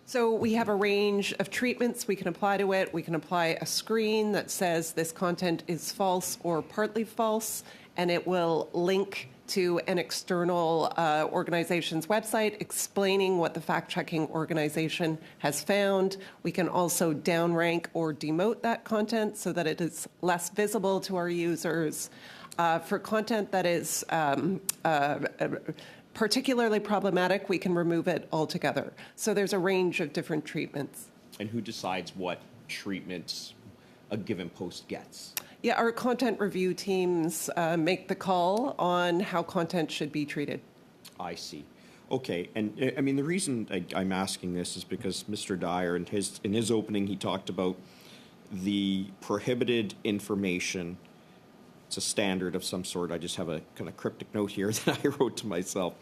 So we have a range of treatments we can apply to it. We can apply a screen that says this content is false or partly false, and it will link to an external organization's website explaining what the fact-checking organization has found. We can also downrank or demote that content so that it is less visible to our users. For content that is particularly problematic, we can remove it altogether. So there's a range of different treatments. And who decides what treatments a given post gets? Yeah, our content review teams make the call on how content should be treated. I see. Okay, and I mean, the reason I'm asking this is because Mr. Dyer, in his opening, he talked about the prohibited information. It's a standard of some sort. I just have a kind of cryptic note here that I wrote to myself.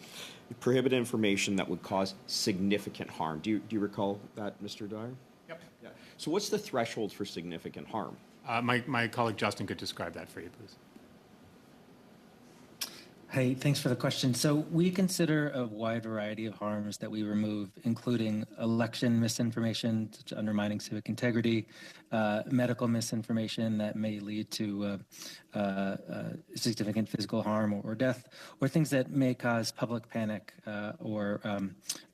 Prohibited information that would cause significant harm. Do you recall that, Mr. Dyer? Yep. Yeah. So what's the threshold for significant harm? My colleague Justin could describe that for you, please. Hey, thanks for the question. So we consider a wide variety of harms that we remove, including election misinformation, such as undermining civic integrity, medical misinformation that may lead to significant physical harm or death, or things that may cause public panic or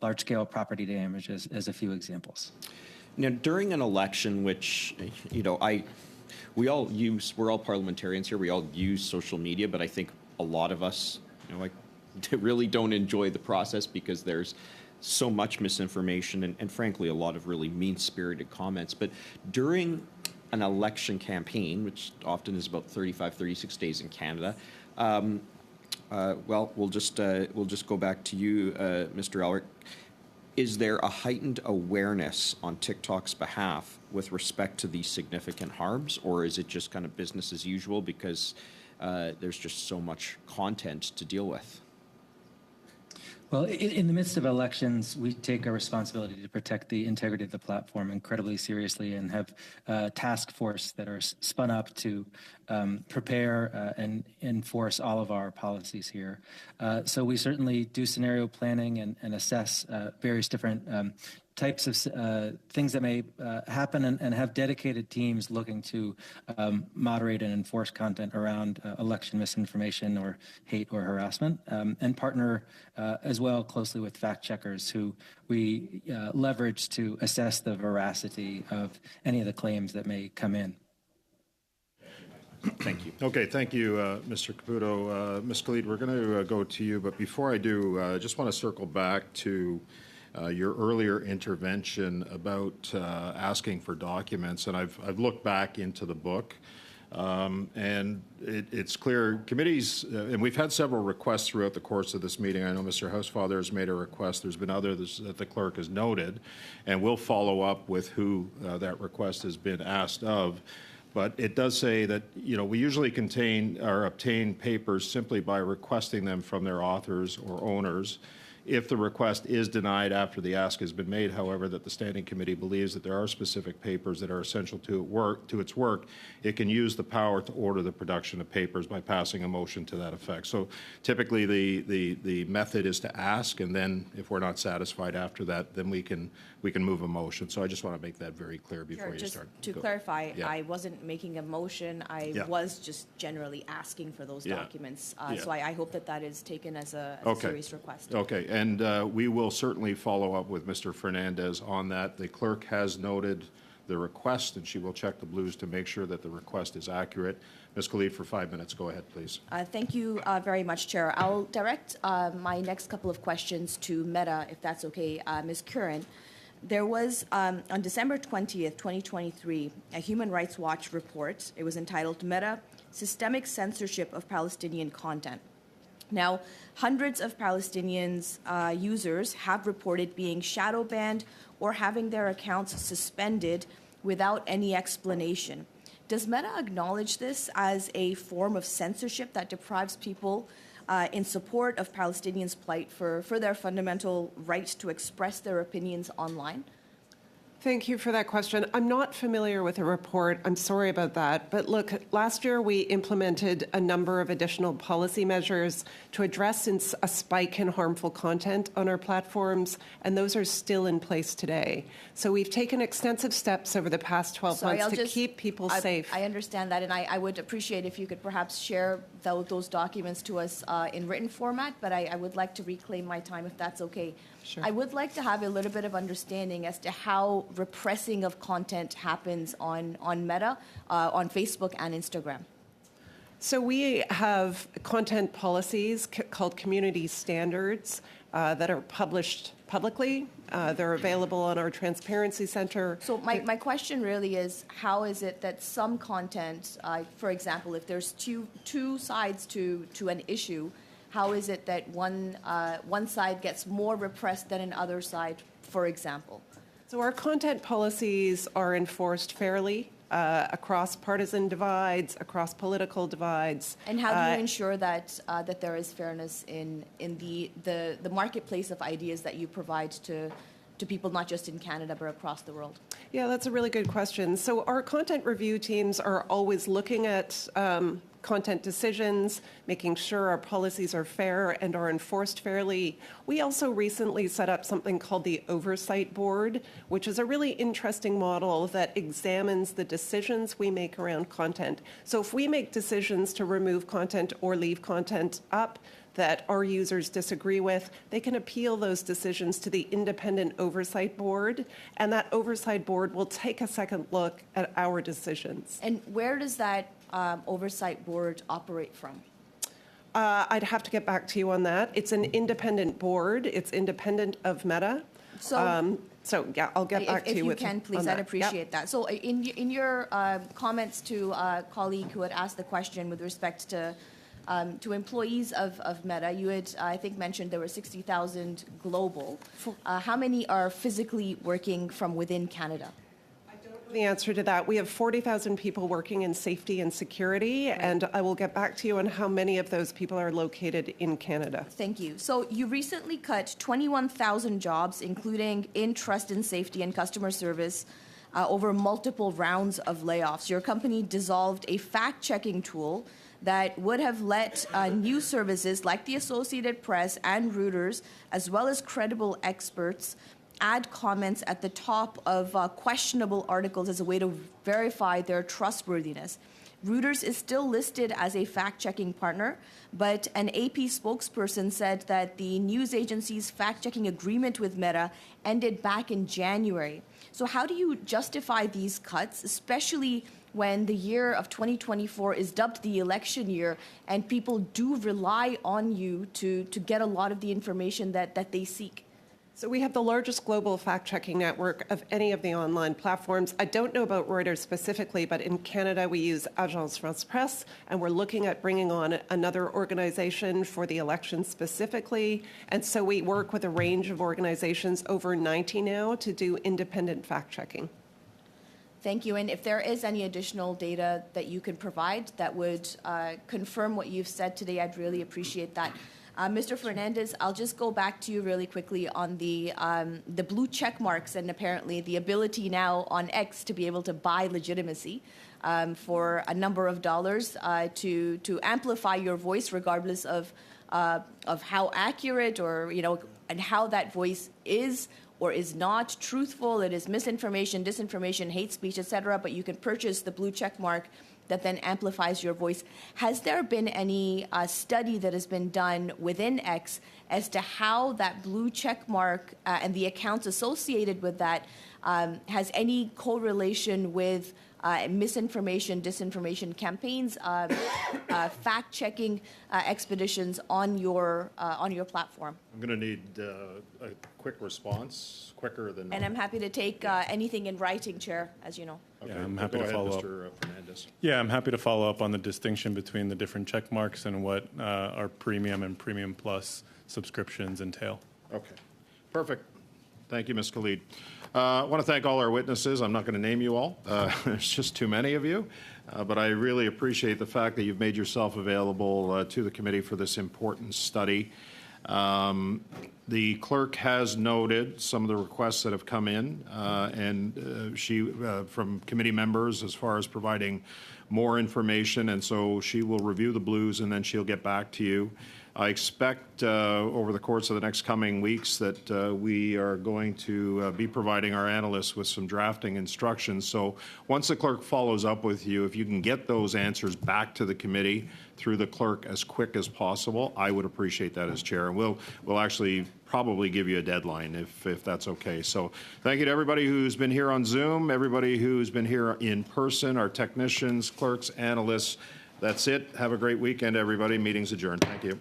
large-scale property damage, as a few examples. Now, during an election, which, we're all parliamentarians here, we all use social media, but I think a lot of us, really don't enjoy the process because there's so much misinformation and frankly, a lot of really mean-spirited comments. But during an election campaign, which often is about 35, 36 days in Canada, we'll just go back to you, Mr. Elric. Is there a heightened awareness on TikTok's behalf with respect to these significant harms, or is it just kind of business as usual because there's just so much content to deal with? Well, in the midst of elections, we take our responsibility to protect the integrity of the platform incredibly seriously and have a task force that are spun up to prepare and enforce all of our policies here. So we certainly do scenario planning and assess various different types of things that may happen and have dedicated teams looking to moderate and enforce content around election misinformation or hate or harassment, and partner as well closely with fact checkers who we leverage to assess the veracity of any of the claims that may come in. Thank you. Okay, thank you, Mr. Caputo. Ms. Khalid, we're going to go to you, but before I do, I just want to circle back to your earlier intervention about asking for documents, and I've looked back into the book, and it's clear committees, and we've had several requests throughout the course of this meeting. I know Mr. Housefather has made a request. There's been others that the clerk has noted, and we'll follow up with who that request has been asked of. But it does say that, we usually contain or obtain papers simply by requesting them from their authors or owners. If the request is denied after the ask has been made, however, that the Standing Committee believes that there are specific papers that are essential to its work, it can use the power to order the production of papers by passing a motion to that effect. So typically the method is to ask, and then if we're not satisfied after that, then we can move a motion. So I just want to make that very clear before you start. To clarify, yeah. I wasn't making a motion. I was just generally asking for those documents. So I hope that is taken as a serious request. Okay. And we will certainly follow up with Mr. Fernandez on that. The clerk has noted the request, and she will check the blues to make sure that the request is accurate. Ms. Khalid, for 5 minutes. Go ahead, please. Thank you very much, Chair. I'll direct my next couple of questions to Meta, if that's okay. Ms. Curran, there was, on December 20th, 2023, a Human Rights Watch report. It was entitled Meta, Systemic Censorship of Palestinian Content. Now, hundreds of Palestinians users have reported being shadow banned or having their accounts suspended without any explanation. Does Meta acknowledge this as a form of censorship that deprives people in support of Palestinians' plight for their fundamental right to express their opinions online? Thank you for that question. I'm not familiar with the report. I'm sorry about that. But look, last year we implemented a number of additional policy measures to address a spike in harmful content on our platforms, and those are still in place today. So we've taken extensive steps over the past 12 months to keep people safe. I understand that, and I would appreciate if you could perhaps share those documents to us in written format, but I would like to reclaim my time if that's okay. Sure. I would like to have a little bit of understanding as to how repressing of content happens on Meta, on Facebook and Instagram. So we have content policies called community standards that are published publicly. They're available on our Transparency Center. So my question really is, how is it that some content, for example, if there's two sides to an issue, how is it that one side gets more repressed than another side, for example? So our content policies are enforced fairly across partisan divides, across political divides. And how do you ensure that that there is fairness in the marketplace of ideas that you provide to people not just in Canada but across the world? Yeah, that's a really good question. So our content review teams are always looking at content decisions, making sure our policies are fair and are enforced fairly. We also recently set up something called the Oversight Board, which is a really interesting model that examines the decisions we make around content. So if we make decisions to remove content or leave content up that our users disagree with, they can appeal those decisions to the Independent Oversight Board, and that Oversight Board will take a second look at our decisions. And where does that Oversight Board operate from? I'd have to get back to you on that. It's an independent board. It's independent of Meta. So yeah, I'll get back to you with if you can, please. I'd appreciate that. So in your comments to a colleague who had asked the question with respect to employees of Meta, you had, I think, mentioned there were 60,000 global. How many are physically working from within Canada? The answer to that, we have 40,000 people working in safety and security, and I will get back to you on how many of those people are located in Canada. Thank you. So you recently cut 21,000 jobs, including in trust and safety and customer service, over multiple rounds of layoffs. Your company dissolved a fact-checking tool that would have let news services like the Associated Press and Reuters, as well as credible experts, add comments at the top of questionable articles as a way to verify their trustworthiness. Reuters is still listed as a fact-checking partner, but an AP spokesperson said that the news agency's fact-checking agreement with Meta ended back in January. So how do you justify these cuts, especially when the year of 2024 is dubbed the election year and people do rely on you to get a lot of the information that they seek? So we have the largest global fact-checking network of any of the online platforms. I don't know about Reuters specifically, but in Canada we use Agence France-Presse, and we're looking at bringing on another organization for the election specifically. And so we work with a range of organizations, over 90 now, to do independent fact-checking. Thank you. And if there is any additional data that you can provide that would confirm what you've said today, I'd really appreciate that. Mr. Fernandez, I'll just go back to you really quickly on the blue check marks and apparently the ability now on X to be able to buy legitimacy for a number of dollars to amplify your voice regardless of how accurate or, and how that voice is or is not truthful. It is misinformation, disinformation, hate speech, etc. But you can purchase the blue check mark that then amplifies your voice. Has there been any study that has been done within X as to how that blue check mark and the accounts associated with that has any correlation with misinformation, disinformation campaigns, fact-checking expeditions on your platform? I'm going to need a quick response, quicker than... And I'm happy to take anything in writing, Chair, as you know. Okay. Yeah, I'm happy to follow up. Mr. Fernandez. Yeah, I'm happy to follow up on the distinction between the different check marks and what our premium and premium plus subscriptions entail. Okay, perfect. Thank you, Ms. Khalid. I want to thank all our witnesses. I'm not going to name you all. There's just too many of you. But I really appreciate the fact that you've made yourself available to the committee for this important study. The clerk has noted some of the requests that have come in, and she from committee members as far as providing more information, and so she will review the blues and then she'll get back to you. I expect over the course of the next coming weeks that we are going to be providing our analysts with some drafting instructions. So once the clerk follows up with you, if you can get those answers back to the committee through the clerk as quick as possible, I would appreciate that as chair. And we'll actually probably give you a deadline if that's okay. So thank you to everybody who's been here on Zoom, everybody who's been here in person, our technicians, clerks, analysts. That's it. Have a great weekend, everybody. Meeting's adjourned. Thank you.